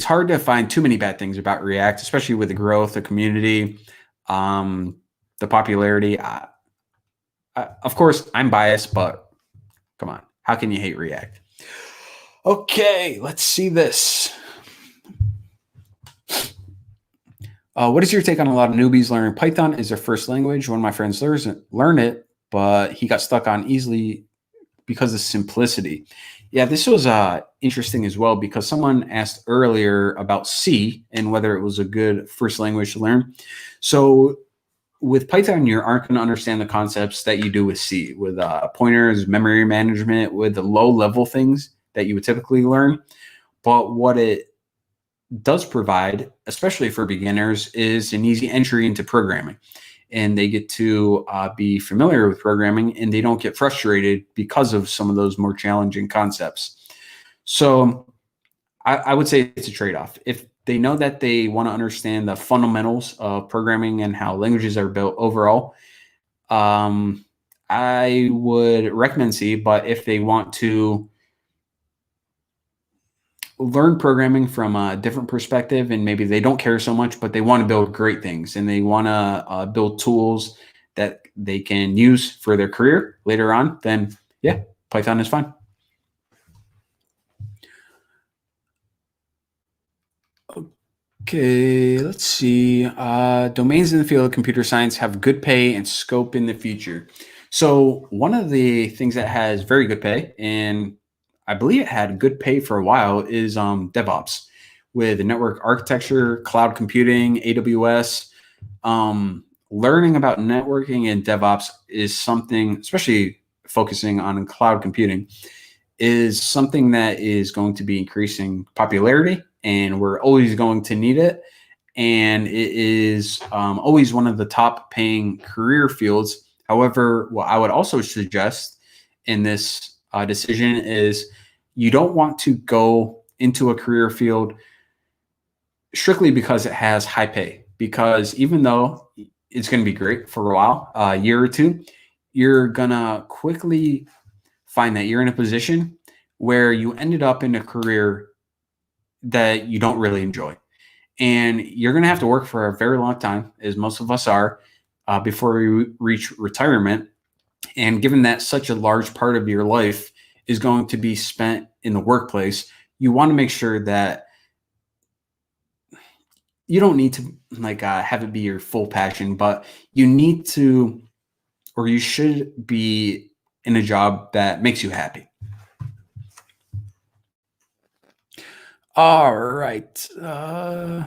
hard to find too many bad things about React, especially with the growth, the community, the popularity. Of course, I'm biased, but come on, how can you hate React? Okay, let's see this. What is your take on a lot of newbies learning Python as their first language? One of my friends learned it, but he got stuck on easily because of simplicity. Yeah, this was interesting as well because someone asked earlier about C and whether it was a good first language to learn. So with Python, you aren't going to understand the concepts that you do with C, with pointers, memory management, with the low level things that you would typically learn. But what it does provide, especially for beginners, is an easy entry into programming. And they get to be familiar with programming and they don't get frustrated because of some of those more challenging concepts. So I would say it's a trade-off. If they know that they want to understand the fundamentals of programming and how languages are built overall, I would recommend C. But if they want to learn programming from a different perspective and maybe they don't care so much, but they want to build great things and they want to build tools that they can use for their career later on, then yeah, Python is fine. Okay, let's see. Domains in the field of computer science have good pay and scope in the future. So one of the things that has very good pay, and I believe it had good pay for a while, is DevOps with network architecture, cloud computing, AWS. Learning about networking and DevOps is something, especially focusing on cloud computing, is something that is going to be increasing popularity and we're always going to need it. And it is always one of the top paying career fields. However, what I would also suggest in this decision is you don't want to go into a career field strictly because it has high pay. Because even though it's going to be great for a while, a year or two, you're going to quickly find that you're in a position where you ended up in a career that you don't really enjoy. And you're going to have to work for a very long time, as most of us are, before we reach retirement. And given that such a large part of your life is going to be spent in the workplace, you want to make sure that you don't need to have it be your full passion, but you need to, or you should be in a job that makes you happy. All right. How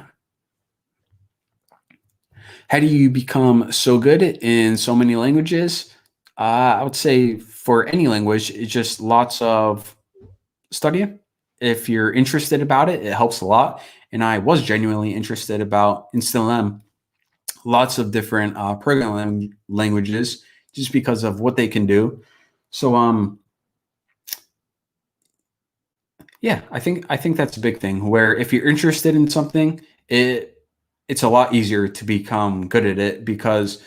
do you become so good in so many languages? I would say for any language, it's just lots of studying. If you're interested about it, it helps a lot. And I was genuinely interested about and still am lots of different programming languages just because of what they can do. So yeah, I think that's a big thing where if you're interested in something, it's a lot easier to become good at it because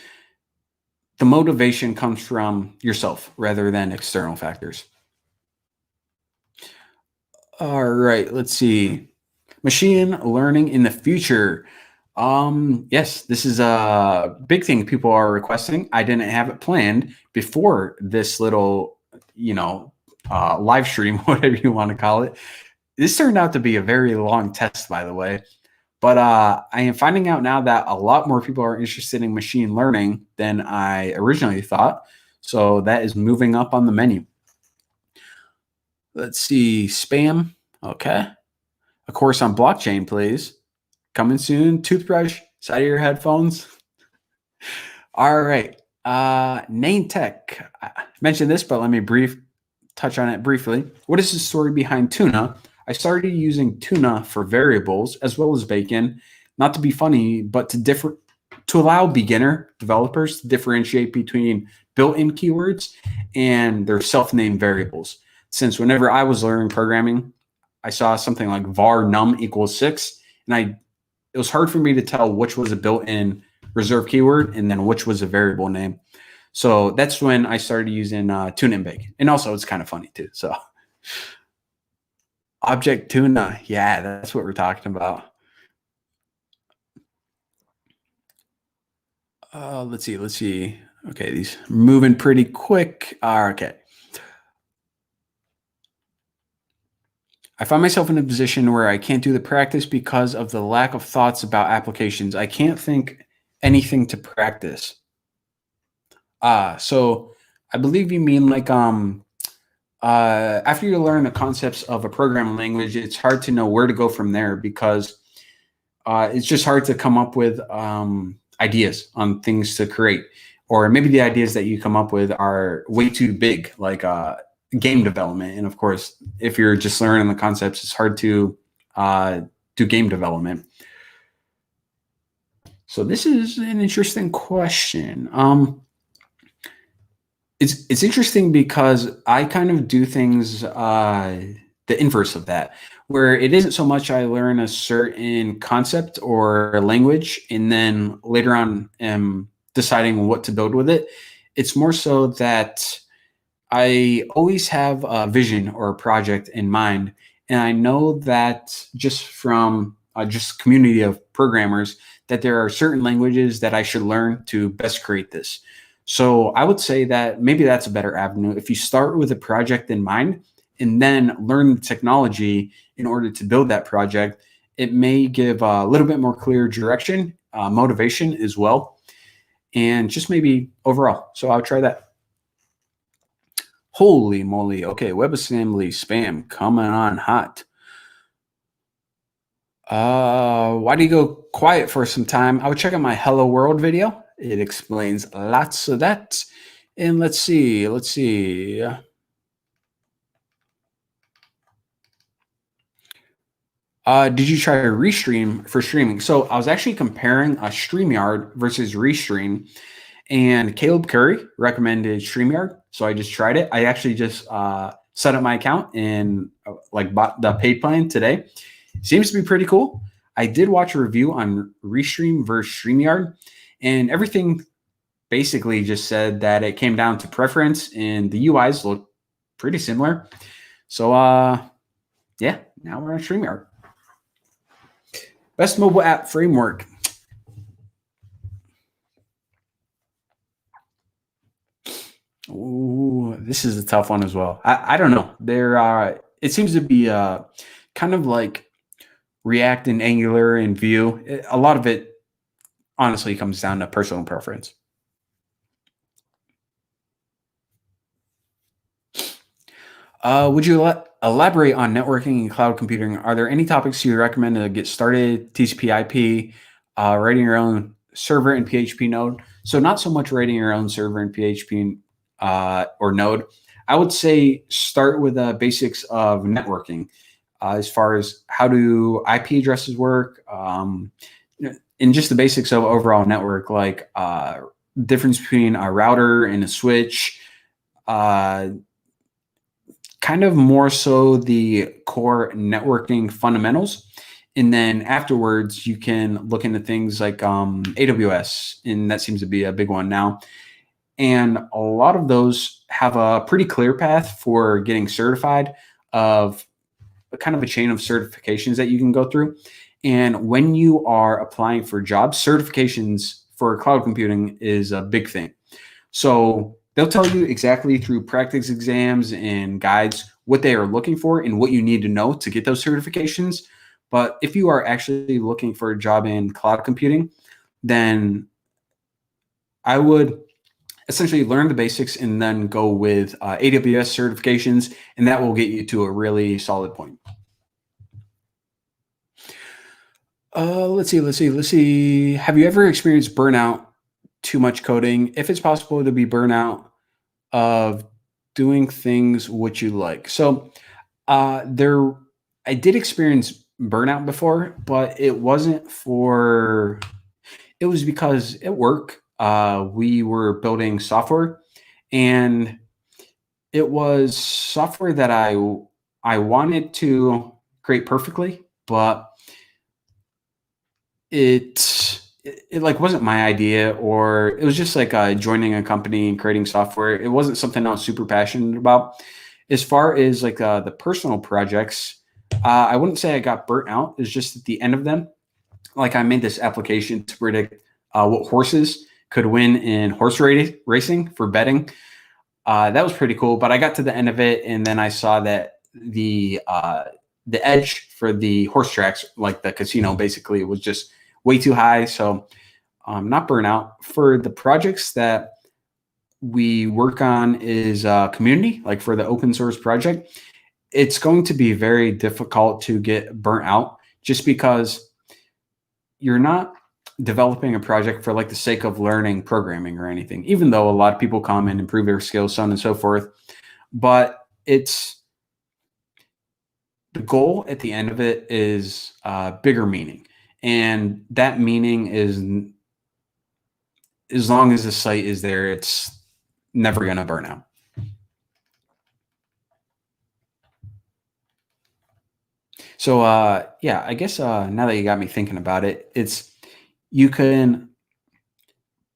the motivation comes from yourself rather than external factors. All right, let's see. Machine learning in the future. Yes, this is a big thing people are requesting. I didn't have it planned before this little, live stream, whatever you want to call it. This turned out to be a very long test, by the way. But I am finding out now that a lot more people are interested in machine learning than I originally thought. So that is moving up on the menu. Let's see, spam. Okay. A course on blockchain, please. Coming soon. Toothbrush, side of your headphones. All right. Name Tech. I mentioned this, but let me touch on it briefly. What is the story behind tuna? I started using tuna for variables as well as bacon, not to be funny, but to allow beginner developers to differentiate between built-in keywords and their self-named variables. Since whenever I was learning programming, I saw something like var num equals 6, and it was hard for me to tell which was a built-in reserve keyword and then which was a variable name. So that's when I started using tuna and bacon. And also it's kind of funny too. So object tuna. Yeah, that's what we're talking about. Let's see. Okay, these moving pretty quick. Okay. I find myself in a position where I can't do the practice because of the lack of thoughts about applications. I can't think anything to practice. So I believe you mean like after you learn the concepts of a programming language, it's hard to know where to go from there because it's just hard to come up with ideas on things to create, or maybe the ideas that you come up with are way too big, like game development. And of course, if you're just learning the concepts, it's hard to do game development. So this is an interesting question. It's interesting because I kind of do things the inverse of that, where it isn't so much I learn a certain concept or language and then later on am deciding what to build with it. It's more so that I always have a vision or a project in mind, and I know that just from just community of programmers that there are certain languages that I should learn to best create this. So I would say that maybe that's a better avenue. If you start with a project in mind and then learn the technology in order to build that project, it may give a little bit more clear direction, motivation as well, and just maybe overall. So I'll try that. Holy moly. Okay, WebAssembly spam coming on hot. Why do you go quiet for some time? I would check out my Hello World video. It explains lots of that. And let's see. Did you try to Restream for streaming? So I was actually comparing a StreamYard versus Restream, and Caleb Curry recommended StreamYard. So I just tried it. I actually just set up my account and like bought the paid plan today. Seems to be pretty cool. I did watch a review on Restream versus StreamYard, and everything basically just said that it came down to preference and the UIs look pretty similar. So yeah, now we're on StreamYard. Best mobile app framework. Ooh, this is a tough one as well. I don't know. It seems to be kind of like React and Angular and Vue. A lot of it honestly comes down to personal preference. Would you elaborate on networking and cloud computing? Are there any topics you recommend to get started? TCP/IP, writing your own server in PHP Node. So not so much writing your own server in PHP or Node. I would say start with the basics of networking, as far as how do IP addresses work, and just the basics of overall network, like difference between a router and a switch. Kind of more so the core networking fundamentals. And then afterwards, you can look into things like AWS, and that seems to be a big one now. And a lot of those have a pretty clear path for getting certified, of kind of a chain of certifications that you can go through. And when you are applying for jobs, certifications for cloud computing is a big thing. So they'll tell you exactly through practice exams and guides what they are looking for and what you need to know to get those certifications. But if you are actually looking for a job in cloud computing, then I would essentially learn the basics and then go with AWS certifications, and that will get you to a really solid point. Let's see. Have you ever experienced burnout, too much coding? If it's possible to be burnout of doing things what you like. So I did experience burnout before, but it wasn't it was because at work, we were building software, and it was software that I wanted to create perfectly, but it like wasn't my idea, or it was just like joining a company and creating software. It wasn't something I was super passionate about. As far as like the personal projects, I wouldn't say I got burnt out. It's just at the end of them, like I made this application to predict what horses could win in horse racing for betting. That was pretty cool, but I got to the end of it, and then I saw that the the edge for the horse tracks, like the casino, basically was just way too high. So not burnout. For the projects that we work on is community, like for the open source project, it's going to be very difficult to get burnt out just because you're not developing a project for like the sake of learning programming or anything, even though a lot of people come and improve their skills, so on and so forth. But it's the goal at the end of it is bigger meaning. And that meaning is, as long as the site is there, it's never going to burn out. So yeah, I guess now that you got me thinking about it, you can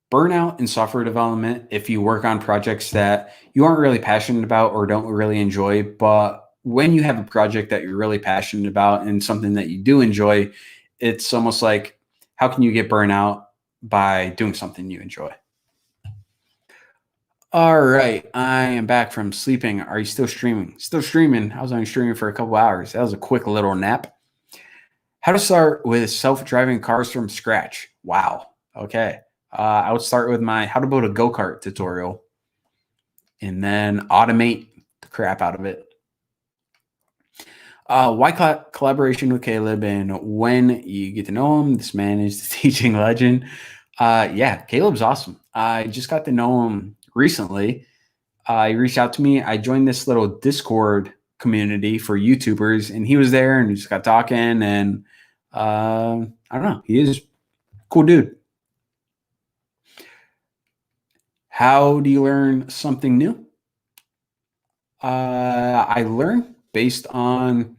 burn out in software development if you work on projects that you aren't really passionate about or don't really enjoy. But when you have a project that you're really passionate about and something that you do enjoy, it's almost like, how can you get burnt out by doing something you enjoy? All right, I am back from sleeping. Are you still streaming? Still streaming. I was only streaming for a couple hours. That was a quick little nap. How to start with self-driving cars from scratch. Wow. Okay. I would start with my how to build a go-kart tutorial and then automate the crap out of it. Why collaboration with Caleb, and when you get to know him, this man is the teaching legend. Yeah, Caleb's awesome. I just got to know him recently. He reached out to me. I joined this little Discord community for YouTubers, and he was there, and we just got talking. And I don't know, he is a cool dude. How do you learn something new? I learn based on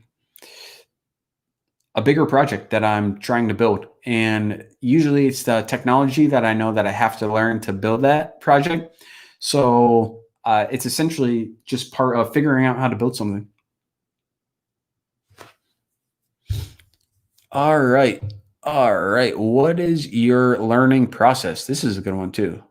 a bigger project that I'm trying to build. And usually it's the technology that I know that I have to learn to build that project. So it's essentially just part of figuring out how to build something. All right. All right. What is your learning process? This is a good one too.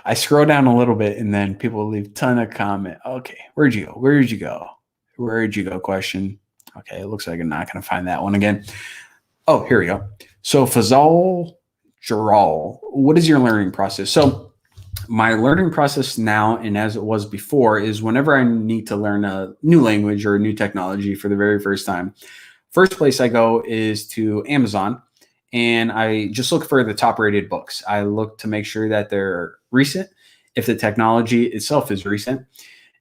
I scroll down a little bit and then people leave a ton of comment. Okay. Where'd you go? Where'd you go? Where'd you go? Question. Okay. It looks like I'm not going to find that one again. Oh, here we go. So Fazal Jaral, what is your learning process? So my learning process now, and as it was before, is whenever I need to learn a new language or a new technology for the very first time, first place I go is to Amazon, and I just look for the top rated books. I look to make sure that they're recent, if the technology itself is recent.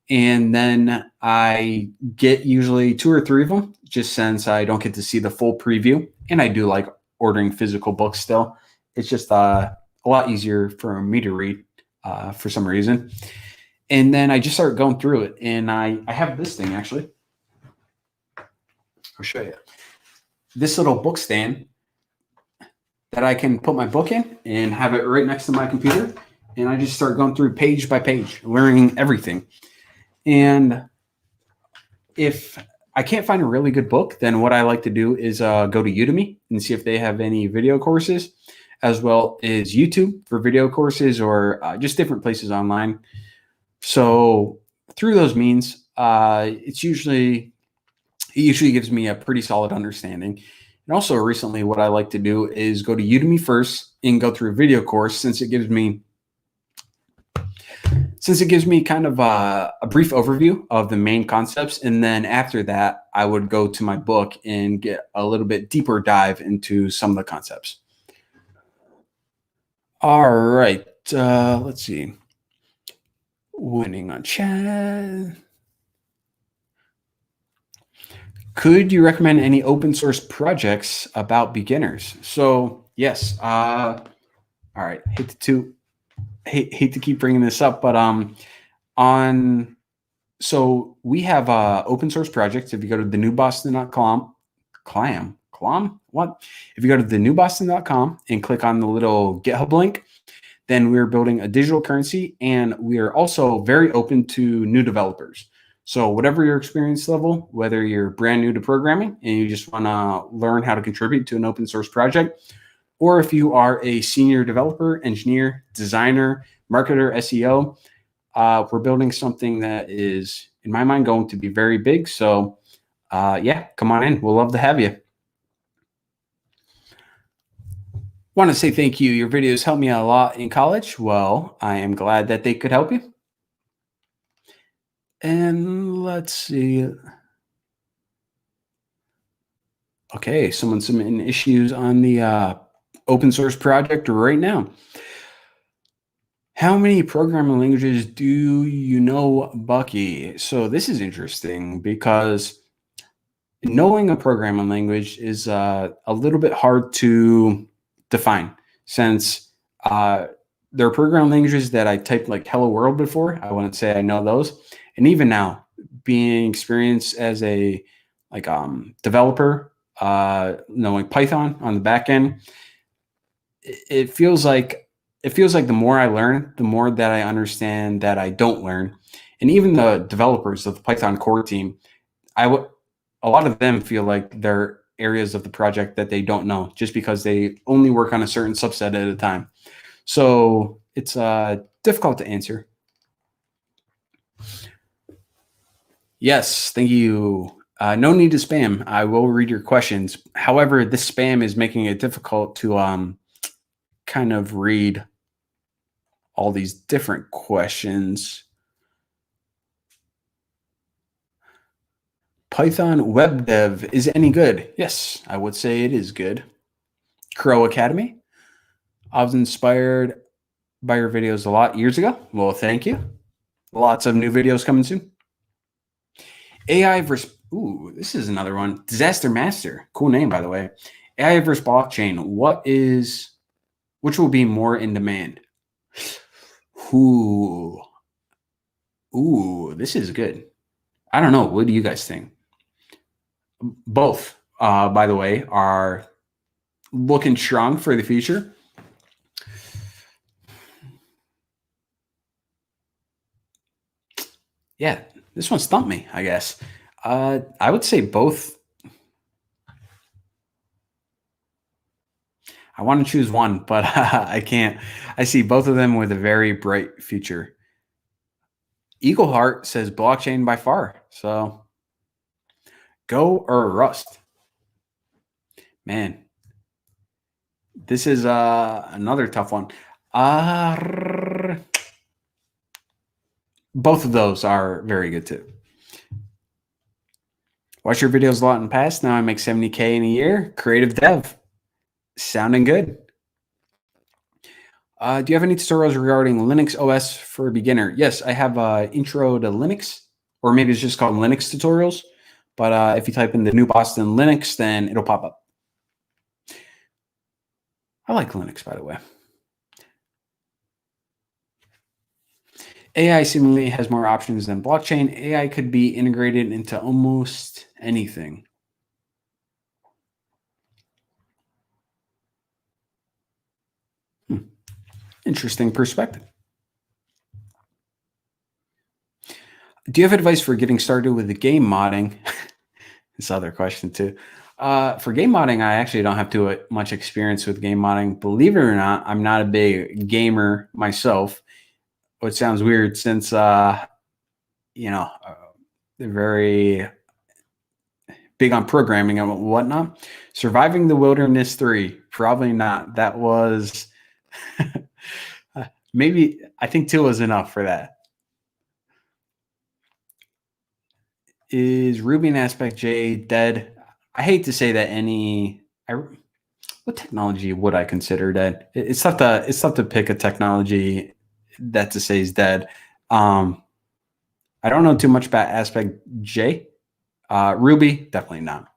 And then I get usually 2 or 3 of them, just since I don't get to see the full preview. And I do like ordering physical books still. It's just a lot easier for me to read for some reason. And then I just start going through it. And I have this thing, actually. I'll show you. This little book stand that I can put my book in and have it right next to my computer. And I just start going through page by page, learning everything. And if I can't find a really good book, then what I like to do is go to Udemy and see if they have any video courses, as well as YouTube for video courses, or just different places online. So through those means, it usually gives me a pretty solid understanding. And also recently what I like to do is go to Udemy first and go through a video course, since it gives me kind of a brief overview of the main concepts. And then after that, I would go to my book and get a little bit deeper dive into some of the concepts. All right. Let's see. Winning on chat. Could you recommend any open source projects about beginners? So yes. All right. Hate to keep bringing this up, but so we have open source projects. If you go to thenewboston.com, if you go to thenewboston.com and click on the little GitHub link, then we're building a digital currency, and we are also very open to new developers. So whatever your experience level, whether you're brand new to programming and you just want to learn how to contribute to an open source project, or if you are a senior developer, engineer, designer, marketer, SEO, we're building something that is, in my mind, going to be very big. So yeah, come on in. We'll love to have you. Want to say thank you. Your videos helped me a lot in college. Well, I am glad that they could help you. And let's see. Okay, someone's submitting issues on the open source project right now. How many programming languages do you know, Bucky? So this is interesting because knowing a programming language is a little bit hard to define, since there are programming languages that I typed like hello world before. I wouldn't say I know those. And even now, being experienced as a developer, knowing Python on the back end, it feels like the more I learn, the more that I understand that I don't learn. And even the developers of the Python core team, a lot of them feel like there are areas of the project that they don't know, just because they only work on a certain subset at a time. So it's difficult to answer. Yes, thank you. No need to spam. I will read your questions. However, this spam is making it difficult to kind of read all these different questions. Python web dev is any good? Yes, I would say it is good. Crow Academy. I was inspired by your videos a lot years ago. Well, thank you. Lots of new videos coming soon. AI versus, ooh, this is another one. Disaster Master. Cool name, by the way. AI versus blockchain. Which will be more in demand? Ooh, this is good. I don't know. What do you guys think? Both, by the way, are looking strong for the future. Yeah, this one stumped me, I guess. I would say both. I want to choose one, but I can't. I see both of them with a very bright future. Eagle Heart says blockchain by far. So go or Rust. Man, this is another tough one. Both of those are very good too. Watch your videos a lot in the past. Now I make 70K in a year. Creative dev. Sounding good. Do you have any tutorials regarding Linux OS for a beginner? Yes, I have intro to Linux, or maybe it's just called Linux tutorials. But if you type in the New Boston Linux, then it'll pop up. I like Linux, by the way. AI seemingly has more options than blockchain. AI could be integrated into almost anything. Interesting perspective. Do you have advice for getting started with the game modding? This other question too. For game modding, I actually don't have too much experience with game modding. Believe it or not, I'm not a big gamer myself, which sounds weird since, they're very big on programming and whatnot. Surviving the Wilderness 3, probably not. That was maybe, I think 2 was enough for that. Is Ruby and Aspect J dead? I hate to say that what technology would I consider dead? It's tough to pick a technology that to say is dead. I don't know too much about Aspect J. Ruby, definitely not.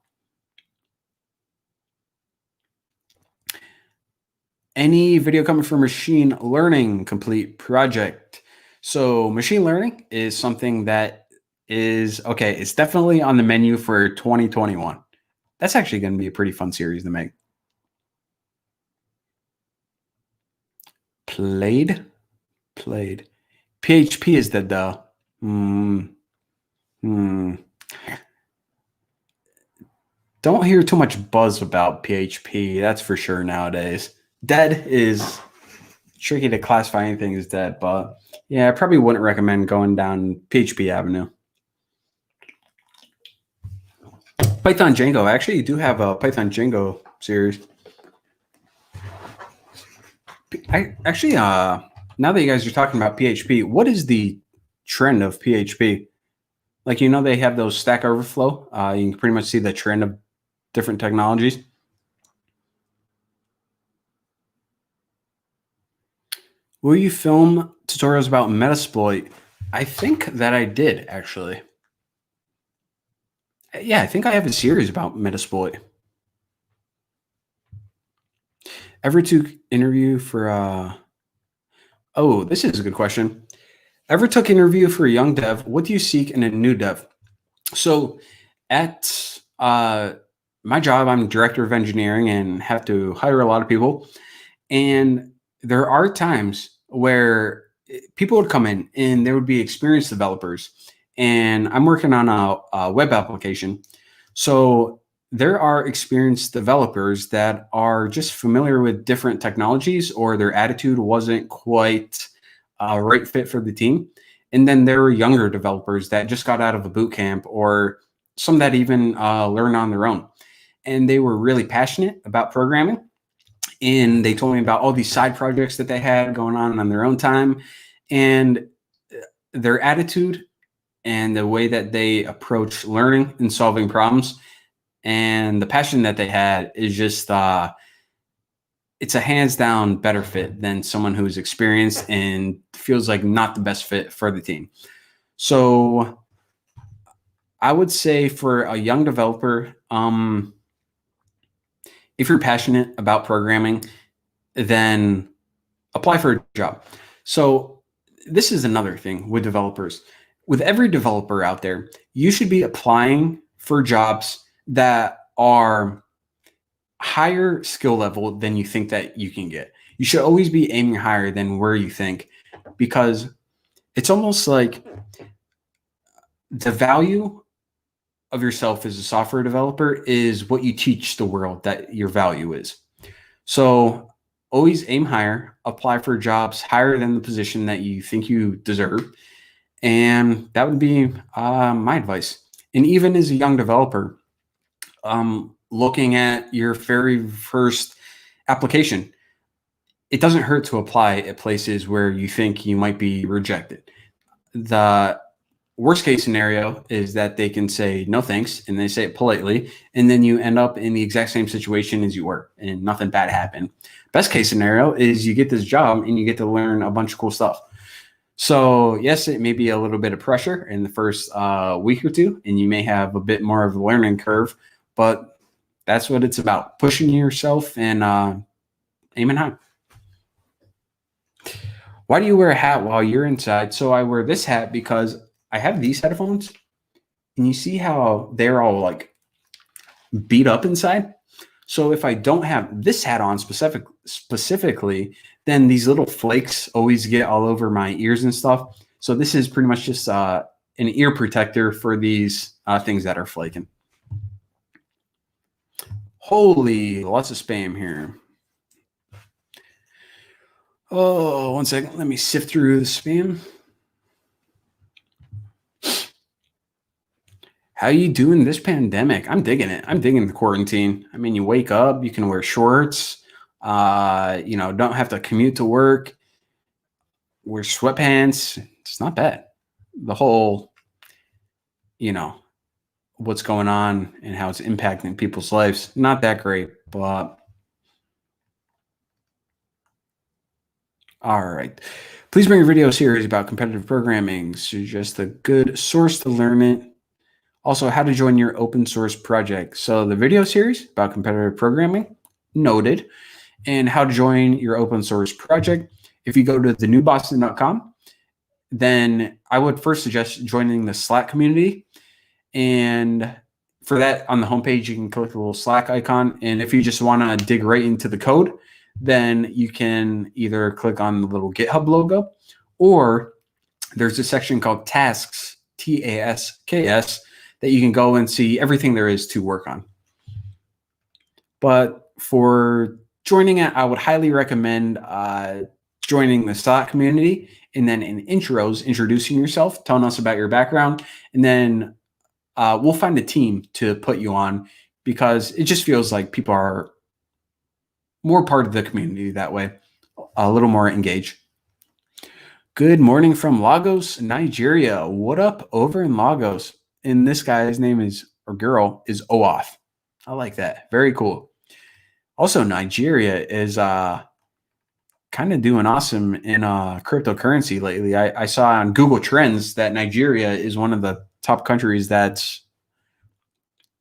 Any video coming from machine learning complete project? So machine learning is something that is okay. It's definitely on the menu for 2021. That's actually going to be a pretty fun series to make. Played. PHP is dead though. Don't hear too much buzz about PHP. That's for sure nowadays. Dead is tricky to classify anything as dead, but yeah, I probably wouldn't recommend going down PHP Avenue. Python Django. Actually, you do have a Python Django series. I actually, now that you guys are talking about PHP, what is the trend of PHP? Like, they have those Stack Overflow. You can pretty much see the trend of different technologies. Will you film tutorials about Metasploit? I think that I did, actually. Yeah, I think I have a series about Metasploit. Ever took interview for oh, this is a good question. Ever took interview for a young dev? What do you seek in a new dev? So at my job, I'm director of engineering and have to hire a lot of people. And there are times where people would come in and there would be experienced developers. And I'm working on a web application. So there are experienced developers that are just familiar with different technologies, or their attitude wasn't quite a right fit for the team. And then there were younger developers that just got out of a boot camp, or some that even learned on their own. And they were really passionate about programming. And they told me about all these side projects that they had going on their own time. And their attitude and the way that they approach learning and solving problems and the passion that they had is just it's a hands down better fit than someone who's experienced and feels like not the best fit for the team. So I would say for a young developer, if you're passionate about programming, then apply for a job. So this is another thing with developers. With every developer out there, you should be applying for jobs that are higher skill level than you think that you can get. You should always be aiming higher than where you think, because it's almost like the value of yourself as a software developer is what you teach the world that your value is. So always aim higher, apply for jobs higher than the position that you think you deserve. And that would be my advice. And even as a young developer, looking at your very first application, it doesn't hurt to apply at places where you think you might be rejected. The worst case scenario is that they can say no thanks, and they say it politely, and then you end up in the exact same situation as you were and nothing bad happened. Best case scenario is you get this job and you get to learn a bunch of cool stuff. So yes, it may be a little bit of pressure in the first week or two, and you may have a bit more of a learning curve, but that's what it's about, pushing yourself and aiming high. Why do you wear a hat while you're inside? So I wear this hat because I have these headphones, and you see how they're all like beat up inside. So if I don't have this hat on specifically, then these little flakes always get all over my ears and stuff. So this is pretty much just an ear protector for these things that are flaking. Holy, lots of spam here. Oh, 1 second. Let me sift through the spam. How you doing this pandemic? I'm digging it. I'm digging the quarantine. I mean, you wake up, you can wear shorts, don't have to commute to work, wear sweatpants. It's not bad. The whole, what's going on and how it's impacting people's lives, not that great, but all right. Please bring a video series about competitive programming. Suggest a good source to learn it. Also, how to join your open source project. So the video series about competitive programming, noted, and how to join your open source project. If you go to thenewboston.com, then I would first suggest joining the Slack community. And for that, on the homepage, you can click the little Slack icon. And if you just want to dig right into the code, then you can either click on the little GitHub logo, or there's a section called Tasks, TASKS, that you can go and see everything there is to work on. But for joining it, I would highly recommend joining the stock community, and then in intros, introducing yourself, telling us about your background, and then we'll find a team to put you on because it just feels like people are more part of the community that way, a little more engaged. Good morning from Lagos, Nigeria. What up over in Lagos? And this guy's name is, or girl, is Oath. I like that. Very cool. Also, Nigeria is kind of doing awesome in cryptocurrency lately. I saw on Google Trends that Nigeria is one of the top countries that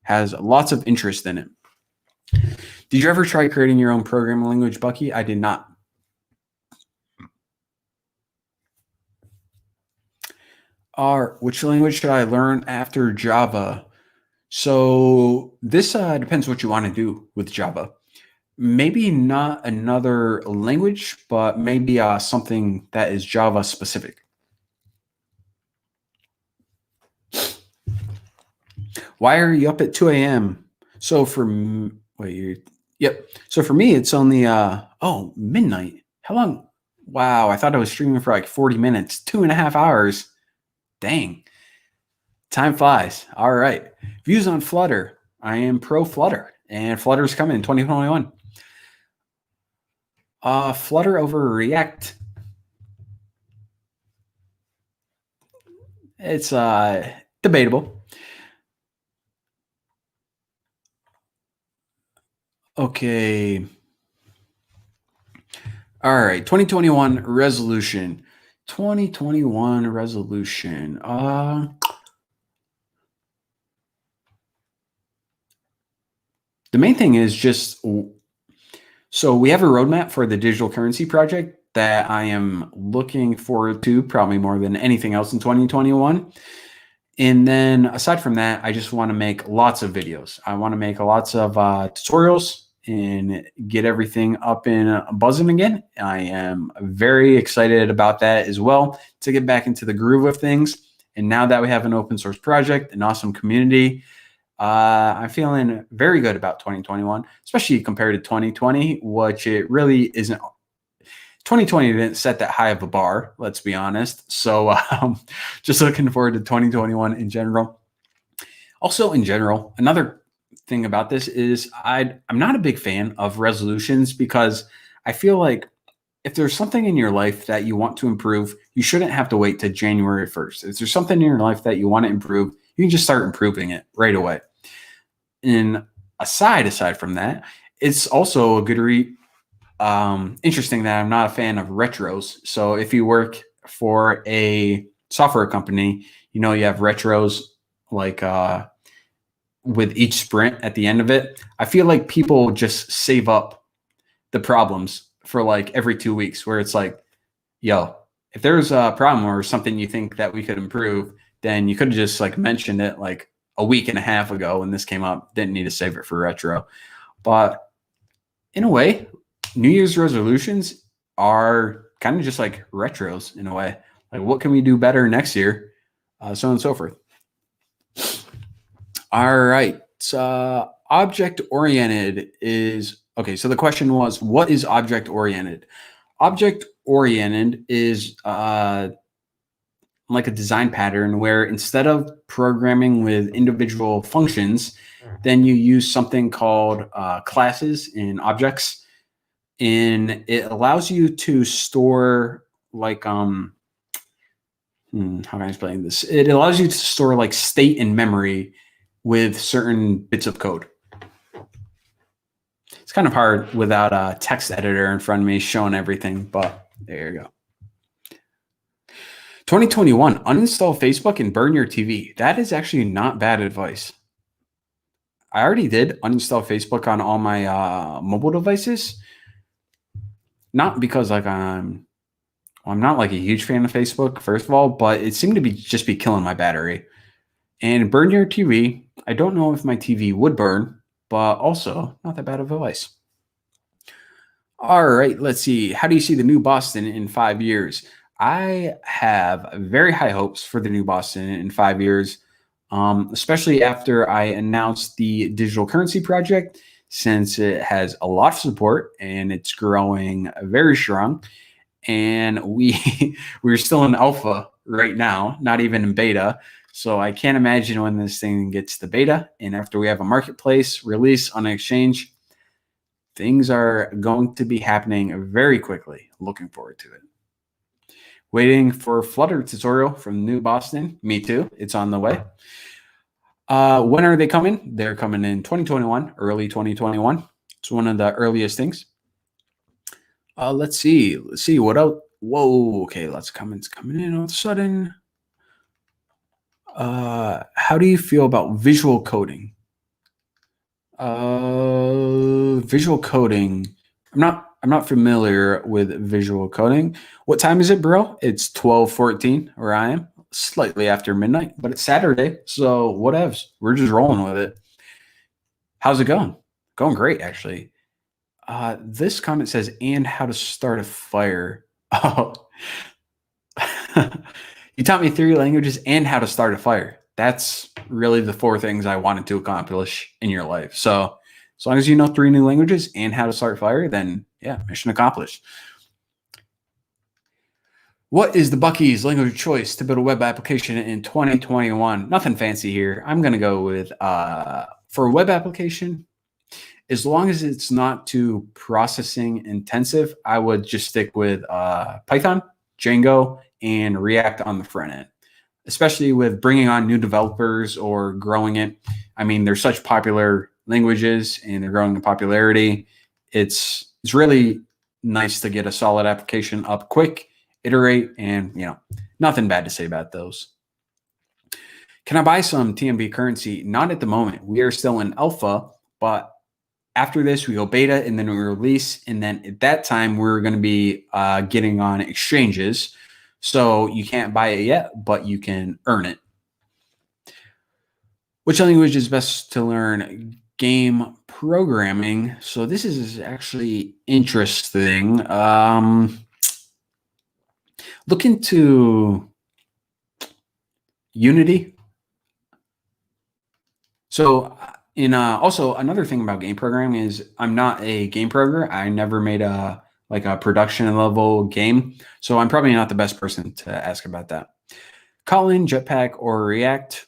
has lots of interest in it. Did you ever try creating your own programming language, Bucky? I did not. Which language should I learn after Java? So this depends what you want to do with Java. Maybe not another language, but maybe something that is Java specific. Why are you up at 2 a.m.? So for So for me, it's only midnight. How long? Wow, I thought I was streaming for like 40 minutes, 2.5 hours. Dang. Time flies. All right. Views on Flutter. I am pro Flutter, and Flutter's coming in 2021. Flutter over React. It's debatable. Okay. All right. 2021 resolution. 2021 resolution. The main thing is just, so we have a roadmap for the digital currency project that I am looking forward to probably more than anything else in 2021. And then aside from that, I just want to make lots of videos. I want to make lots of tutorials and get everything up and buzzing again. I am very excited about that as well, to get back into the groove of things. And now that we have an open source project, an awesome community, I'm feeling very good about 2021, especially compared to 2020, which it really isn't. 2020 didn't set that high of a bar, let's be honest. So just looking forward to 2021 in general. Also in general, another thing about this is I'm not a big fan of resolutions, because I feel like if there's something in your life that you want to improve, you shouldn't have to wait to January 1st. If there's something in your life that you want to improve, you can just start improving it right away. And aside from that, it's also a good interesting that I'm not a fan of retros. So if you work for a software company, you have retros like with each sprint at the end of it. I feel like people just save up the problems for like every 2 weeks, where it's like, yo, if there's a problem or something you think that we could improve, then you could have just like mentioned it like a week and a half ago when this came up. Didn't need to save it for retro. But in a way, New Year's resolutions are kind of just like retros in a way. Like, what can we do better next year? So on and so forth. All right. Object-oriented is, okay, so the question was, what is object-oriented? Object-oriented is like a design pattern where instead of programming with individual functions, then you use something called classes and objects. And it allows you to store like, how can I explain this? It allows you to store like state and memory with certain bits of code. It's kind of hard without a text editor in front of me showing everything, but there you go. 2021, uninstall Facebook and burn your TV. That is actually not bad advice. I already did uninstall Facebook on all my mobile devices. Not because like I'm not like a huge fan of Facebook, first of all, but it seemed to be just be killing my battery. And burn your TV. I don't know if my TV would burn, but also not that bad of advice. All right, let's see. How do you see the new Boston in 5 years? I have very high hopes for the new Boston in 5 years, especially after I announced the digital currency project, since it has a lot of support and it's growing very strong. and we're still in alpha right now, not even in beta. So I can't imagine when this thing gets to beta, and after we have a marketplace release on an exchange, things are going to be happening very quickly. Looking forward to it. Waiting for Flutter tutorial from New Boston. Me too. It's on the way. When are they coming? They're coming in 2021, early 2021. It's one of the earliest things. Let's see what else. Whoa, okay, lots of comments coming in all of a sudden. How do you feel about visual coding? Visual coding. I'm not familiar with visual coding. What time is it, bro? It's 12:14 where I am, slightly after midnight, but it's Saturday, so whatevs. We're just rolling with it. How's it going? Going great, actually. This comment says, and how to start a fire. Oh, you taught me 3 languages and how to start a fire. That's really the 4 things I wanted to accomplish in your life. So as long as you know 3 new languages and how to start a fire, then yeah, mission accomplished. What is the Bucky's language of choice to build a web application in 2021? Nothing fancy here. I'm going to go with, for a web application, as long as it's not too processing intensive, I would just stick with Python, Django, and React on the front end, especially with bringing on new developers or growing it. I mean, they're such popular languages and they're growing in popularity. It's really nice to get a solid application up quick, iterate, and nothing bad to say about those. Can I buy some TMB currency? Not at the moment. We are still in alpha, but after this, we go beta and then we release. And then at that time, we're going to be getting on exchanges. So you can't buy it yet, but you can earn it. Which language is best to learn? Game programming. So this is actually interesting. Look into Unity. So also another thing about game programming is I'm not a game programmer. I never made a production level game. So I'm probably not the best person to ask about that. Kotlin, Jetpack, or React,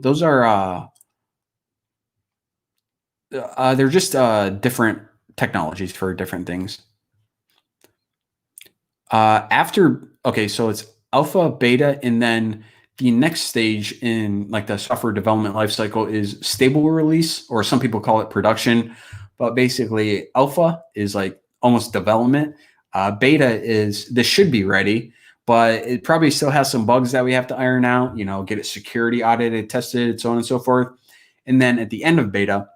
those are they're just different technologies for different things. So it's alpha, beta, and then the next stage in the software development lifecycle is stable release, or some people call it production. But basically, alpha is almost development. Beta is this should be ready, but it probably still has some bugs that we have to iron out. Get it security audited, tested, so on and so forth. And then at the end of beta,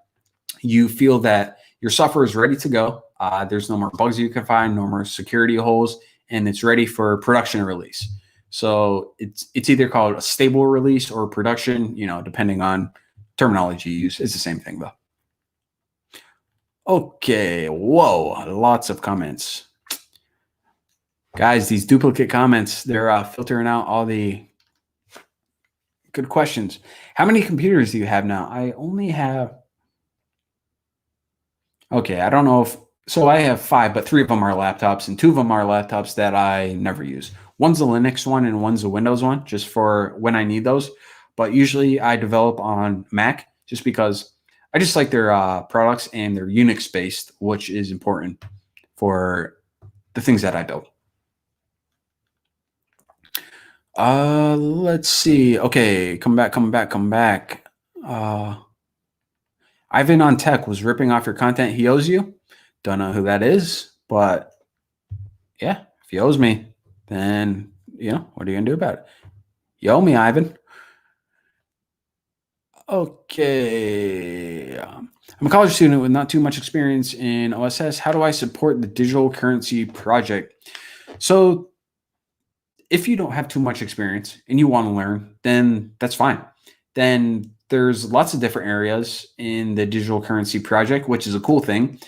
you feel that your software is ready to go. There's no more bugs you can find, no more security holes, and it's ready for production release. So it's either called a stable release or production, depending on terminology you use. It's the same thing though. Okay, whoa, lots of comments. Guys, these duplicate comments, they're filtering out all the good questions. How many computers do you have now? I only have, okay, I don't know so I have 5, but 3 of them are laptops, and 2 of them are laptops that I never use. One's a Linux one and one's a Windows one, just for when I need those. But usually I develop on Mac just because I just like their products, and they're Unix based, which is important for the things that I build. Let's see. Okay, come back. Ivan on Tech was ripping off your content. He owes you. Don't know who that is, but yeah, if he owes me, then what are you gonna do about it? You owe me, Ivan. Okay. I'm a college student with not too much experience in OSS. How do I support the digital currency project? So if you don't have too much experience and you want to learn, then that's fine. Then there's lots of different areas in the digital currency project, which is a cool thing.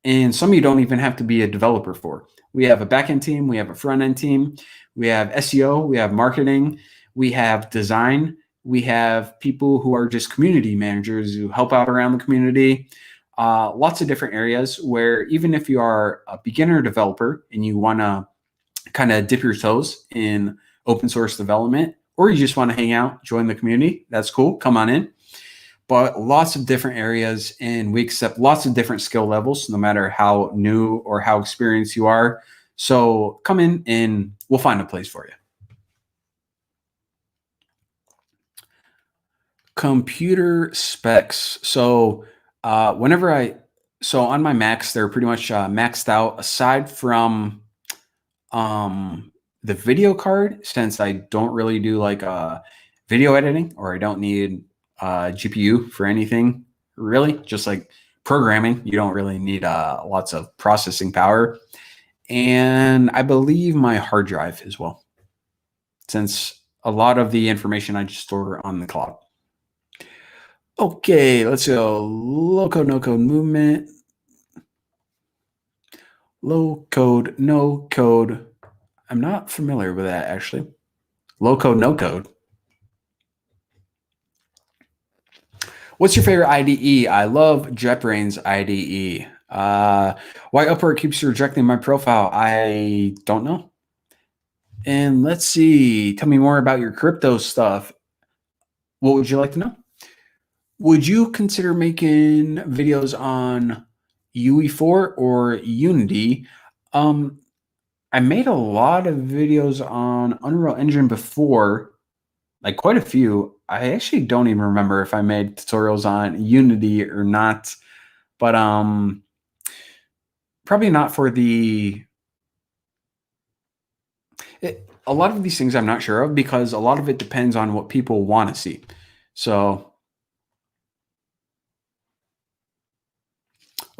And some you don't even have to be a developer for. We have a backend team, we have a front end team, we have SEO, we have marketing, we have design, we have people who are just community managers who help out around the community. Lots of different areas where even if you are a beginner developer and you want to kind of dip your toes in open source development, or you just want to hang out, join the community, that's cool. Come on in. But lots of different areas, and we accept lots of different skill levels, no matter how new or how experienced you are. So come in and we'll find a place for you. Computer specs. So so on my Macs, they're pretty much maxed out aside from the video card, since I don't really do like video editing, or I don't need GPU for anything really, just like programming. You don't really need lots of processing power. And I believe my hard drive as well, since a lot of the information I just store on the cloud. Okay, let's go. Low code, no code movement. Low code, no code. I'm not familiar with that actually. Low code, no code. What's your favorite IDE? I love JetBrains IDE. Why Upwork keeps rejecting my profile? I don't know. And let's see. Tell me more about your crypto stuff. What would you like to know? Would you consider making videos on UE4 or Unity? I made a lot of videos on Unreal Engine before, like quite a few. I actually don't even remember if I made tutorials on Unity or not, but probably not for a lot of these things I'm not sure of, because a lot of it depends on what people want to see. So,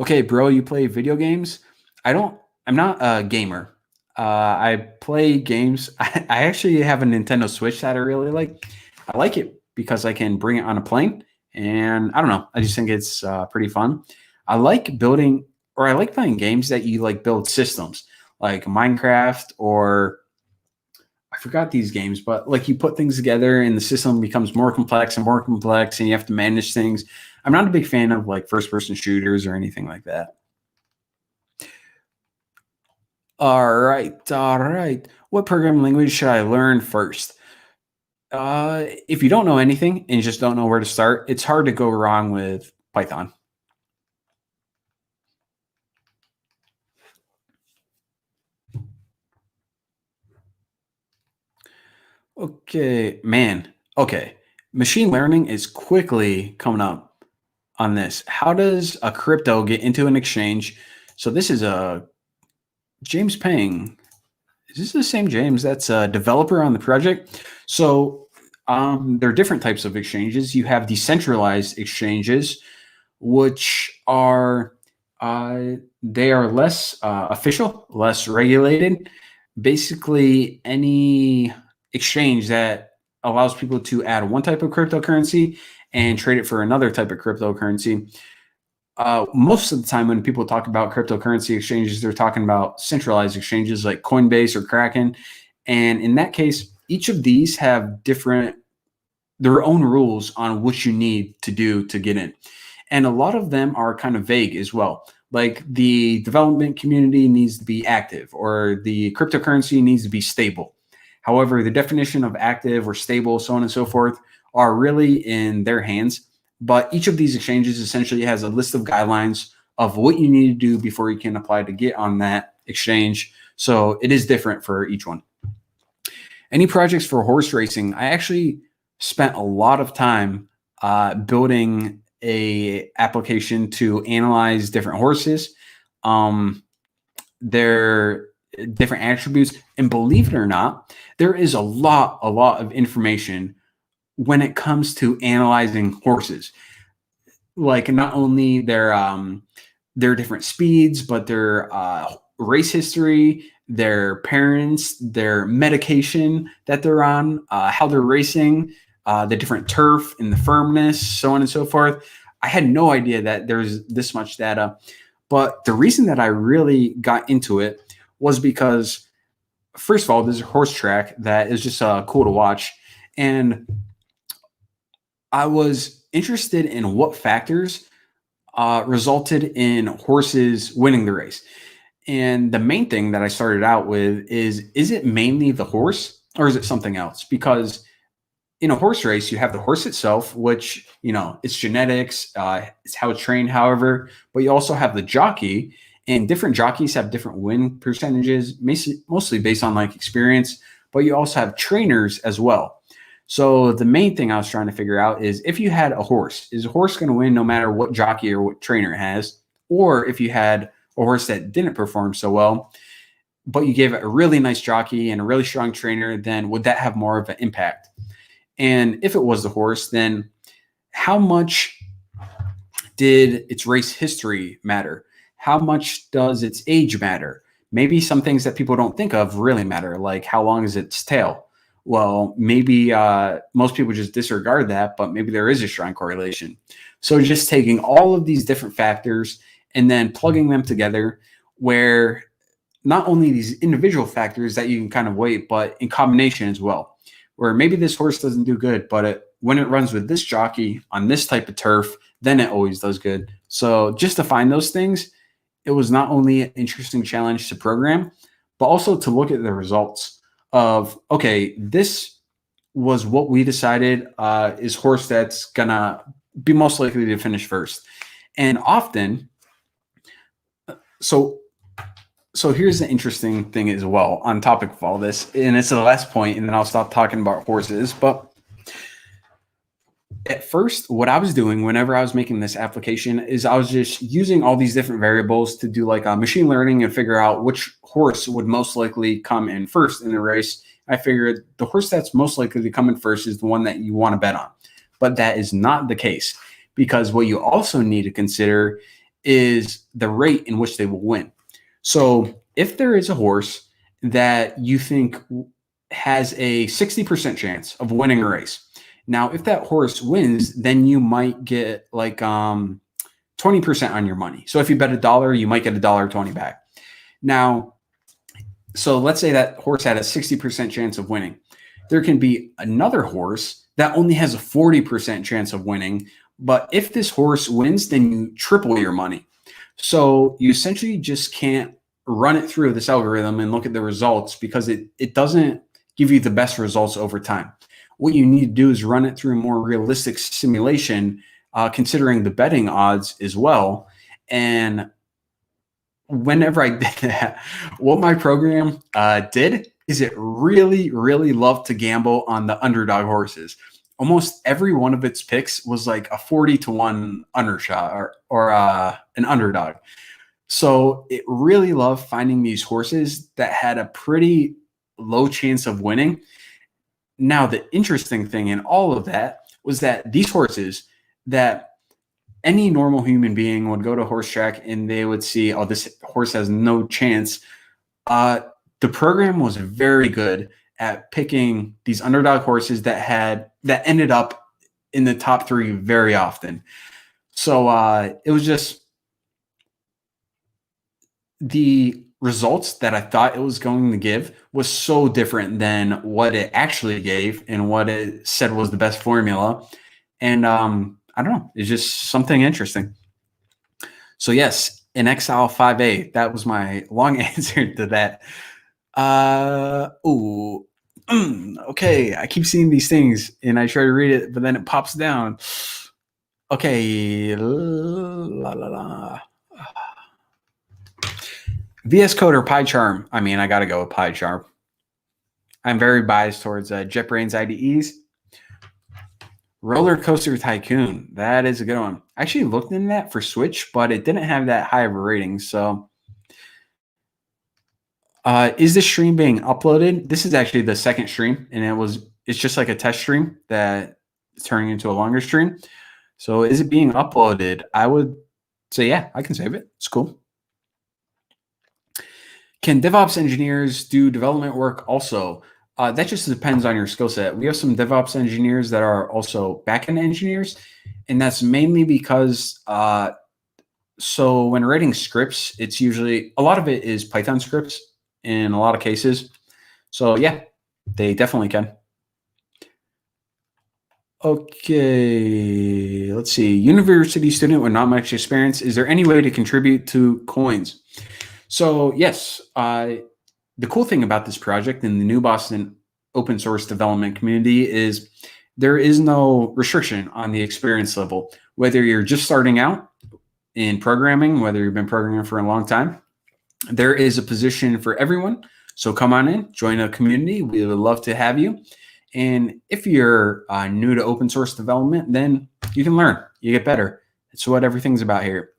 okay, bro, you play video games? I'm not a gamer. I play games. I actually have a Nintendo Switch that I really like. I like it because I can bring it on a plane, and I don't know. I just think it's pretty fun. I like building, or I like playing games that you like build systems, like Minecraft, or I forgot these games, but like you put things together and the system becomes more complex and more complex, and you have to manage things. I'm not a big fan of like first person shooters or anything like that. All right, all right. What programming language should I learn first? If you don't know anything and you just don't know where to start, it's hard to go wrong with Python. Okay, man. Okay. Machine learning is quickly coming up on this. How does a crypto get into an exchange? So this is a James Pang. Is this the same James that's a developer on the project? So there are different types of exchanges. You have decentralized exchanges, which are they are less official, less regulated. Basically, any exchange that allows people to add one type of cryptocurrency and trade it for another type of cryptocurrency. Most of the time, when people talk about cryptocurrency exchanges, they're talking about centralized exchanges like Coinbase or Kraken. And in that case, each of these have their own rules on what you need to do to get in. And a lot of them are kind of vague as well. Like the development community needs to be active, or the cryptocurrency needs to be stable. However, the definition of active or stable, so on and so forth, are really in their hands. But each of these exchanges essentially has a list of guidelines of what you need to do before you can apply to get on that exchange. So it is different for each one. Any projects for horse racing? I actually spent a lot of time building a application to analyze different horses, their different attributes, and believe it or not, there is a lot of information when it comes to analyzing horses. Like not only their different speeds, but their race history, their parents, their medication that they're on, how they're racing, the different turf and the firmness, so on and so forth. I had no idea that there's this much data. But the reason that I really got into it was because, first of all, there's a horse track that is just cool to watch. And I was interested in what factors resulted in horses winning the race. And the main thing that I started out with is it mainly the horse or is it something else? Because in a horse race, you have the horse itself, which, it's genetics, it's how it's trained, however, but you also have the jockey, and different jockeys have different win percentages, mostly based on like experience, but you also have trainers as well. So the main thing I was trying to figure out is if you had a horse, is a horse going to win no matter what jockey or what trainer it has? Or if you had a horse that didn't perform so well, but you gave it a really nice jockey and a really strong trainer, then would that have more of an impact? And if it was the horse, then how much did its race history matter? How much does its age matter? Maybe some things that people don't think of really matter, like how long is its tail? Well, maybe most people just disregard that, but maybe there is a strong correlation. So just taking all of these different factors and then plugging them together, where not only these individual factors that you can kind of weight, but in combination as well, where maybe this horse doesn't do good, but when it runs with this jockey on this type of turf, then it always does good. So just to find those things, it was not only an interesting challenge to program, but also to look at the results of, okay, this was what we decided is horse that's gonna be most likely to finish first. And often, so here's the interesting thing as well on topic of all this, and it's the last point, and then I'll stop talking about horses. But at first, what I was doing whenever I was making this application is I was just using all these different variables to do like a machine learning and figure out which horse would most likely come in first in the race. I figured the horse that's most likely to come in first is the one that you want to bet on. But that is not the case, because what you also need to consider is the rate in which they will win. So if there is a horse that you think has a 60% chance of winning a race, now if that horse wins, then you might get like 20% on your money. So if you bet $1, you might get $1.20 back. Now, so let's say that horse had a 60% chance of winning. There can be another horse that only has a 40% chance of winning. But if this horse wins, then you triple your money. So you essentially just can't run it through this algorithm and look at the results, because it doesn't give you the best results over time. What you need to do is run it through a more realistic simulation, considering the betting odds as well. And whenever I did that, what my program did is it really, really loved to gamble on the underdog horses. Almost every one of its picks was like a 40-1 undershot or an underdog. So it really loved finding these horses that had a pretty low chance of winning. Now, the interesting thing in all of that was that these horses that any normal human being would go to a horse track and they would see, oh, this horse has no chance. The program was very good at picking these underdog horses that ended up in the top 3 very often. So it was just the results that I thought it was going to give was so different than what it actually gave and what it said was the best formula. And I don't know, it's just something interesting. So yes, in Exile 5A, that was my long answer to that. Okay, I keep seeing these things and I try to read it, but then it pops down. Okay, VS Code or PyCharm? I mean, I got to go with PyCharm. I'm very biased towards JetBrains IDEs. Roller Coaster Tycoon. That is a good one. I actually looked into that for Switch, but it didn't have that high of a rating. So is this stream being uploaded? This is actually the second stream, and it's just like a test stream that is turning into a longer stream. So is it being uploaded? I would say, yeah, I can save it. It's cool. Can DevOps engineers do development work also? That just depends on your skill set. We have some DevOps engineers that are also backend engineers, and that's mainly because so when writing scripts, it's usually a lot of it is Python scripts in a lot of cases. So yeah, they definitely can. Okay, let's see. University student with not much experience. Is there any way to contribute to coins? So yes, the cool thing about this project in the New Boston open source development community is there is no restriction on the experience level. Whether you're just starting out in programming, whether you've been programming for a long time, there is a position for everyone. So come on in, join a community. We would love to have you. And if you're new to open source development, then you can learn, you get better. It's what everything's about here.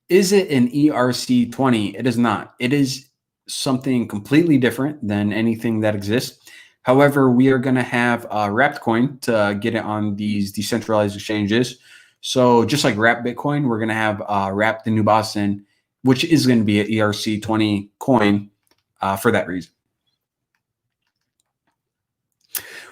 Is it an ERC20? It is not. It is something completely different than anything that exists. However, we are going to have wrapped coin to get it on these decentralized exchanges. So just like wrapped Bitcoin, we're going to have wrapped the New Boston, which is going to be an ERC20 coin for that reason.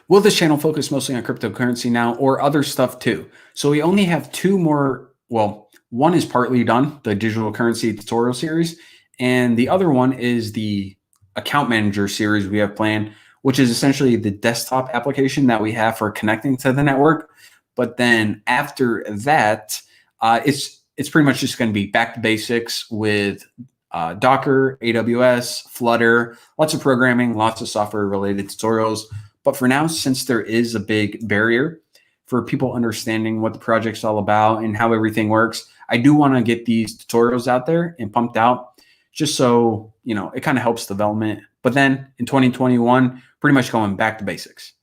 Will this channel focus mostly on cryptocurrency now or other stuff too? So we only have two more. Well, one is partly done, the digital currency tutorial series, and the other one is the account manager series we have planned, which is essentially the desktop application that we have for connecting to the network. But then after that, it's pretty much just going to be back to basics with Docker, AWS, Flutter, lots of programming, lots of software related tutorials. But for now, since there is a big barrier for people understanding what the project's all about and how everything works, I do want to get these tutorials out there and pumped out just so, you know, it kind of helps development. But then in 2021, pretty much going back to basics.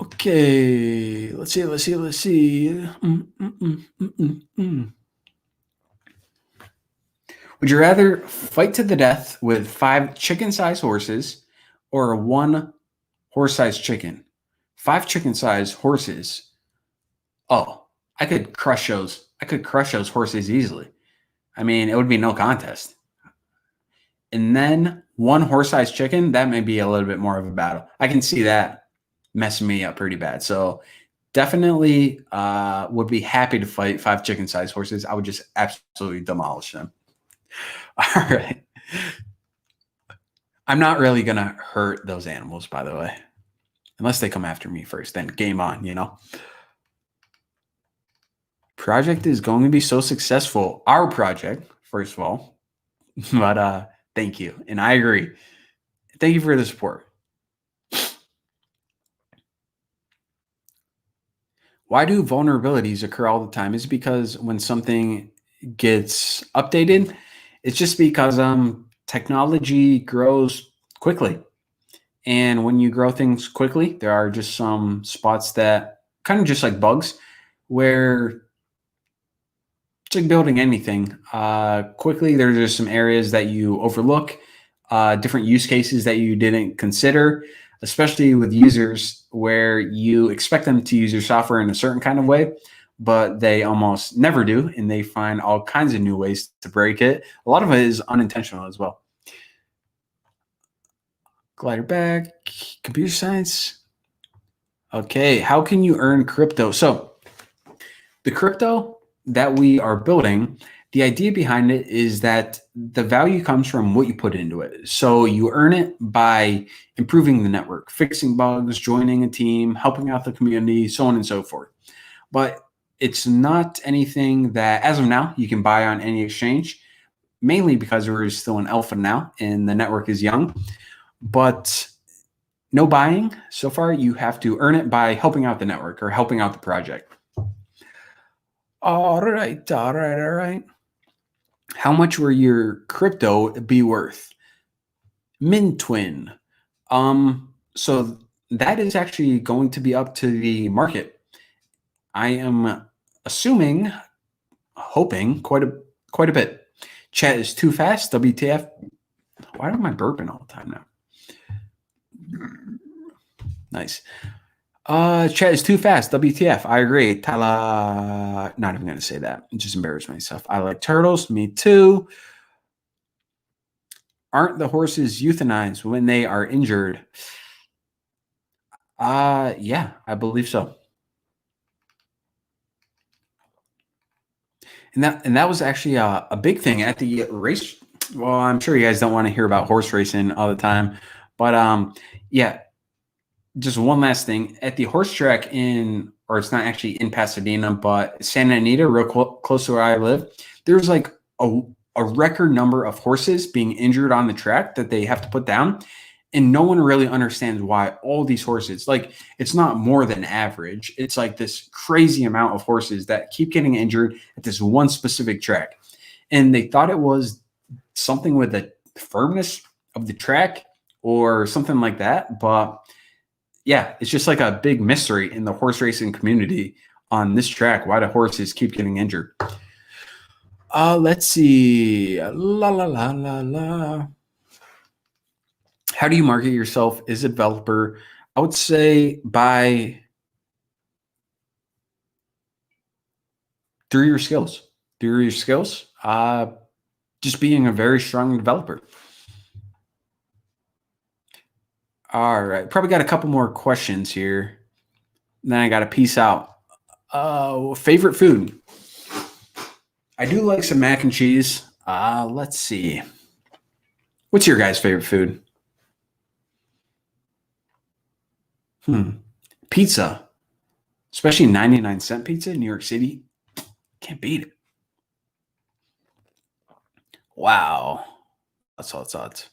Okay, let's see. Would you rather fight to the death with 5 chicken-sized horses or 1 horse-sized chicken? 5 chicken-sized horses. Oh, I could crush those. I could crush those horses easily. I mean, it would be no contest. And then 1 horse-sized chicken, that may be a little bit more of a battle. I can see that messing me up pretty bad. So definitely would be happy to fight 5 chicken-sized horses. I would just absolutely demolish them. All right. I'm not really going to hurt those animals, by the way, unless they come after me first. Then game on, you know. Project is going to be so successful. Our project, first of all. But thank you. And I agree. Thank you for the support. Why do vulnerabilities occur all the time? Is it because when something gets updated, it's just because technology grows quickly. And when you grow things quickly, there are just some spots that kind of just like bugs where it's like building anything. Quickly, there's just some areas that you overlook, different use cases that you didn't consider, especially with users where you expect them to use your software in a certain kind of way, but they almost never do, and they find all kinds of new ways to break it. A lot of it is unintentional as well. Glider back, computer science. Okay, how can you earn crypto? So the crypto that we are building, the idea behind it is that the value comes from what you put into it. So you earn it by improving the network, fixing bugs, joining a team, helping out the community, so on and so forth. But it's not anything that, as of now, you can buy on any exchange, mainly because we're still in alpha now and the network is young. But no buying so far. You have to earn it by helping out the network or helping out the project. All right. How much will your crypto be worth? Mintwin. So that is actually going to be up to the market. I am assuming, hoping quite a bit. Chat is too fast. WTF? Why am I burping all the time now? Nice. Chat is too fast. WTF? I agree. Tala. Not even gonna say that. Just embarrass myself. I like turtles. Me too. Aren't the horses euthanized when they are injured? Yeah, I believe so. And that was actually a big thing at the race. Well, I'm sure you guys don't want to hear about horse racing all the time, but yeah. Just one last thing at the horse track in or it's not actually in Pasadena, but Santa Anita, real close to where I live, there's like a record number of horses being injured on the track that they have to put down. And no one really understands why all these horses, like it's not more than average. It's like this crazy amount of horses that keep getting injured at this one specific track. And they thought it was something with the firmness of the track or something like that. But yeah, it's just like a big mystery in the horse racing community on this track, why the horses keep getting injured. Let's see. La. How do you market yourself as a developer? I would say through your skills. Just being a very strong developer. All right. Probably got a couple more questions here. Then I got to peace out. Favorite food? I do like some mac and cheese. Let's see. What's your guys' favorite food? Pizza, especially 99-cent pizza in New York City. Can't beat it. Wow. That's all it's odds.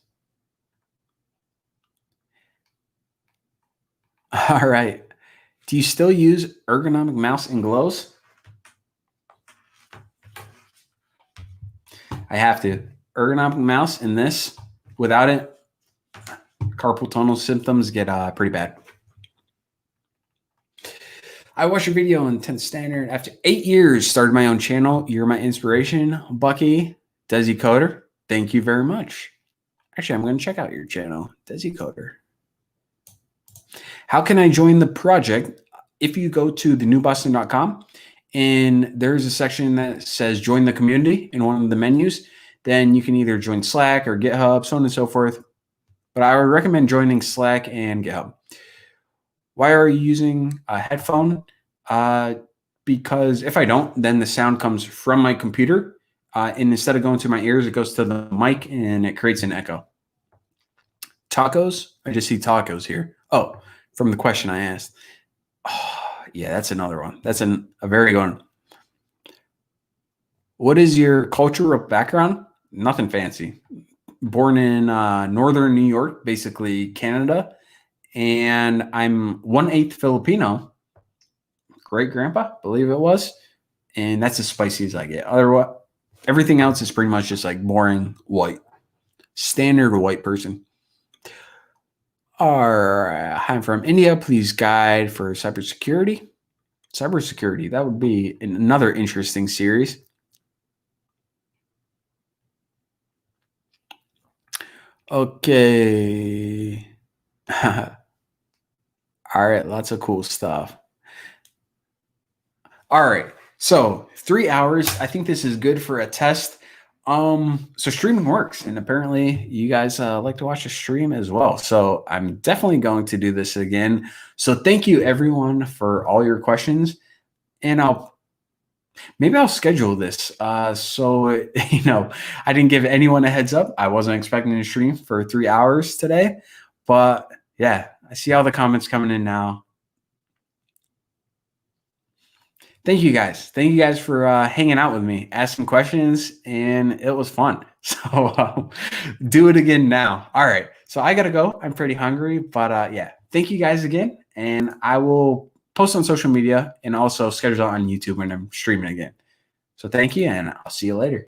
All right. Do you still use ergonomic mouse and gloves? I have to. Ergonomic mouse and this. Without it, carpal tunnel symptoms get pretty bad. I watched your video on 10th Standard. After 8 years, started my own channel. You're my inspiration, Bucky. Desi Coder. Thank you very much. Actually, I'm going to check out your channel, Desi Coder. How can I join the project? If you go to thenewboston.com and there's a section that says join the community in one of the menus, then you can either join Slack or GitHub, so on and so forth. But I would recommend joining Slack and GitHub. Why are you using a headphone? Because if I don't, then the sound comes from my computer. And instead of going to my ears, it goes to the mic and it creates an echo. Tacos? I just see tacos here. Oh, from the question I asked. Oh, yeah, that's another one. That's a very good one. What is your cultural background? Nothing fancy. Born in northern New York, basically Canada. And I'm 1/8 Filipino. Great grandpa, believe it was. And that's as spicy as I get. Otherwise, everything else is pretty much just like boring white. Standard white person. All right. I'm from India. Please guide for cybersecurity. Cybersecurity. That would be another interesting series. Okay. All right. Lots of cool stuff. All right. So 3 hours. I think this is good for a test. So streaming works, and apparently you guys like to watch a stream as well. So I'm definitely going to do this again. So thank you everyone for all your questions, and maybe I'll schedule this. So I didn't give anyone a heads up. I wasn't expecting to stream for 3 hours today, but yeah, I see all the comments coming in now. Thank you guys. Thank you guys for hanging out with me, asking questions, and it was fun. So do it again now. All right. So I got to go. I'm pretty hungry, but yeah, thank you guys again. And I will post on social media and also schedule on YouTube when I'm streaming again. So thank you, and I'll see you later.